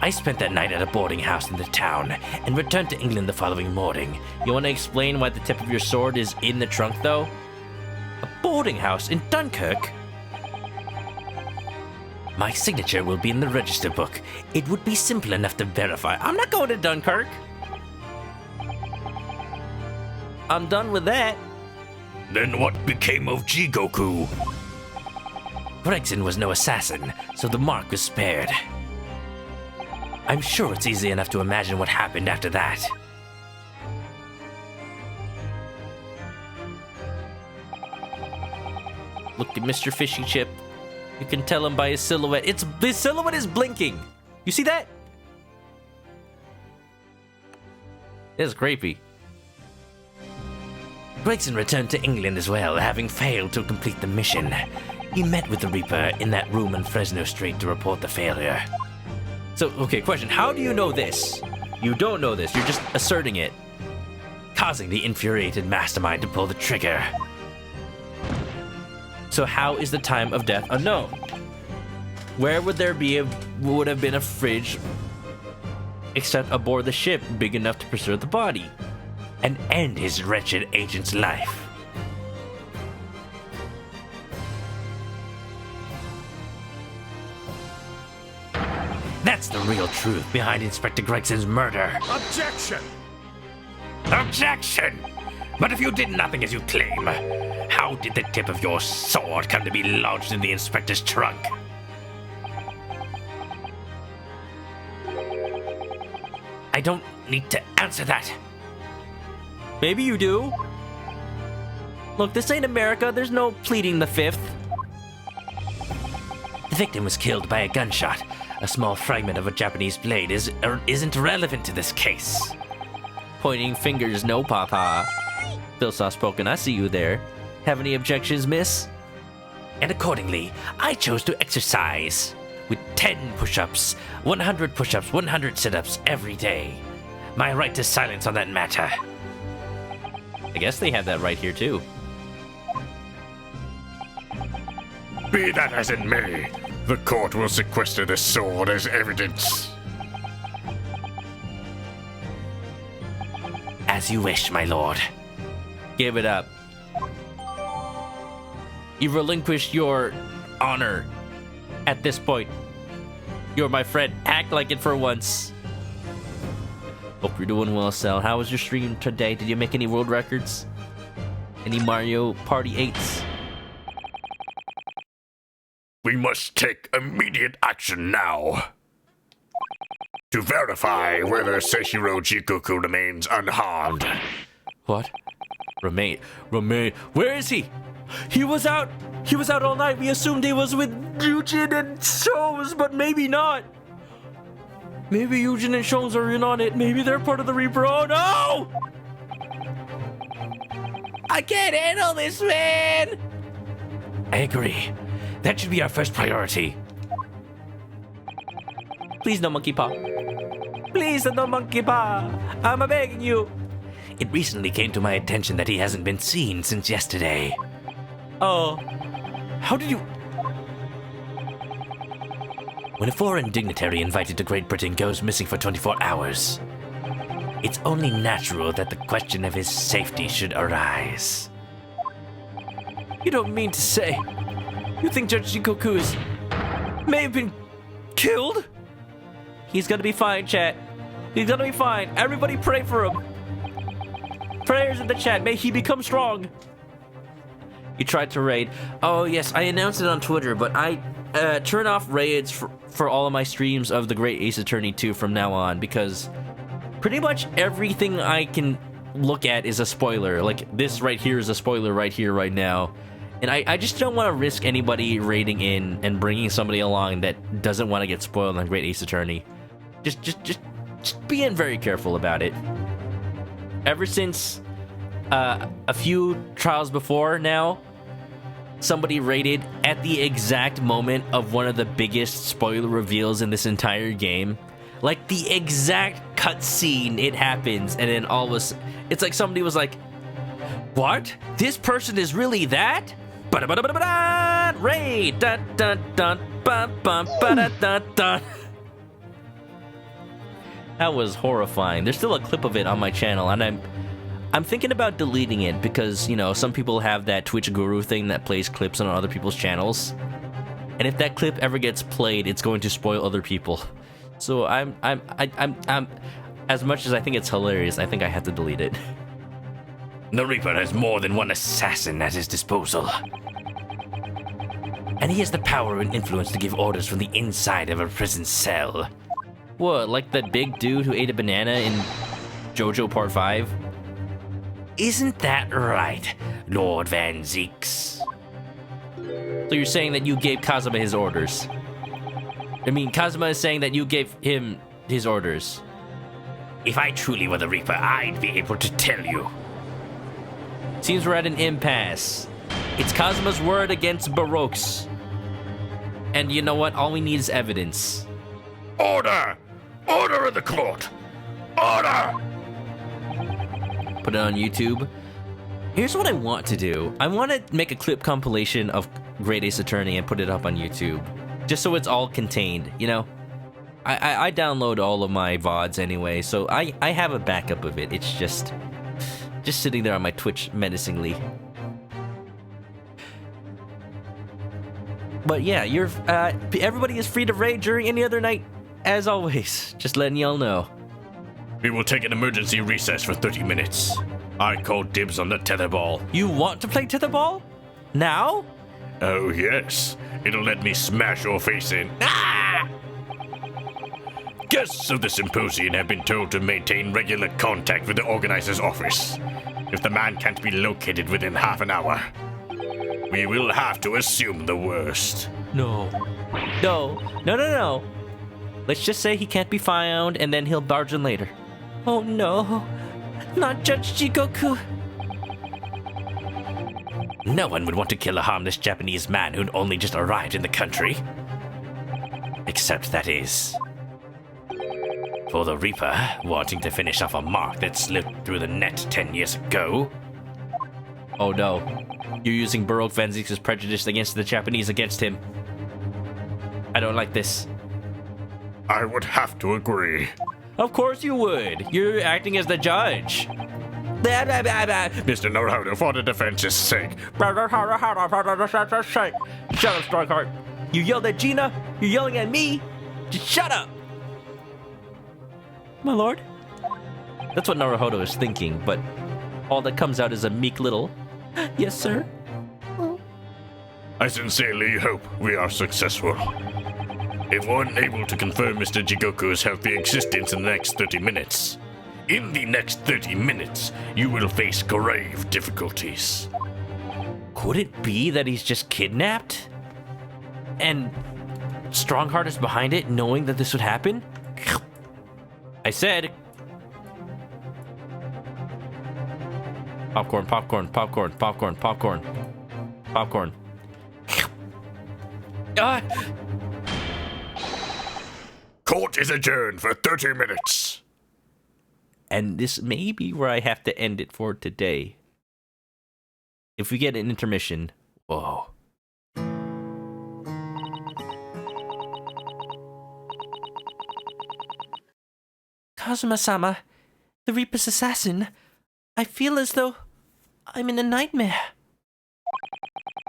I spent that night at a boarding house in the town and returned to England the following morning. You want to explain why the tip of your sword is in the trunk, though? A boarding house in Dunkirk? My signature will be in the register book. It would be simple enough to verify. I'm not going to Dunkirk. I'm done with that. Then what became of Jigoku? Gregson was no assassin, so the mark was spared. I'm sure it's easy enough to imagine what happened after that. Look at Mr. Fishy Chip. You can tell him by his silhouette. His silhouette is blinking. You see that? It's creepy. Gregson returned to England as well, having failed to complete the mission. He met with the Reaper in that room on Fresno Street to report the failure. So, okay, question. How do you know this? You don't know this. You're just asserting it. Causing the infuriated mastermind to pull the trigger. So how is the time of death unknown? Where would there would have been a fridge except aboard the ship big enough to preserve the body and end his wretched agent's life? That's the real truth behind Inspector Gregson's murder. Objection! Objection! But if you did nothing as you claim, how did the tip of your sword come to be lodged in the inspector's trunk? I don't need to answer that. Maybe you do. Look, this ain't America. There's no pleading the fifth. The victim was killed by a gunshot. A small fragment of a Japanese blade isn't relevant to this case. Pointing fingers, no, Papa. Still soft-spoken, I see you there. Have any objections, miss? And accordingly, I chose to exercise with 10 push-ups, 100 push-ups, 100 sit-ups every day. My right to silence on that matter. I guess they have that right here, too. Be that as it may, the court will sequester the sword as evidence. As you wish, my lord. Give it up. You relinquished your honor at this point. You're my friend. Act like it for once. Hope you're doing well, Sal. How was your stream today? Did you make any world records? Any Mario Party 8s? We must take immediate action now. To verify whether Seishiro Jikoku remains unharmed. What? Remain. Where is he? He was out all night. We assumed he was with Eugen and Sholmes, but maybe not. Maybe Eugen and Sholmes are in on it. Maybe they're part of the Reaper. Oh no! I can't handle this, man! I agree. That should be our first priority. Please, no monkey paw. Please, no monkey paw. I'm begging you. It recently came to my attention that he hasn't been seen since yesterday. Oh. How did you... When a foreign dignitary invited to Great Britain goes missing for 24 hours, it's only natural that the question of his safety should arise. You don't mean to say... You think Judge Jikoku may have been killed? He's gonna be fine, chat. He's gonna be fine. Everybody pray for him. Prayers in the chat. May he become strong. You tried to raid. Oh, yes. I announced it on Twitter, but I turn off raids for all of my streams of The Great Ace Attorney 2 from now on, because pretty much everything I can look at is a spoiler. Like, this right here is a spoiler right here, right now. And I just don't want to risk anybody raiding in and bringing somebody along that doesn't want to get spoiled on Great Ace Attorney. Just being very careful about it. Ever since a few trials before now, somebody raided at the exact moment of one of the biggest spoiler reveals in this entire game. Like, the exact cutscene it happens, and then all of a sudden, it's like somebody was like, what? This person is really that? Raid! Dun, dun, dun, bum, bum, ba-da, dun, dun. That was horrifying. There's still a clip of it on my channel, and I'm thinking about deleting it because, you know, some people have that Twitch guru thing that plays clips on other people's channels. And if that clip ever gets played, it's going to spoil other people. So I'm as much as I think it's hilarious, I think I have to delete it. The Reaper has more than one assassin at his disposal. And he has the power and influence to give orders from the inside of a prison cell. What, like that big dude who ate a banana in JoJo Part 5? Isn't that right, Lord Van Zeeks? So you're saying that you gave Kazuma his orders? I mean, Kazuma is saying that you gave him his orders. If I truly were the Reaper, I'd be able to tell you. Seems we're at an impasse. It's Kazuma's word against Baroque's. And you know what? All we need is evidence. Order! Order in the court! Order! Put it on YouTube. Here's what I want to do. I want to make a clip compilation of Great Ace Attorney and put it up on YouTube. Just so it's all contained, you know? I download all of my VODs anyway, so I have a backup of it. It's just sitting there on my Twitch menacingly. But yeah, everybody is free to raid during any other night, as always. Just letting y'all know. We will take an emergency recess for 30 minutes. I call dibs on the tetherball. You want to play tetherball? Now? Oh, yes. It'll let me smash your face in. Ah! Guests of the symposium have been told to maintain regular contact with the organizer's office. If the man can't be located within half an hour, we will have to assume the worst. No. Let's just say he can't be found, and then he'll barge in later. Oh no, not Judge Jikoku. No one would want to kill a harmless Japanese man who'd only just arrived in the country. Except, that is, for the Reaper wanting to finish off a mark that slipped through the net 10 years ago. Oh no. You're using Baroque Van Zeeks' prejudice against the Japanese against him. I don't like this. I would have to agree. Of course you would. You're acting as the judge. Mr. Naruto, for the defense's sake. Shut up, Strongheart. You yelled at Gina. You're yelling at me. Just shut up. My lord. That's what Naruhodo is thinking, but all that comes out is a meek little, yes, sir. I sincerely hope we are successful. If unable to confirm Mr. Jigoku's healthy existence in the next 30 minutes, in the next 30 minutes, you will face grave difficulties. Could it be that he's just kidnapped? And Strongheart is behind it, knowing that this would happen? I said... Popcorn, popcorn, popcorn, popcorn, popcorn. Popcorn. Ah! Court is adjourned for 30 minutes. And this may be where I have to end it for today. If we get an intermission, whoa. Kazuma-sama, the Reaper's assassin. I feel as though I'm in a nightmare.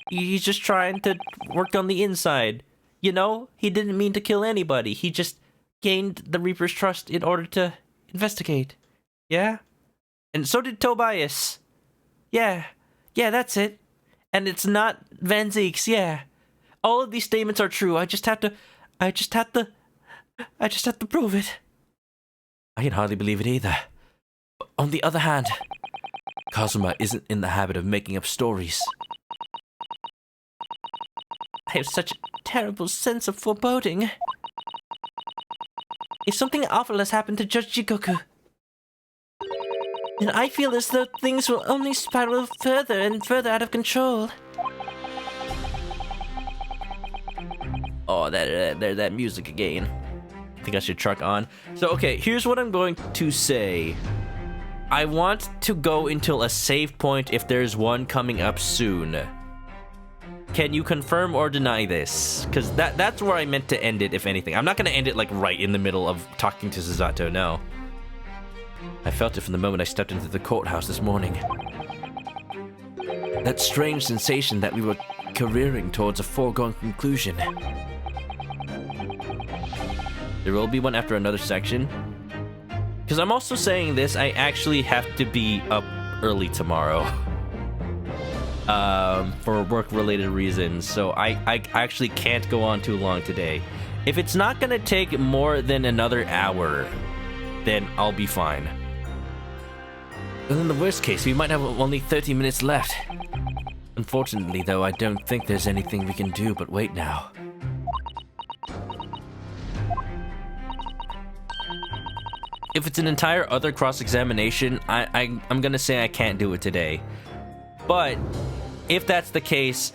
He's just trying to work on the inside. You know, he didn't mean to kill anybody. He just gained the Reaper's trust in order to investigate. Yeah? And so did Tobias. Yeah, that's it. And it's not Van Zeeks, yeah. All of these statements are true. I just have to prove it. I can hardly believe it either. But on the other hand, Kazuma isn't in the habit of making up stories. I have such a terrible sense of foreboding. If something awful has happened to Judge Jigoku, then I feel as though things will only spiral further and further out of control. Oh, there's that music again. I think I should truck on. So, okay, here's what I'm going to say. I want to go until a save point if there's one coming up soon. Can you confirm or deny this? Because that's where I meant to end it, if anything. I'm not going to end it, like, right in the middle of talking to Susato, no. I felt it from the moment I stepped into the courthouse this morning. That strange sensation that we were careering towards a foregone conclusion. There will be one after another section. Because I'm also saying this, I actually have to be up early tomorrow. For work-related reasons, so I actually can't go on too long today. If it's not gonna take more than another hour, then I'll be fine. But in the worst case, we might have only 30 minutes left. Unfortunately, though, I don't think there's anything we can do but wait now. If it's an entire other cross-examination, I'm gonna say I can't do it today. But if that's the case,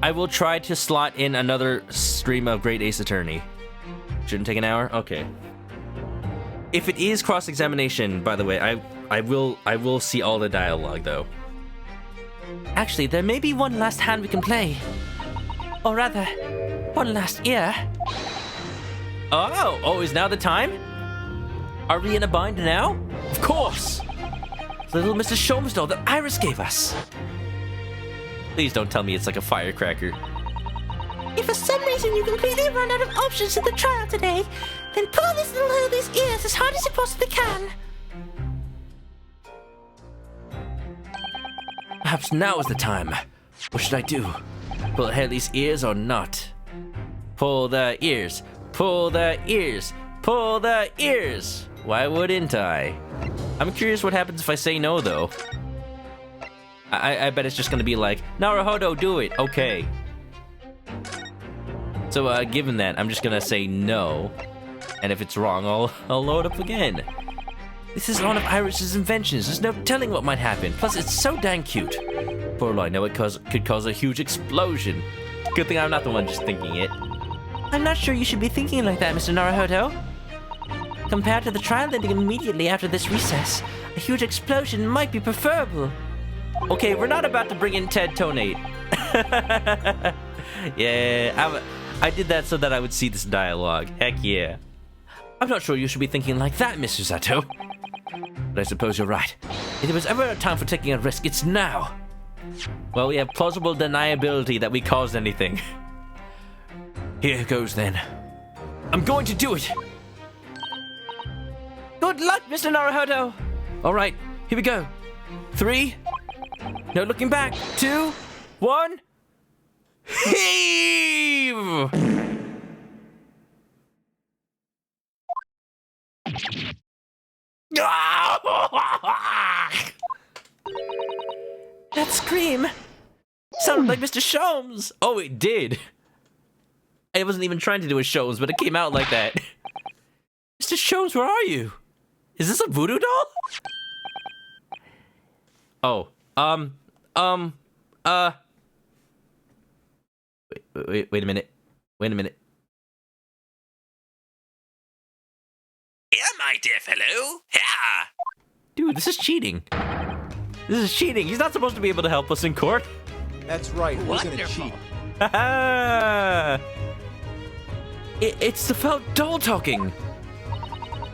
I will try to slot in another stream of Great Ace Attorney. Shouldn't take an hour? Okay. If it is cross-examination, by the way, I will see all the dialogue, though. Actually, there may be one last hand we can play. Or rather, one last ear. Oh, is now the time? Are we in a bind now? Of course! The little Mrs. Sholmes doll that Iris gave us. Please don't tell me it's like a firecracker. If for some reason you completely run out of options in the trial today, then pull this little Hurley's ears as hard as you possibly can. Perhaps now is the time. What should I do? Pull Haley's ears or not? Pull the ears. Pull the ears. Pull the ears. Why wouldn't I? I'm curious what happens if I say no, though. I bet it's just gonna be like, Naruhodo, do it. Okay. So, given that, I'm just gonna say no. And if it's wrong, I'll load up again. This is one of Iris's inventions. There's no telling what might happen. Plus, it's so dang cute. For all I know, it could cause a huge explosion. Good thing I'm not the one just thinking it. I'm not sure you should be thinking like that, Mr. Naruhodo. Compared to the trial ending immediately after this recess, a huge explosion might be preferable. Okay, we're not about to bring in Ted Tonate. Yeah, I did that so that I would see this dialogue. Heck yeah. I'm not sure you should be thinking like that, Mr. Sato. But I suppose you're right. If there was ever a time for taking a risk, it's now. Well, we have plausible deniability that we caused anything. Here goes then. I'm going to do it. Good luck, Mr. Naruhodo. All right, here we go. 3. No looking back. 2, 1. Heave! That scream sounded like Mr. Sholmes. Oh, it did. I wasn't even trying to do a Sholmes, but it came out like that. Mr. Sholmes, where are you? Is this a voodoo doll? Oh, wait a minute. Wait a minute. Here, my dear fellow. Here. Dude, this is cheating. This is cheating. He's not supposed to be able to help us in court. That's right. We're gonna Wonderful. cheat. Haha! It's the felt doll talking.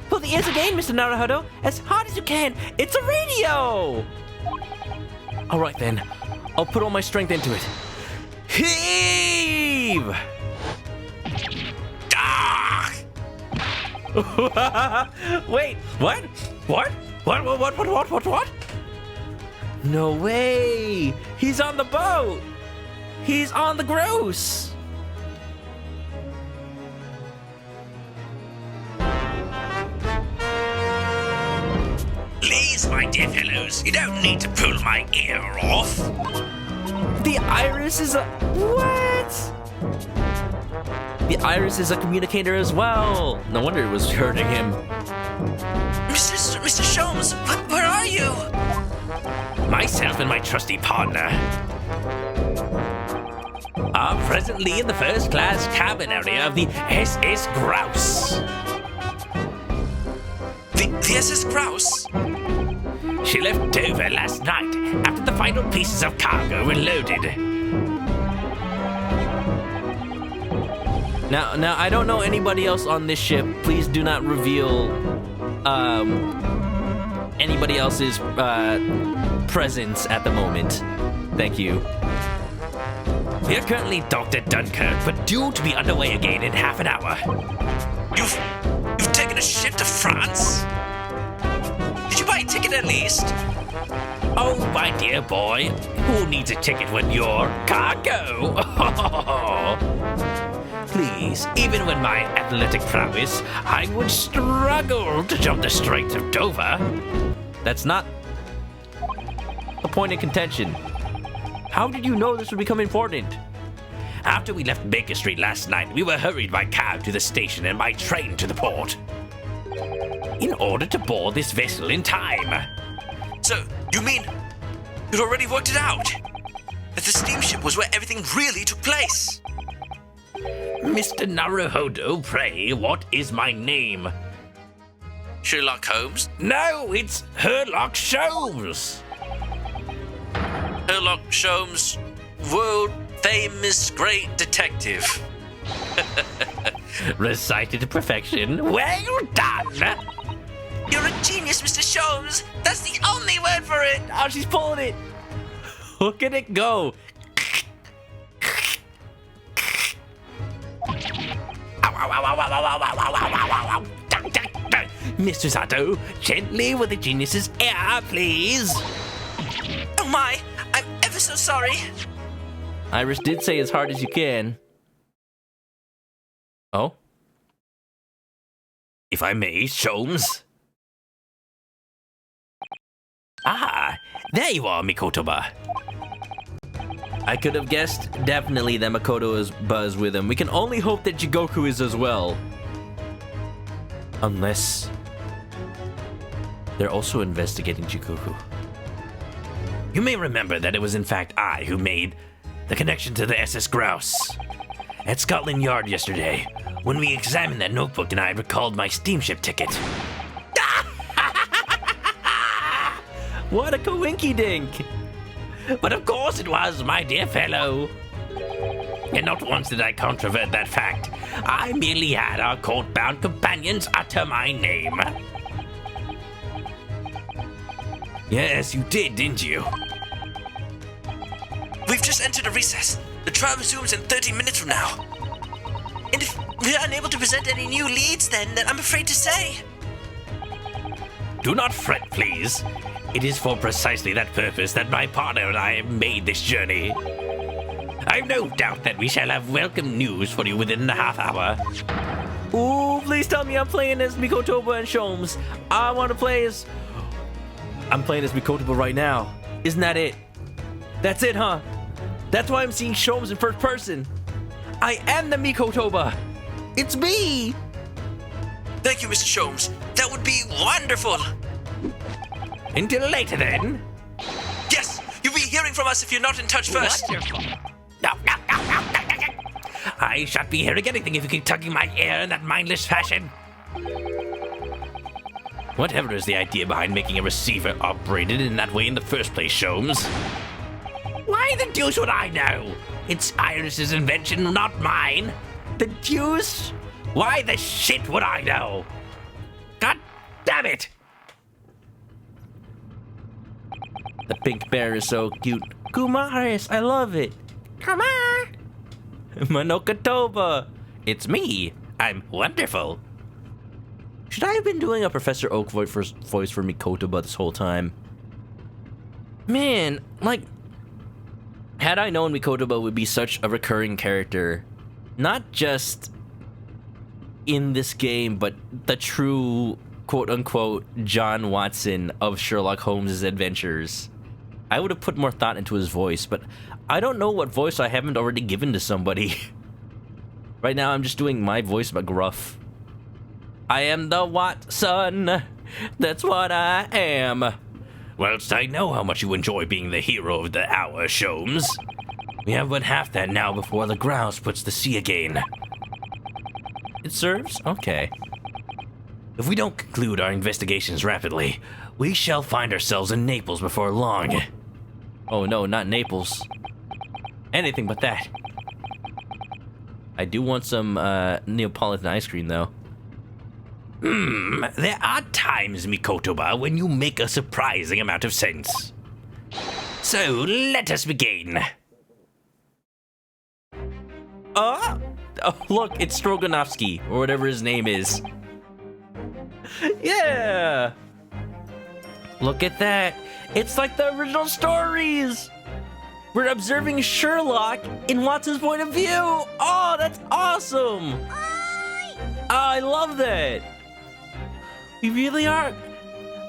Pull the ears again, Mr. Naruhodo, as hard as you can. It's a radio. All right then, I'll put all my strength into it. Heave! Ah! Wait, what? What? No way! He's on the boat! He's on the Grouse! Please, my dear fellows, you don't need to pull my ear off. The Iris is a... What? The Iris is a communicator as well. No wonder it was hurting him. Mr. Sholmes, where are you? Myself and my trusty partner are presently in the first-class cabin area of the SS Grouse. The SS Grouse? She left Dover last night after the final pieces of cargo were loaded. Now I don't know anybody else on this ship. Please do not reveal anybody else's presence at the moment. Thank you. We are currently docked at Dunkirk, but due to be underway again in half an hour. You've taken a ship to France? Did you buy a ticket at least? Oh, my dear boy, who needs a ticket when you're cargo? Please, even with my athletic prowess, I would struggle to jump the Straits of Dover. That's not a point in contention. How did you know this would become important? After we left Baker Street last night, we were hurried by cab to the station and by train to the port, in order to board this vessel in time. So, you mean you'd already worked it out? That the steamship was where everything really took place? Mr. Naruhodo, pray, what is my name? Sherlock Holmes? No, it's Sherlock Sholmes. Sherlock Sholmes, world famous great detective. Recited to perfection. Well done. You're a genius, Mr. Sholmes. That's the only word for it. Oh, she's pulling it. Look at it go. Mr. Sato, gently with the genius's air, please. Oh my, I'm ever so sorry. Iris did say as hard as you can. Oh? If I may, Sholmes. Ah, there you are, Mikotoba. I could have guessed definitely that Makoto is Buzz with him. We can only hope that Jigoku is as well. Unless they're also investigating Jigoku. You may remember that it was in fact I who made the connection to the SS Grouse at Scotland Yard yesterday when we examined that notebook and I recalled my steamship ticket. What a coinky dink! But of course it was, my dear fellow. And not once did I controvert that fact. I merely had our court-bound companions utter my name. Yes, you did, didn't you? We've just entered a recess. The trial resumes in 30 minutes from now. And if we're unable to present any new leads, then I'm afraid to say. Do not fret, please. It is for precisely that purpose that my partner and I have made this journey. I've no doubt that we shall have welcome news for you within a half hour. Ooh, please tell me I'm playing as ManokAdobo and Sholmes. I want to play as... I'm playing as ManokAdobo right now. Isn't that it? That's it, huh? That's why I'm seeing Sholmes in first person. I am the ManokAdobo. It's me. Thank you, Mr. Sholmes. That would be wonderful. Until later, then. Yes, you'll be hearing from us if you're not in touch first. Wonderful. No. I shan't be hearing anything if you keep tugging my ear in that mindless fashion. Whatever is the idea behind making a receiver operated in that way in the first place, Sholmes? Why the deuce would I know? It's Iris's invention, not mine. The deuce? Why the shit would I know? God damn it! The pink bear is so cute. Kumaris, I love it. Come on! ManokAdobo. It's me. I'm wonderful. Should I have been doing a Professor Oak voice for ManokAdobo this whole time? Man, like, had I known ManokAdobo would be such a recurring character, not just in this game, but the true quote-unquote John Watson of Sherlock Holmes' adventures, I would have put more thought into his voice, but I don't know what voice I haven't already given to somebody. Right now, I'm just doing my voice, but gruff. I am the Watson. That's what I am. Whilst I know how much you enjoy being the hero of the hour, Sholmes, we have but half that now before the Grouse puts to sea again. It serves? Okay. If we don't conclude our investigations rapidly, we shall find ourselves in Naples before long. Oh no, not Naples. Anything but that. I do want some Neapolitan ice cream, though. There are times, ManokAdobo, when you make a surprising amount of sense. So, let us begin. Oh, look, it's Stroganovsky, or whatever his name is. Yeah! Look at that. It's like the original stories. We're observing Sherlock in Watson's point of view. Oh, that's awesome. I love that. We really are.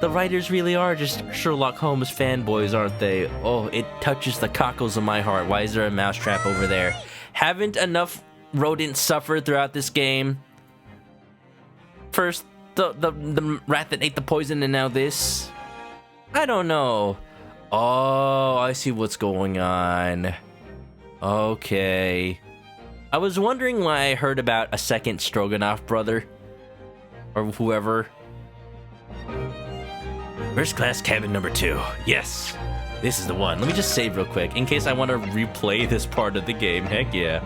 The writers really are just Sherlock Holmes fanboys, aren't they? Oh, it touches the cockles of my heart. Why is there a mousetrap over there? Haven't enough rodents suffered throughout this game? First, the rat that ate the poison, and now this? I don't know. Oh, I see what's going on. Okay. I was wondering why I heard about a second Stroganov brother. Or whoever. First class cabin number 2. Yes, this is the one. Let me just save real quick, in case I want to replay this part of the game. Heck yeah.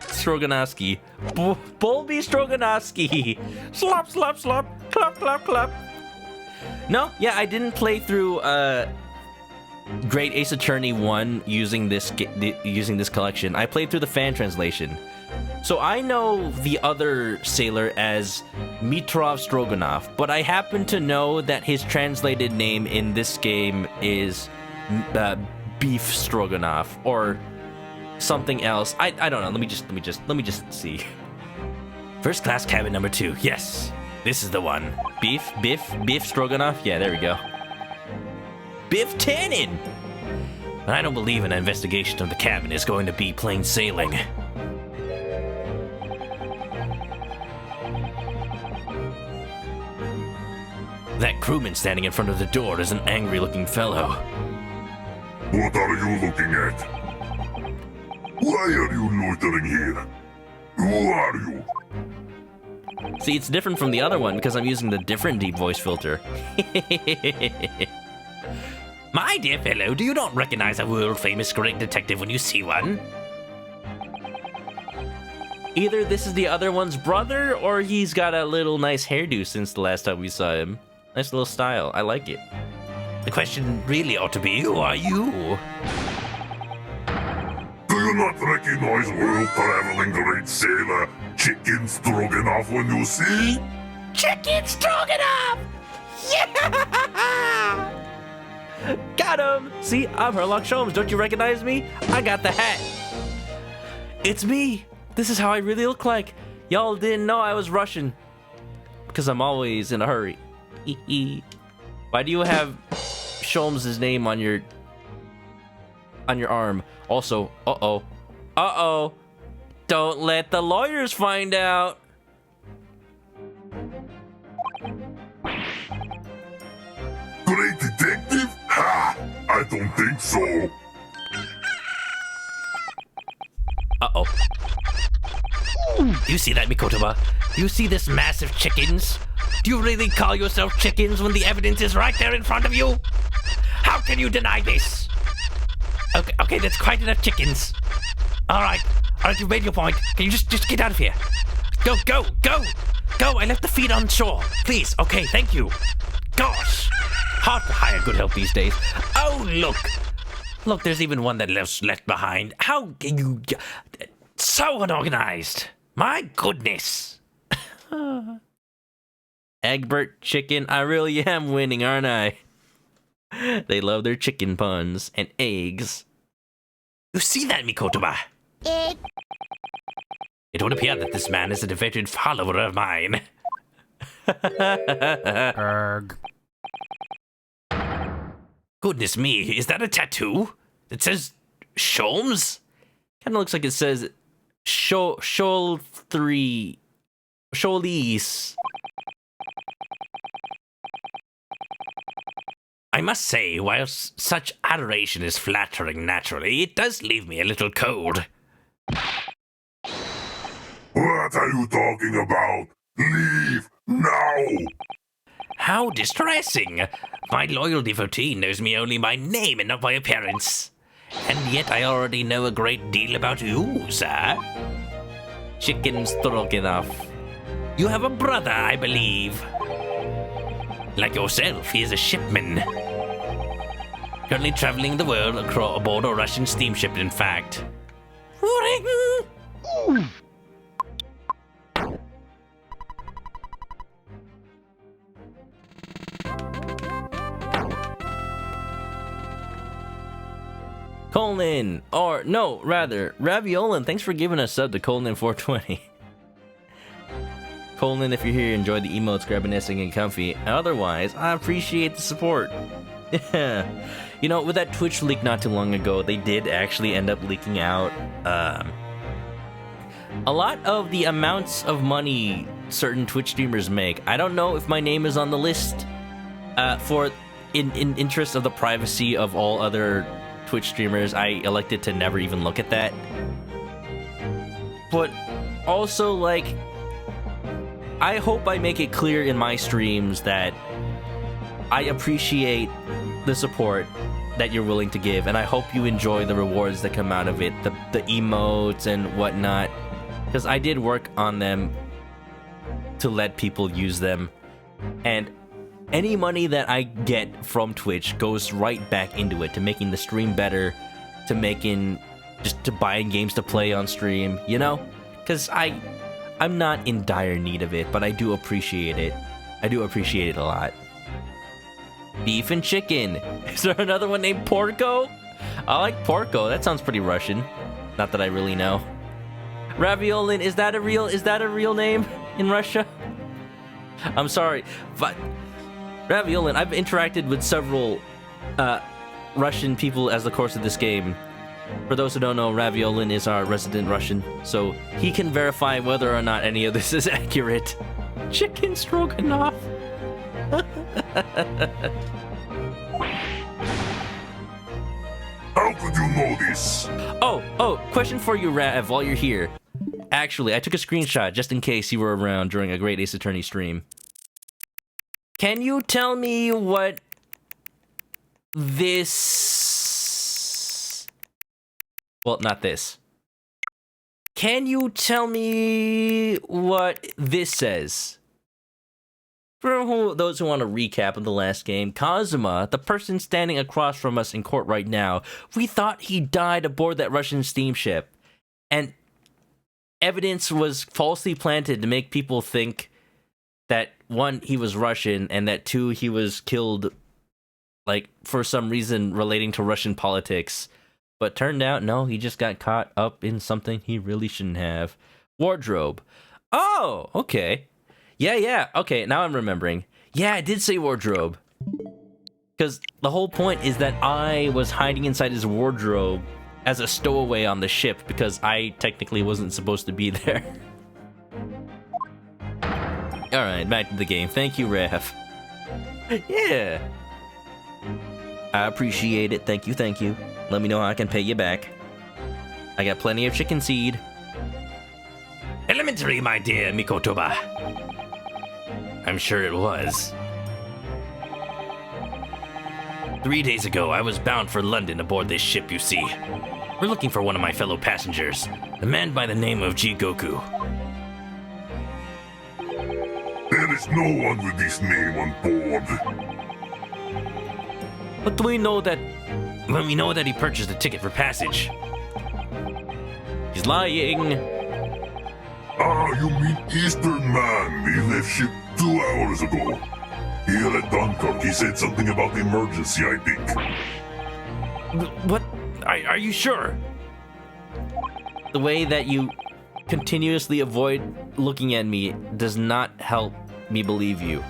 Stroganovsky. Bulby Stroganovsky. Slop, slop, slop. Clap, clap, clap. No, yeah, I didn't play through Great Ace Attorney 1 using this collection. I played through the fan translation. So I know the other sailor as Mitrov Stroganov, but I happen to know that his translated name in this game is Beef Stroganov or something else. I don't know. Let me just see. First class cabin number 2. Yes, this is the one. Beef Stroganov. Yeah, there we go. Biff Tannen. But I don't believe an investigation of the cabin is going to be plain sailing. That crewman standing in front of the door is an angry-looking fellow. What are you looking at? Why are you loitering here? Who are you? See, it's different from the other one because I'm using the different deep voice filter. My dear fellow, do you not recognize a world-famous great detective when you see one? Either this is the other one's brother, or he's got a little nice hairdo since the last time we saw him. Nice little style. I like it. The question really ought to be, who are you? Do you not recognize world-traveling great sailor Chicken Stroganov when you see? Chicken Stroganoff! Yeah! Got him! See, I'm Herlock Sholmes. Don't you recognize me? I got the hat. It's me. This is how I really look like. Y'all didn't know I was Russian. Because I'm always in a hurry. Why do you have Sholmes' name on your arm? Also, uh-oh. Uh-oh. Don't let the lawyers find out. Great detective? Ha! I don't think so. Uh-oh. Do you see that, Mikotoba? Do you see this massive chickens? Do you really call yourself chickens when the evidence is right there in front of you? How can you deny this? Okay, that's quite enough chickens. All right, you've made your point. Can you just get out of here? Go! I left the feet on shore. Please, okay, thank you. Gosh, hard to hire good help these days. Oh, look, there's even one that left behind. How can you... So unorganized. My goodness. Egbert Chicken, I really am winning, aren't I? They love their chicken puns and eggs. You see that, Mikotoba? It would appear that this man is a devoted follower of mine. Goodness me, is that a tattoo? It says Sholmes? Kind of looks like it says Sholeese. I must say, while such adoration is flattering naturally, it does leave me a little cold. What are you talking about? Leave now! How distressing! My loyal devotee knows me only by name and not by appearance. And yet I already know a great deal about you, sir. Chicken Stroganoff. You have a brother, I believe. Like yourself, he is a shipman. Currently traveling the world aboard a Russian steamship, in fact. Colin, or no, rather, Raviolin, thanks for giving us sub to Colin 420. Colin, if you're here, enjoy the emotes, grab a nesting and comfy. Otherwise, I appreciate the support. Yeah. You know, with that Twitch leak not too long ago, they did actually end up leaking out a lot of the amounts of money certain Twitch streamers make. I don't know if my name is on the list in interest of the privacy of all other Twitch streamers. I elected to never even look at that. But also, like, I hope I make it clear in my streams that I appreciate the support that you're willing to give, and I hope you enjoy the rewards that come out of it, the emotes and whatnot, because I did work on them to let people use them, and any money that I get from Twitch goes right back into it, to making the stream better, to buying games to play on stream, you know? Because I'm not in dire need of it, but I do appreciate it. I do appreciate it a lot. Beef and chicken. Is there another one named Porco? I like Porco. That sounds pretty Russian. Not that I really know. Raviolin, is that a real name in Russia? I'm sorry, but Raviolin, I've interacted with several Russian people as the course of this game. For those who don't know, Raviolin is our resident Russian, so he can verify whether or not any of this is accurate. Chicken Stroganoff. How could you know this? Oh, question for you, Rav, while you're here. Actually, I took a screenshot just in case you were around during a Great Ace Attorney stream. Can you tell me what this... Well, not this. Can you tell me what this says? For those who want to recap of the last game, Kazuma, the person standing across from us in court right now, we thought he died aboard that Russian steamship. And evidence was falsely planted to make people think that, one, he was Russian, and that, two, he was killed, like, for some reason relating to Russian politics. But turned out, no, he just got caught up in something he really shouldn't have. Wardrobe. Oh, okay. Yeah, okay, now I'm remembering. Yeah, I did say wardrobe. Because the whole point is that I was hiding inside his wardrobe as a stowaway on the ship because I technically wasn't supposed to be there. Alright, back to the game. Thank you, Raf. Yeah. I appreciate it. Thank you. Let me know how I can pay you back. I got plenty of chicken seed. Elementary, my dear Mikotoba. I'm sure it was. 3 days ago, I was bound for London aboard this ship you see. We're looking for one of my fellow passengers, a man by the name of Jigoku. There is no one with this name on board. But we know that he purchased a ticket for passage. He's lying. Ah, you mean Eastern Man. He left ship 2 hours ago. Here at Dunkirk, he said something about emergency, I think. What? Are you sure? The way that you continuously avoid looking at me does not help me believe you.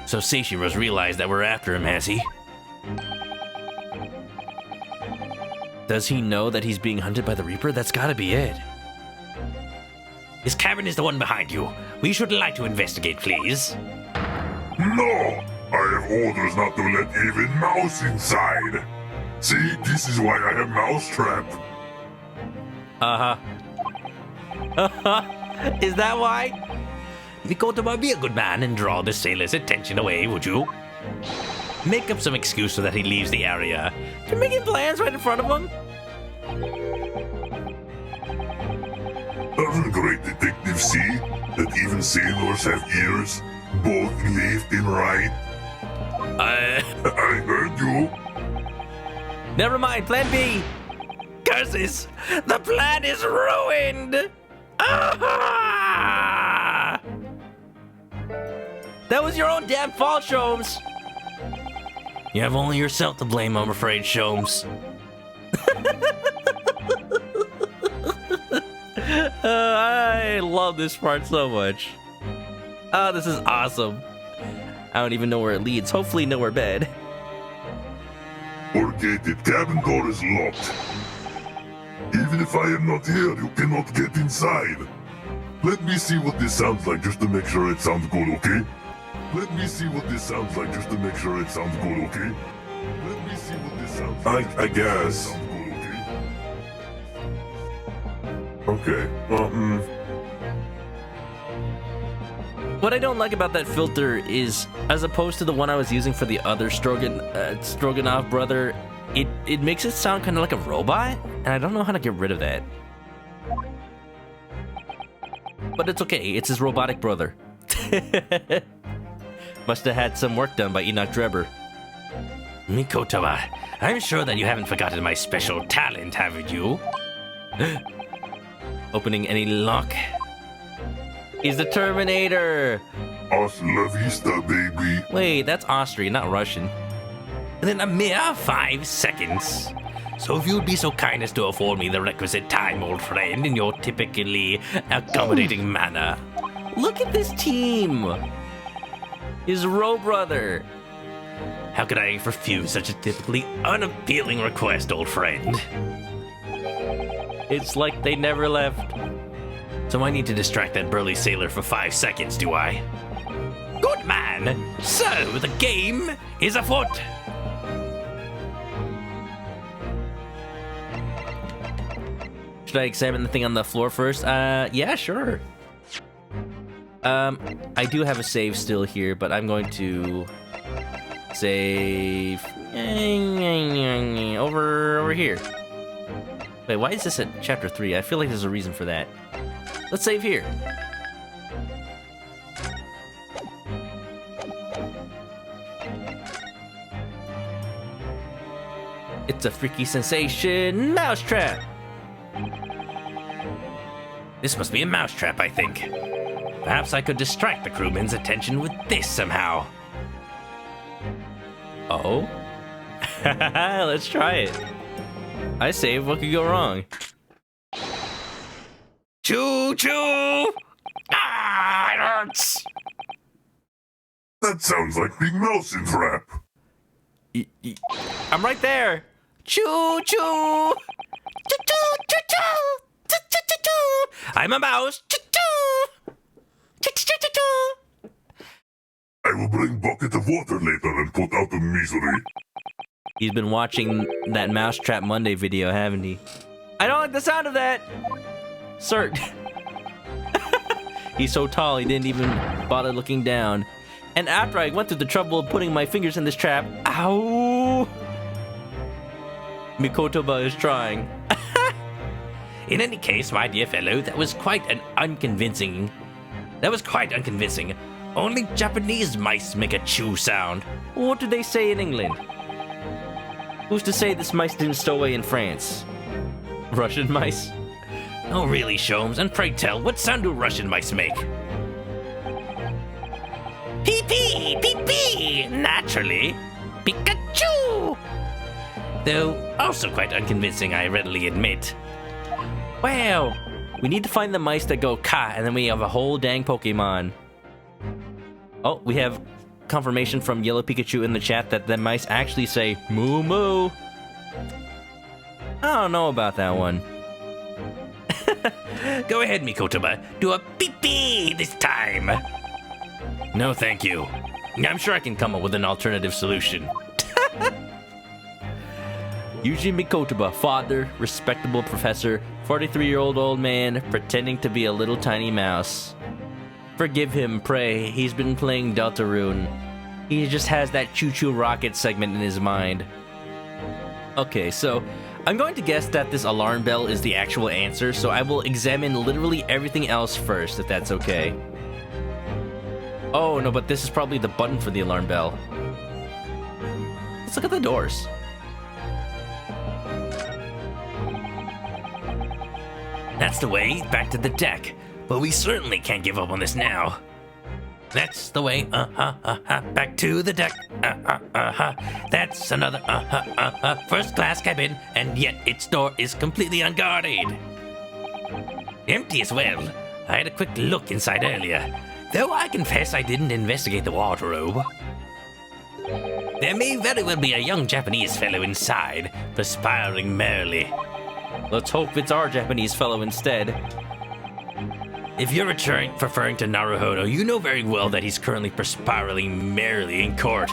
So Seishiro's realized that we're after him, has he? Does he know that he's being hunted by the Reaper? That's gotta be it. His cabin is the one behind you. We should like to investigate, please. No! I have orders not to let even mouse inside. See, this is why I have mousetrap. Is that why? Mikotoba, be a good man and draw the sailor's attention away, would you? Make up some excuse so that he leaves the area. You're making plans right in front of him? Doesn't great detective see that even sailors have ears, both left and right? I heard you. Never mind, plan B. Curses! The plan is ruined! Ah! That was your own damn fault, Sholmes. You have only yourself to blame, I'm afraid, Sholmes. I love this part so much. Oh, this is awesome. I don't even know where it leads. Hopefully nowhere bad. Forget it, cabin door is locked. Even if I am not here, you cannot get inside. Let me see what this sounds like just to make sure it sounds good, okay? Let me see what this sounds like just to make sure it sounds good, okay? Let me see what this sounds like. I guess. Okay. What I don't like about that filter is, as opposed to the one I was using for the other Stroganov brother, it makes it sound kind of like a robot, and I don't know how to get rid of that. But it's okay, it's his robotic brother. Must have had some work done by Enoch Drebber. Mikotoba, I'm sure that you haven't forgotten my special talent, haven't you? Opening any lock. He's the Terminator! Hasta la vista, baby. Wait, that's Austrian, not Russian. In a mere 5 seconds. So if you'd be so kind as to afford me the requisite time, old friend, in your typically accommodating manner. Look at this team! His Ro brother. How could I refuse such a typically unappealing request, old friend? It's like they never left. So I need to distract that burly sailor for 5 seconds, do I? Good man! So, the game is afoot! Should I examine the thing on the floor first? Yeah, sure. I do have a save still here, but I'm going to save over here. Wait, why is this at chapter 3? I feel like there's a reason for that. Let's save here. It's a freaky sensation mousetrap. This must be a mousetrap, I think. Perhaps I could distract the crewman's attention with this somehow. Oh? Let's try it. I saved. What could go wrong? Choo choo! Ah, it hurts! That sounds like being mouse in trap. I'm right there. Choo choo! Choo choo choo choo! Choo choo choo choo! I'm a mouse. Choo choo! Choo choo choo choo! I will bring bucket of water later and put out the misery. He's been watching that Mousetrap Monday video, haven't he? I don't like the sound of that! Sir. He's so tall, he didn't even bother looking down. And after I went through the trouble of putting my fingers in this trap, ow! Mikotoba is trying. In any case, my dear fellow, that was quite unconvincing. Only Japanese mice make a chew sound. What do they say in England? Who's to say this mice didn't stow away in France? Russian mice? Oh, really, Sholmes? And pray tell, what sound do Russian mice make? Pee-pee! Pee-pee! Naturally. Pikachu! Though, also quite unconvincing, I readily admit. Wow! We need to find the mice that go ka, and then we have a whole dang Pokemon. Oh, we have confirmation from Yellow Pikachu in the chat that the mice actually say moo moo. I don't know about that one. Go ahead, Mikotoba. Do a pee-pee this time. No, thank you. I'm sure I can come up with an alternative solution. Yuji Mikotoba, father, respectable professor, 43-year-old old man, pretending to be a little tiny mouse. Forgive him, pray. He's been playing Deltarune. He just has that choo-choo rocket segment in his mind. Okay, so I'm going to guess that this alarm bell is the actual answer, so I will examine literally everything else first, if that's okay. Oh, no, but this is probably the button for the alarm bell. Let's look at the doors. That's the way, back to the deck. But we certainly can't give up on this now. That's the way, back to the deck, That's another, first class cabin, and yet its door is completely unguarded. Empty as well. I had a quick look inside earlier, though I confess I didn't investigate the wardrobe. There may very well be a young Japanese fellow inside, perspiring merrily. Let's hope it's our Japanese fellow instead. If you're referring to Naruhodo, you know very well that he's currently perspiring merrily in court.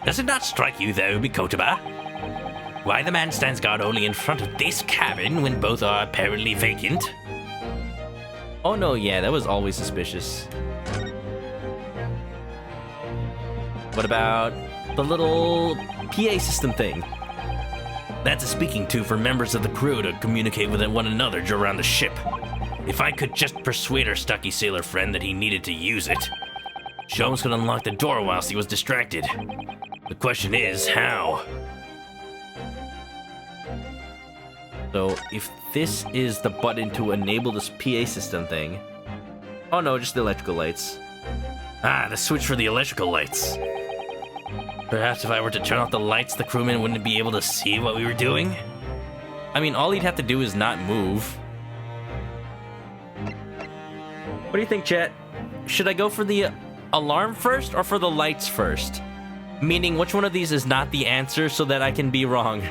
Does it not strike you, though, Mikotoba? Why the man stands guard only in front of this cabin when both are apparently vacant? Oh no, yeah, that was always suspicious. What about the little PA system thing? That's a speaking tube for members of the crew to communicate with one another around the ship. If I could just persuade our stocky sailor friend that he needed to use it, Sholmes could unlock the door whilst he was distracted. The question is, how? So, if this is the button to enable this PA system thing... Oh no, just the electrical lights. Ah, the switch for the electrical lights. Perhaps if I were to turn off the lights, the crewmen wouldn't be able to see what we were doing? I mean, all he'd have to do is not move. What do you think, chat? Should I go for the alarm first or for the lights first? Meaning, which one of these is not the answer so that I can be wrong?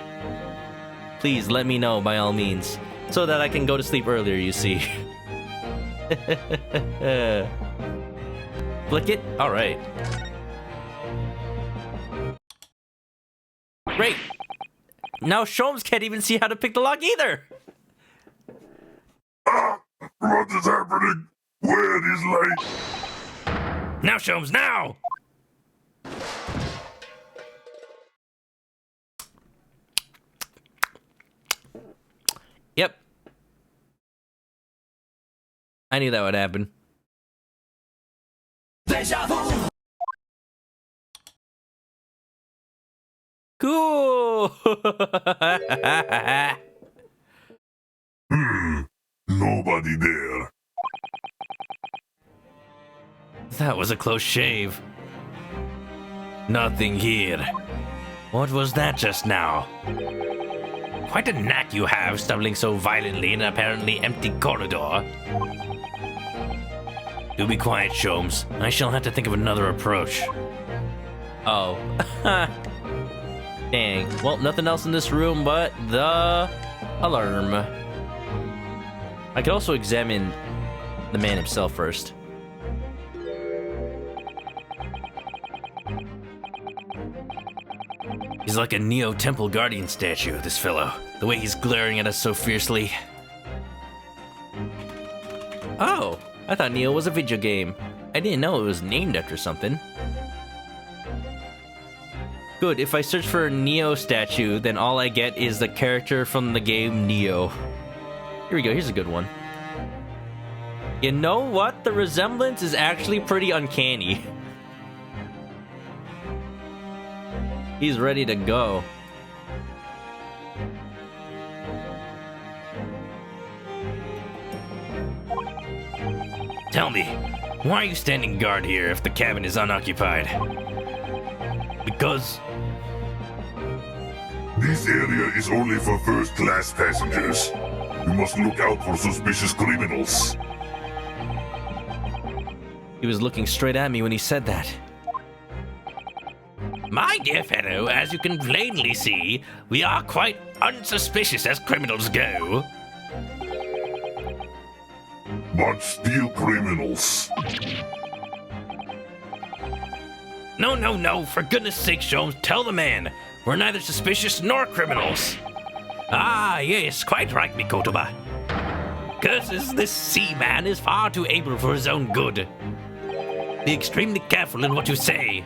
Please let me know by all means, so that I can go to sleep earlier, you see. Flick it? Alright. Great! Now Sholmes can't even see how to pick the lock either! What is happening? Where is light? Now, Sholmes, now! Yep. I knew that would happen. Cool. Nobody there. That was a close shave. Nothing here. What was that just now? Quite a knack you have, stumbling so violently in an apparently empty corridor. Do be quiet, Sholmes. I shall have to think of another approach. Oh. Dang. Well, nothing else in this room but the alarm. I could also examine the man himself first. He's like a Neo Temple Guardian statue, this fellow. The way he's glaring at us so fiercely. Oh, I thought Neo was a video game. I didn't know it was named after something. Good, if I search for a Neo statue, then all I get is the character from the game Neo. Here we go, here's a good one. You know what? The resemblance is actually pretty uncanny. He's ready to go. Tell me, why are you standing guard here if the cabin is unoccupied? Because... This area is only for first-class passengers. You must look out for suspicious criminals. He was looking straight at me when he said that. My dear fellow, as you can plainly see, we are quite unsuspicious as criminals go. But still criminals. No, for goodness sake, Sholmes, tell the man. We're neither suspicious nor criminals. Ah, yes, quite right, Mikotoba. Curses, this seaman is far too able for his own good. Be extremely careful in what you say.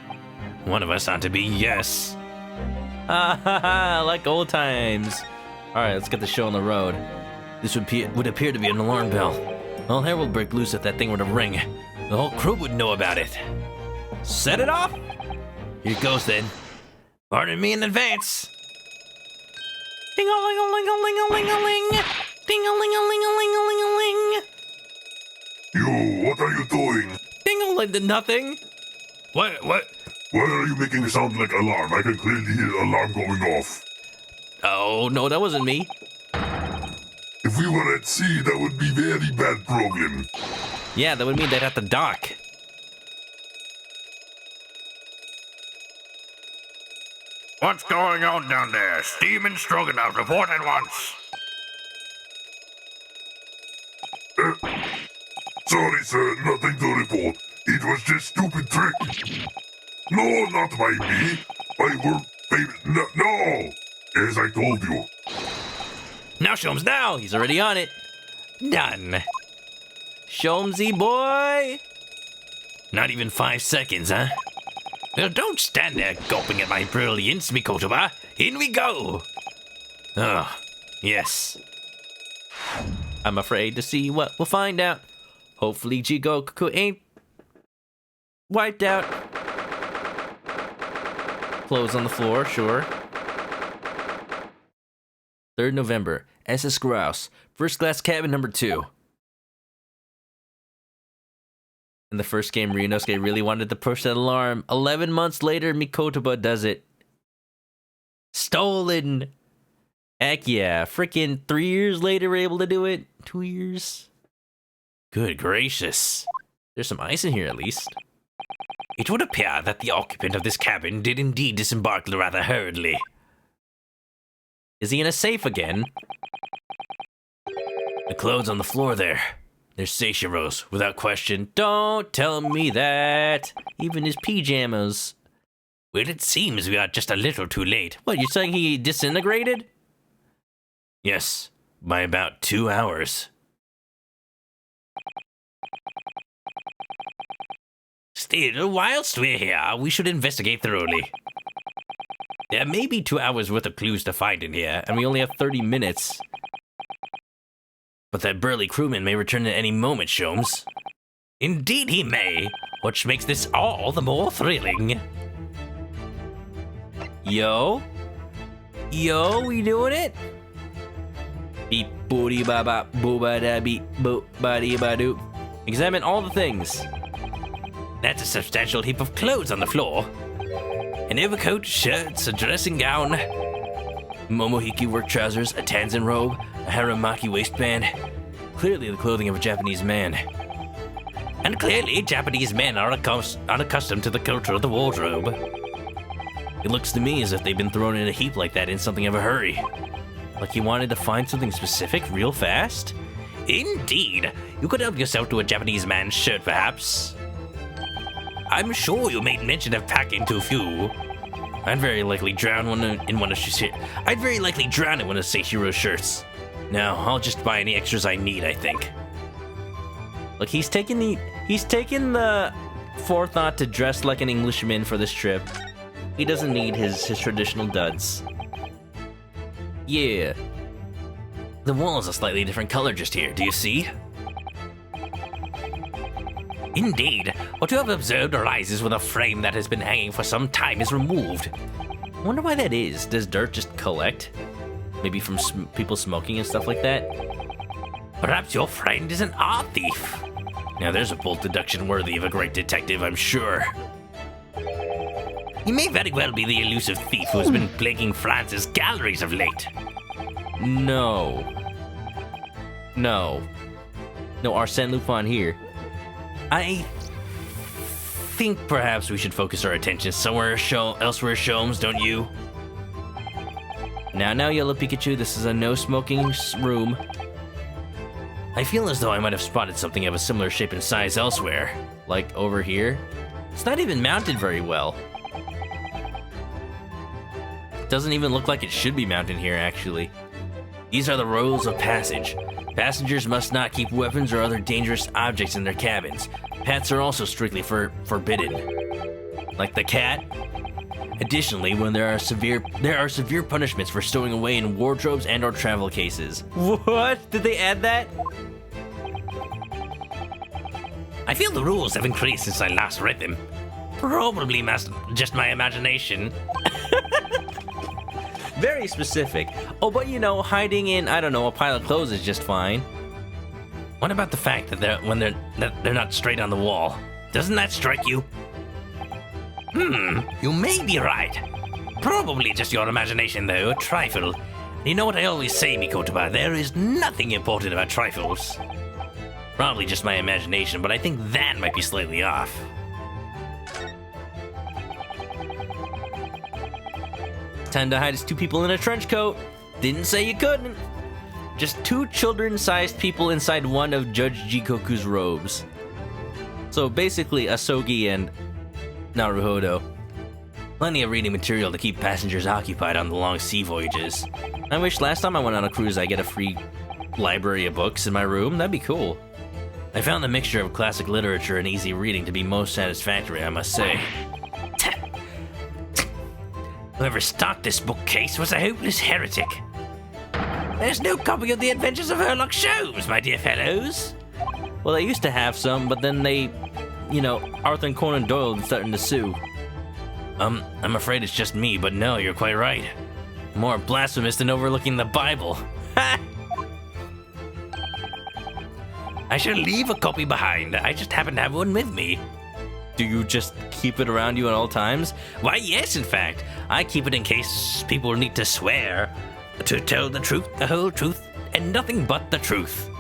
One of us ought to be yes. Like old times. Alright, let's get the show on the road. This would appear to be an alarm bell. All hell would break loose if that thing were to ring. The whole crew would know about it. Set it off! Here goes then. Pardon me in advance. Ding-a-ling-a-ling-a-ling-a-ling-a-ling. Ding-a-ling-a-ling-a-ling-a-ling. You, what are you doing? Ding-a-ling, nothing. What? Why are you making a sound like alarm? I can clearly hear alarm going off. Oh, no, that wasn't me. If we were at sea, that would be very bad problem. Yeah, that would mean they'd have to dock. What's going on down there? Steam and Stroganov, report at once. Sorry, sir, nothing to report. It was just stupid trick. No, not by me. By work, baby. No, as I told you. Now, Sholmes, now! He's already on it. Done. Sholmesy boy! Not even 5 seconds, huh? Well, don't stand there gulping at my brilliance, Mikotoba. In we go! Oh, yes. I'm afraid to see what we'll find out. Hopefully Jigoku ain't wiped out. Clothes on the floor, sure. 3rd November, SS Grouse, first class cabin number 2. In the first game, Ryunosuke really wanted to push that alarm. 11 months later, Mikotoba does it. Stolen! Heck yeah, freaking 3 years later we're able to do it. 2 years? Good gracious. There's some ice in here at least. It would appear that the occupant of this cabin did indeed disembark rather hurriedly. Is he in a safe again? The clothes on the floor there. They're Seishiro's, without question. Don't tell me that. Even his pajamas. Well, it seems we are just a little too late. What, you're saying he disintegrated? Yes, by about 2 hours. Still, whilst we're here, we should investigate thoroughly. There may be 2 hours worth of clues to find in here, And we only have 30 minutes. but that burly crewman may return at any moment, Sholmes. Indeed he may, which makes this all the more thrilling. Yo? Yo, we doing it? Beep booty ba ba boo ba da beep boo ba dee ba doo. Examine all the things. That's a substantial heap of clothes on the floor. An overcoat, shirts, a dressing gown, Momohiki work trousers, a Tanzan robe, a Haramaki waistband. Clearly the clothing of a Japanese man. and clearly Japanese men are unaccustomed to the culture of the wardrobe. It looks to me as if they've been thrown in a heap like that in something of a hurry. Like you wanted to find something specific real fast? Indeed, you could help yourself to a Japanese man's shirt, perhaps. I'm sure you made mention of packing too few. I'd very likely drown in one of Seihiro's shirts. No, I'll just buy any extras I need, I think. Look, he's taken the forethought to dress like an Englishman for this trip. He doesn't need his traditional duds. Yeah. The wall is a slightly different color just here, do you see? Indeed, what you have observed arises when a frame that has been hanging for some time is removed. I wonder why that is. Does dirt just collect? Maybe from people smoking and stuff like that? Perhaps your friend is an art thief. Now there's a bold deduction worthy of a great detective, I'm sure. He may very well be the elusive thief who has been plaguing France's galleries of late. No, Arsène Lupin here. I think perhaps we should focus our attention elsewhere, Sholmes, don't you? Now, Yellow Pikachu, this is a no-smoking room. I feel as though I might have spotted something of a similar shape and size elsewhere. Like over here. It's not even mounted very well. Doesn't even look like it should be mounted here, actually. These are the rules of passage. Passengers must not keep weapons or other dangerous objects in their cabins. Pets are also strictly forbidden. Like the cat. Additionally, when there are severe punishments for stowing away in wardrobes and or travel cases. What? Did they add that? I feel the rules have increased since I last read them. Probably just my imagination. Very specific. Oh, but hiding in, I don't know, a pile of clothes is just fine. What about the fact that they're not straight on the wall? Doesn't that strike you? You may be right. Probably just your imagination, though, a trifle. You know what I always say, Mikotoba, there is nothing important about trifles. Probably just my imagination, but I think that might be slightly off. Time to hide as two people in a trench coat. Didn't say you couldn't. Just two children-sized people inside one of Judge Jikoku's robes. So basically, Asogi and Naruhodo. Plenty of reading material to keep passengers occupied on the long sea voyages. I wish last time I went on a cruise I get a free library of books in my room. That'd be cool. I found the mixture of classic literature and easy reading to be most satisfactory, I must say. Whoever stocked this bookcase was a hopeless heretic. There's no copy of the Adventures of Sherlock Sholmes, my dear fellows. Well, they used to have some, but then they, Arthur and Conan Doyle are starting to sue. I'm afraid it's just me, but no, you're quite right. More blasphemous than overlooking the Bible. I shall leave a copy behind. I just happen to have one with me. Do you just keep it around you at all times? Why, yes, in fact. I keep it in case people need to swear. To tell the truth, the whole truth, and nothing but the truth.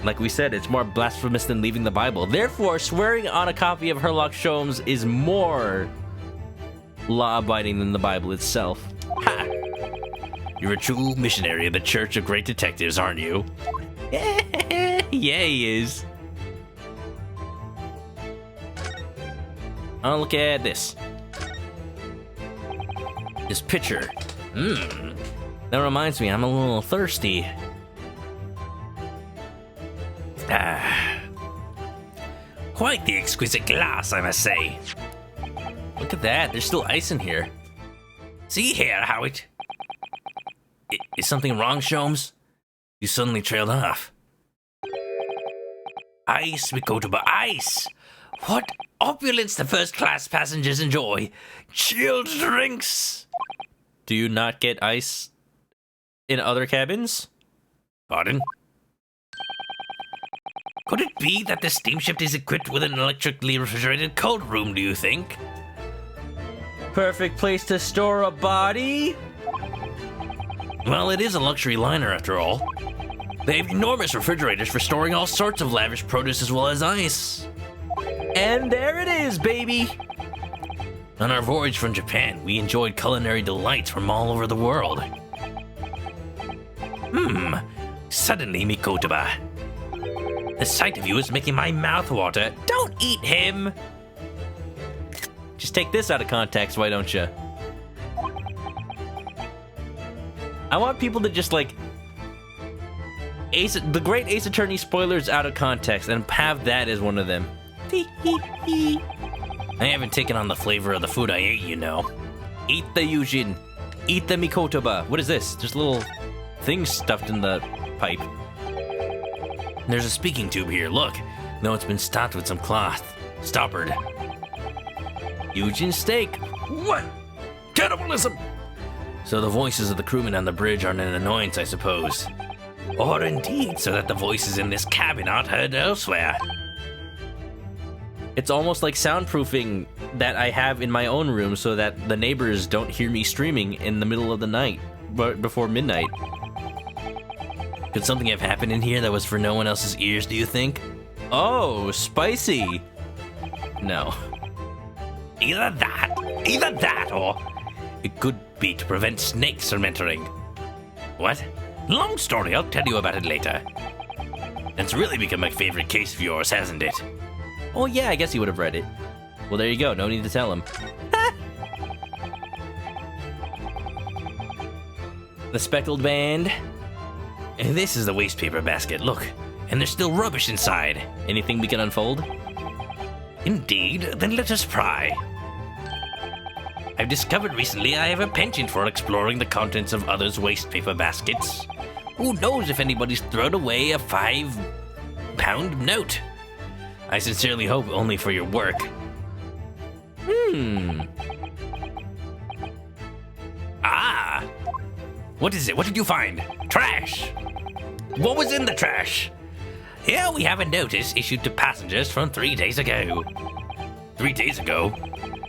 Like we said, it's more blasphemous than leaving the Bible. Therefore, swearing on a copy of Sherlock Sholmes is more law-abiding than the Bible itself. Ha! You're a true missionary of the Church of Great Detectives, aren't you? Yeah, he is. Oh, look at this. This picture. That reminds me, I'm a little thirsty. Quite the exquisite glass, I must say. Look at that. There's still ice in here. See here, Howard. Is something wrong, Sholmes? You suddenly trailed off. Ice, ManokAdobo, ice! What opulence the first-class passengers enjoy! Chilled drinks! Do you not get ice in other cabins? Pardon? Could it be that the steamship is equipped with an electrically refrigerated cold room, do you think? Perfect place to store a body? Well, it is a luxury liner after all. They have enormous refrigerators for storing all sorts of lavish produce as well as ice. And there it is, baby! On our voyage from Japan, we enjoyed culinary delights from all over the world. Suddenly, ManokAdobo. The sight of you is making my mouth water. Don't eat him! Just take this out of context, why don't you? I want people to just like the great Ace Attorney spoilers out of context and have that as one of them. I haven't taken on the flavor of the food I ate, you know. Eat the Yujin. Eat the ManokAdobo. What is this? There's little things stuffed in the pipe. There's a speaking tube here, look. Though it's been stopped with some cloth. Stoppered. Yujin steak. What? Cannibalism! So the voices of the crewmen on the bridge aren't an annoyance, I suppose. Or indeed, so that the voices in this cabin aren't heard elsewhere. It's almost like soundproofing that I have in my own room so that the neighbors don't hear me streaming in the middle of the night, but before midnight. Could something have happened in here that was for no one else's ears, do you think? Oh, spicy. No. Either that, or it could be to prevent snakes from entering. What? Long story, I'll tell you about it later. It's really become a favorite case of yours, hasn't it? Oh yeah, I guess he would have read it. Well, there you go. No need to tell him. The speckled band. And this is the waste paper basket, look. And there's still rubbish inside. Anything we can unfold? Indeed, then let us pry. I've discovered recently I have a penchant for exploring the contents of others' waste paper baskets. Who knows if anybody's thrown away a £5 note? I sincerely hope only for your work. Ah! What is it? What did you find? Trash! What was in the trash? Here we have a notice issued to passengers from 3 days ago. 3 days ago?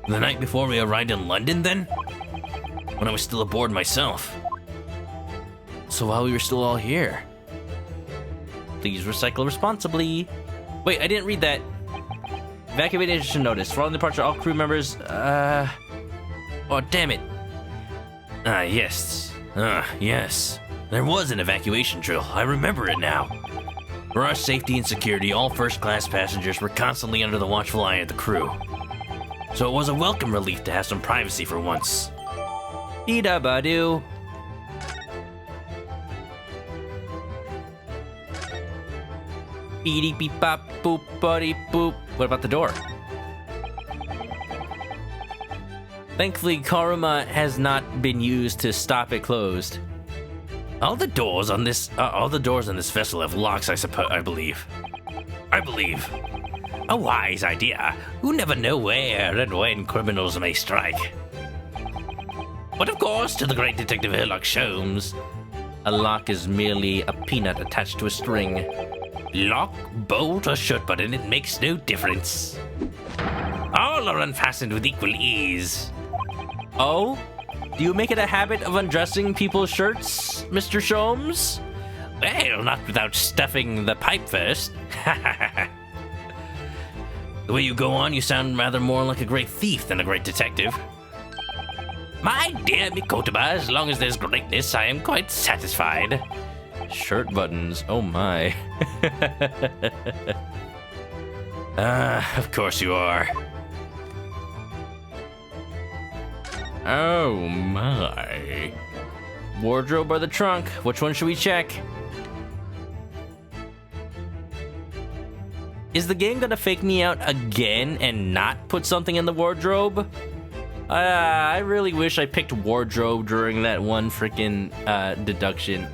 The night before we arrived in London, then? When I was still aboard myself. So while we were still all here. Please recycle responsibly. Wait, I didn't read that. Evacuation notice. Following departure, all crew members, oh, damn it. Yes. Yes. There was an evacuation drill. I remember it now. For our safety and security, all first-class passengers were constantly under the watchful eye of the crew. So it was a welcome relief to have some privacy for once. Dee-da-ba-doo. Beep-beep-bop-boop-buddy-boop. What about the door? Thankfully, Karuma has not been used to stop it closed. All the doors on this vessel have locks, I believe. A wise idea. You never know where and when criminals may strike. But of course, to the great Detective Sherlock Sholmes, a lock is merely a peanut attached to a string. Lock, bolt, or shut button, it makes no difference. All are unfastened with equal ease. Oh? Do you make it a habit of undressing people's shirts, Mr. Sholmes? Well, not without stuffing the pipe first. The way you go on, you sound rather more like a great thief than a great detective. My dear ManokAdobo, as long as there's greatness, I am quite satisfied. Shirt buttons, oh my. Of course you are. Oh my. Wardrobe or the trunk? Which one should we check? Is the game gonna fake me out again and not put something in the wardrobe? I really wish I picked wardrobe during that one freaking deduction.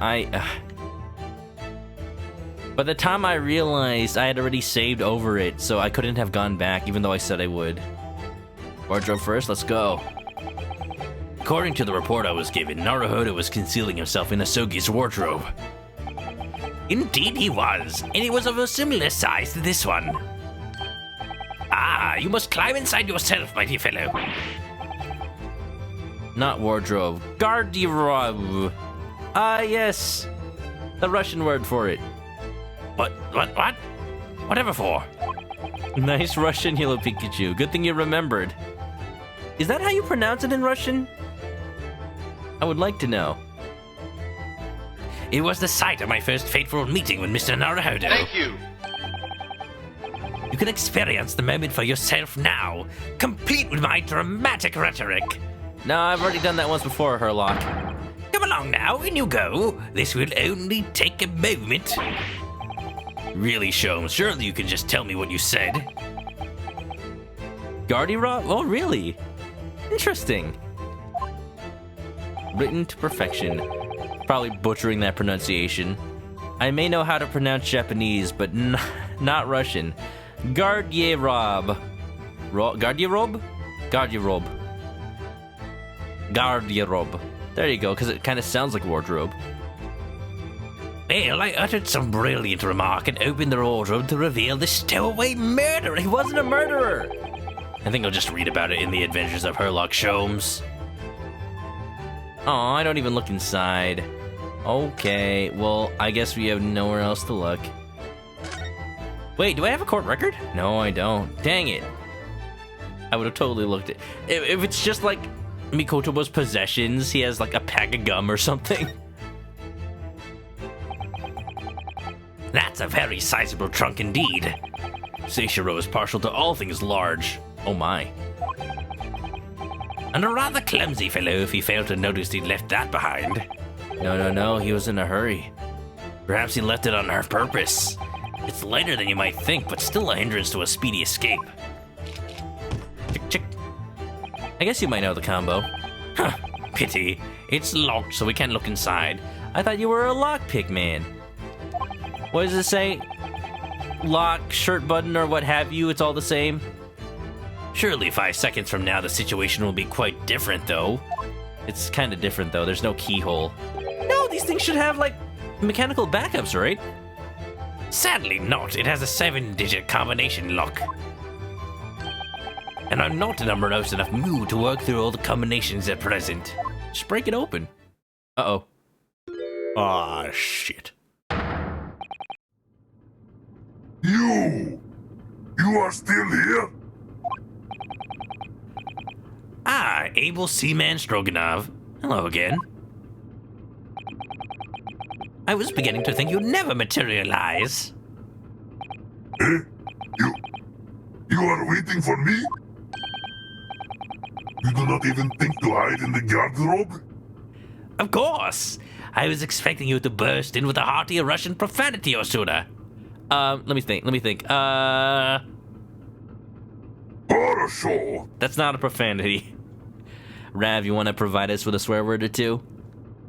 By the time I realized, I had already saved over it, so I couldn't have gone back, even though I said I would. Wardrobe first, let's go. According to the report I was given, Naruhodo was concealing himself in Asogi's wardrobe. Indeed he was, and it was of a similar size to this one. Ah, you must climb inside yourself, mighty fellow. Not wardrobe. Garderobe. Ah, yes. The Russian word for it. What? Whatever for? Nice Russian, Hello Pikachu. Good thing you remembered. Is that how you pronounce it in Russian? I would like to know. It was the site of my first fateful meeting with Mr. Naruhodo. Thank you. You can experience the moment for yourself now, complete with my dramatic rhetoric. No, I've already done that once before, Herlock. Come along now, in you go. This will only take a moment. Really, Sholmes, surely you can just tell me what you said. Garderobe? Oh, really? Interesting. Written to perfection. Probably butchering that pronunciation. I may know how to pronounce Japanese, but not Russian. Garderobe. Garderobe? Garderobe. Garderobe. There you go, because it kind of sounds like wardrobe. Well, I uttered some brilliant remark and opened the wardrobe to reveal the stowaway murderer. He wasn't a murderer! I think I'll just read about it in the Adventures of Herlock Sholmes. Aw, I don't even look inside. Okay, well, I guess we have nowhere else to look. Wait, do I have a court record? No, I don't. Dang it. I would have totally looked at it. If it's just like Mikoto's possessions, he has like a pack of gum or something. That's a very sizable trunk indeed. Seishiro is partial to all things large. Oh my. And a rather clumsy fellow if he failed to notice he'd left that behind. No, he was in a hurry. Perhaps he left it on purpose. It's lighter than you might think, but still a hindrance to a speedy escape. Chick, chick. I guess you might know the combo. Huh, pity. It's locked, so we can't look inside. I thought you were a lockpick man. What does it say? Lock, shirt button, or what have you, it's all the same? Surely 5 seconds from now the situation will be quite different, though. It's kind of different, though. There's no keyhole. No, these things should have, like, mechanical backups, right? Sadly not. It has a 7-digit combination lock. And I'm not in a morose enough mood to work through all the combinations at present. Just break it open. Uh-oh. Ah, shit. You are still here? Ah, able seaman Stroganov. Hello again. I was beginning to think you'd never materialize. Eh? You are waiting for me? You do not even think to hide in the garderobe? Of course! I was expecting you to burst in with a hearty Russian profanity or sooner. Let me think. Хорошо. That's not a profanity. Rav, you want to provide us with a swear word or two?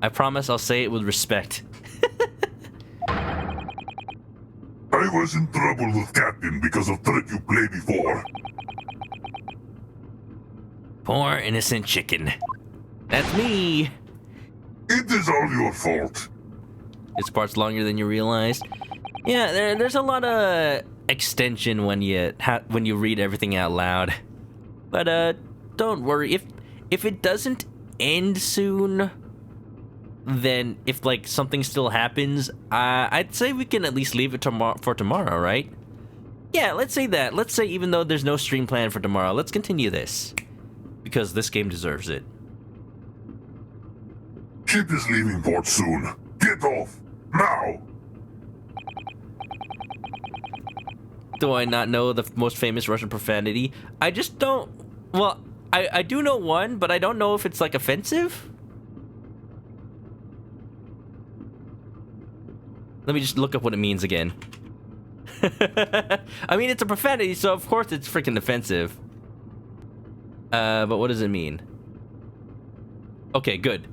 I promise I'll say it with respect. I was in trouble with Captain because of trick you played before. Poor innocent chicken. That's me! It is all your fault. This part's longer than you realized. Yeah, there's a lot of extension when you read everything out loud. But don't worry. If it doesn't end soon, then if like something still happens, I'd say we can at least leave it for tomorrow, right? Yeah, let's say that. Let's say even though there's no stream plan for tomorrow, let's continue this because this game deserves it. Ship is leaving port soon. Get off now. Do I not know the most famous Russian profanity? I just don't... Well, I do know one, but I don't know if it's, like, offensive. Let me just look up what it means again. I mean, it's a profanity, so of course it's freaking offensive. But what does it mean? Okay, good.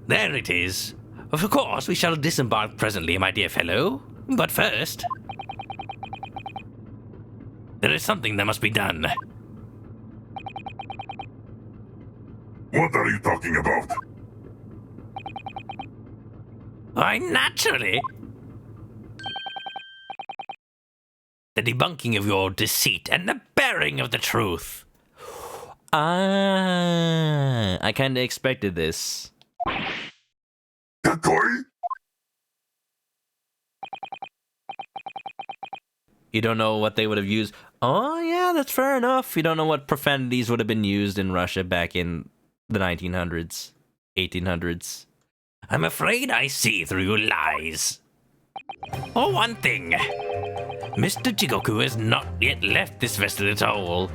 There it is. Of course, we shall disembark presently, my dear fellow. But first, there is something that must be done. What are you talking about? Why, naturally. The debunking of your deceit and the bearing of the truth. I kind of expected this. Kakoi? You don't know what they would have used. Oh, yeah, that's fair enough. You don't know what profanities would have been used in Russia back in the 1900s, 1800s. I'm afraid I see through your lies. For one thing, Mr. Jigoku has not yet left this vessel at all.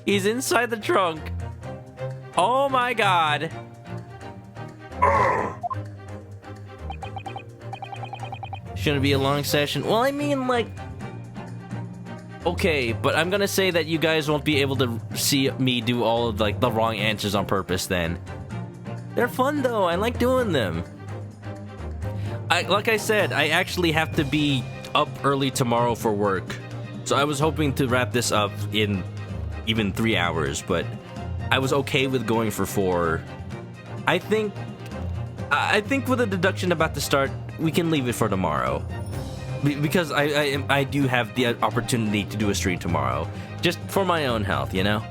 He's inside the trunk. Oh my god. Shouldn't be a long session. Well, I mean, like... Okay, but I'm gonna say that you guys won't be able to see me do all of, like, the wrong answers on purpose then. They're fun, though. I like doing them. Like I said, I actually have to be up early tomorrow for work. So I was hoping to wrap this up in even 3 hours, but I was okay with going for 4. I think with the deduction about to start, we can leave it for tomorrow. Because I do have the opportunity to do a stream tomorrow. Just for my own health, you know?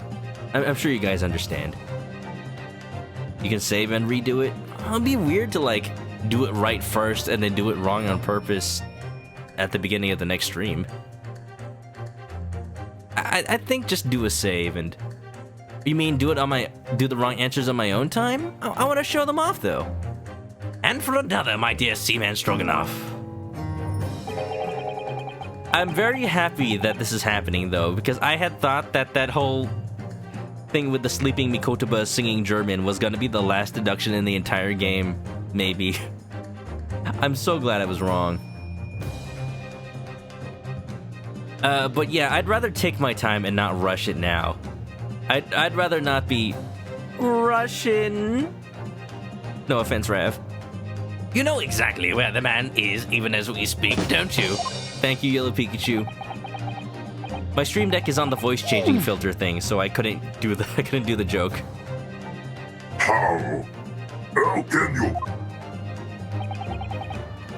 I'm sure you guys understand. You can save and redo it. It'll be weird to, like, do it right first and then do it wrong on purpose at the beginning of the next stream. I think just do a save and... You mean do the wrong answers on my own time? I want to show them off, though. And for another, my dear Seaman Stroganov. I'm very happy that this is happening, though, because I had thought that that whole thing with the sleeping Mikotoba singing German was going to be the last deduction in the entire game. Maybe. I'm so glad I was wrong. But yeah, I'd rather take my time and not rush it now. I'd rather not be rushing. No offense, Rav. You know exactly where the man is, even as we speak, don't you? Thank you, Yellow Pikachu. My stream deck is on the voice changing filter thing, so I couldn't do the joke. How? How can you?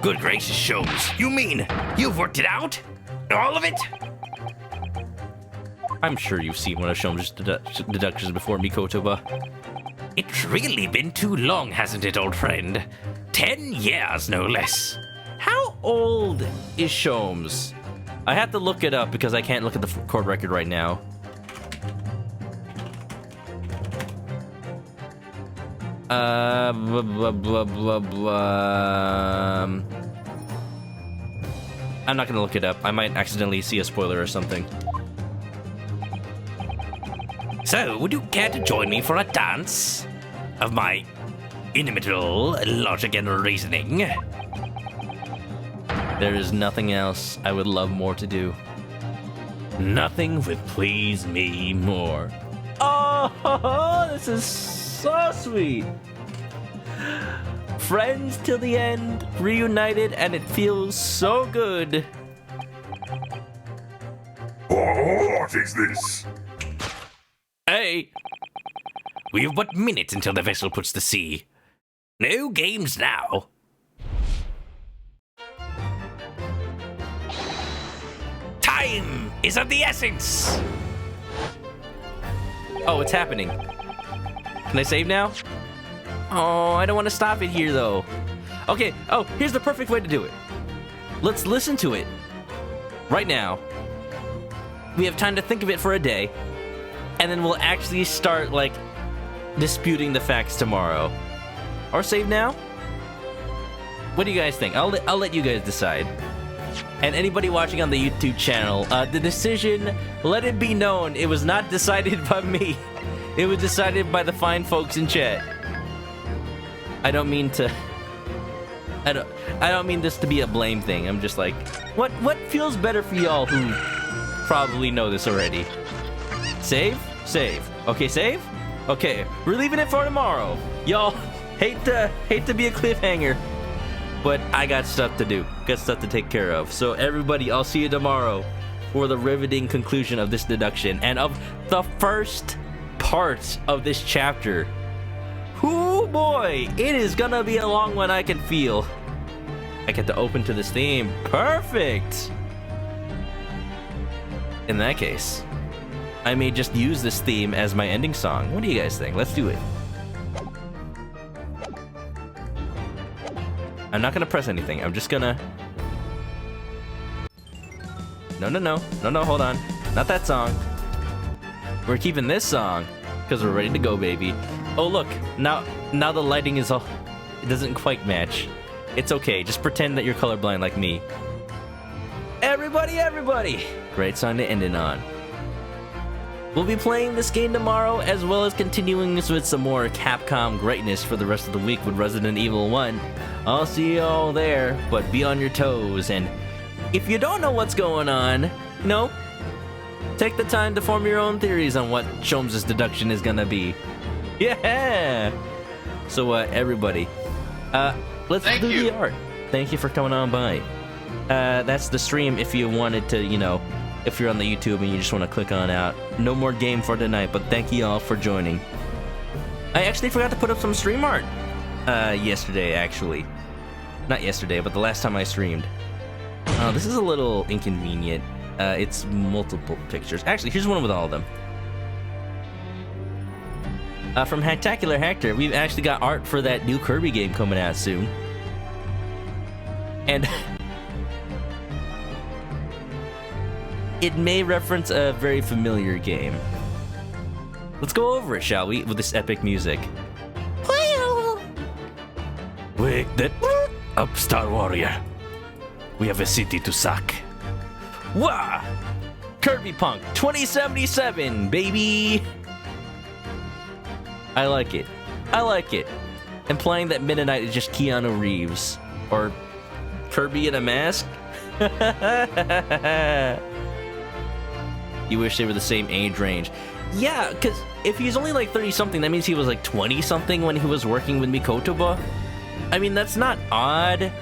Good gracious, Sholmes. You mean you've worked it out? All of it? I'm sure you've seen one of Sholmes' deductions before, Mikotoba. It's really been too long, hasn't it, old friend? 10 years, no less. How old is Sholmes? I have to look it up because I can't look at the court record right now. Blah, blah, blah, blah. I'm not gonna look it up. I might accidentally see a spoiler or something. So, would you care to join me for a dance of my inimitable logic and reasoning? There is nothing else I would love more to do. Nothing would please me more. Oh, this is so sweet. Friends till the end, reunited, and it feels so good. What is this? Hey! We have but minutes until the vessel puts to sea. No games now. Time is of the essence. Oh, it's happening. Can I save now? Oh, I don't want to stop it here, though. Okay, oh, here's the perfect way to do it. Let's listen to it. Right now. We have time to think of it for a day. And then we'll actually start, like, disputing the facts tomorrow. Or save now? What do you guys think? I'll let you guys decide. And anybody watching on the YouTube channel, the decision, let it be known, it was not decided by me. It was decided by the fine folks in chat. I don't mean to I don't mean this to be a blame thing. I'm just like, what feels better for y'all who probably know this already? Save? Save. Okay, save? Okay, we're leaving it for tomorrow. Y'all, hate to be a cliffhanger, but I got stuff to do. Got stuff to take care of. So everybody, I'll see you tomorrow for the riveting conclusion of this deduction and of the first part of this chapter. Ooh boy, it is gonna be a long one, I can feel. I get to open to this theme. Perfect! In that case, I may just use this theme as my ending song. What do you guys think? Let's do it. I'm not gonna press anything. I'm just gonna... No, hold on. Not that song. We're keeping this song, because we're ready to go, baby. Oh, look. Now the lighting is all... It doesn't quite match. It's okay. Just pretend that you're colorblind like me. Everybody! Great song to end it on. We'll be playing this game tomorrow, as well as continuing with some more Capcom greatness for the rest of the week with Resident Evil 1. I'll see you all there, but be on your toes, and if you don't know what's going on, you know, take the time to form your own theories on what Sholmes' deduction is gonna be. Yeah! So, everybody, let's do the art. Thank you for coming on by. That's the stream if you wanted to, you know, if you're on the YouTube and you just want to click on out. No more game for tonight, but thank you all for joining. I actually forgot to put up some stream art yesterday, actually. Not yesterday, but the last time I streamed. This is a little inconvenient. It's multiple pictures. Actually, here's one with all of them. From Hacktacular Hector, we've actually got art for that new Kirby game coming out soon. And... it may reference a very familiar game. Let's go over it, shall we, with this epic music. Wake that up, Star Warrior. We have a city to sack. Wah! Kirby Punk 2077, baby! I like it. Implying that Mennonite is just Keanu Reeves. Or Kirby in a mask? You wish they were the same age range. Yeah, because if he's only like 30-something, that means he was like 20-something when he was working with Mikotoba. I mean, that's not odd.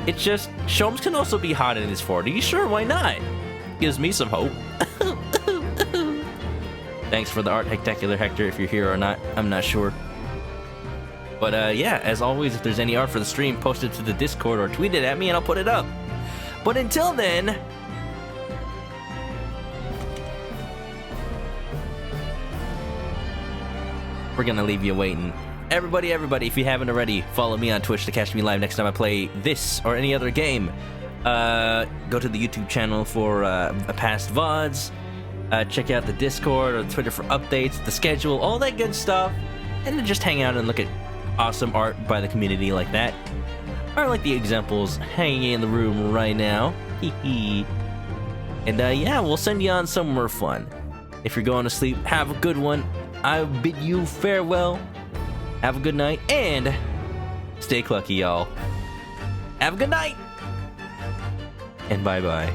It's just, Sholmes can also be hot in his 40s. Sure, why not? Gives me some hope. Thanks for the art, Hectacular Hector, if you're here or not. I'm not sure. But yeah, as always, if there's any art for the stream, post it to the Discord or tweet it at me and I'll put it up. But until then... we're gonna leave you waiting. Everybody, if you haven't already, follow me on Twitch to catch me live next time I play this or any other game. Go to the YouTube channel for past VODs. Check out the Discord or Twitter for updates, the schedule, all that good stuff. And then just hang out and look at awesome art by the community like that. Or like the examples hanging in the room right now. And yeah, we'll send you on somewhere fun. If you're going to sleep, have a good one. I bid you farewell. Have a good night and stay clucky, y'all. Have a good night and bye-bye.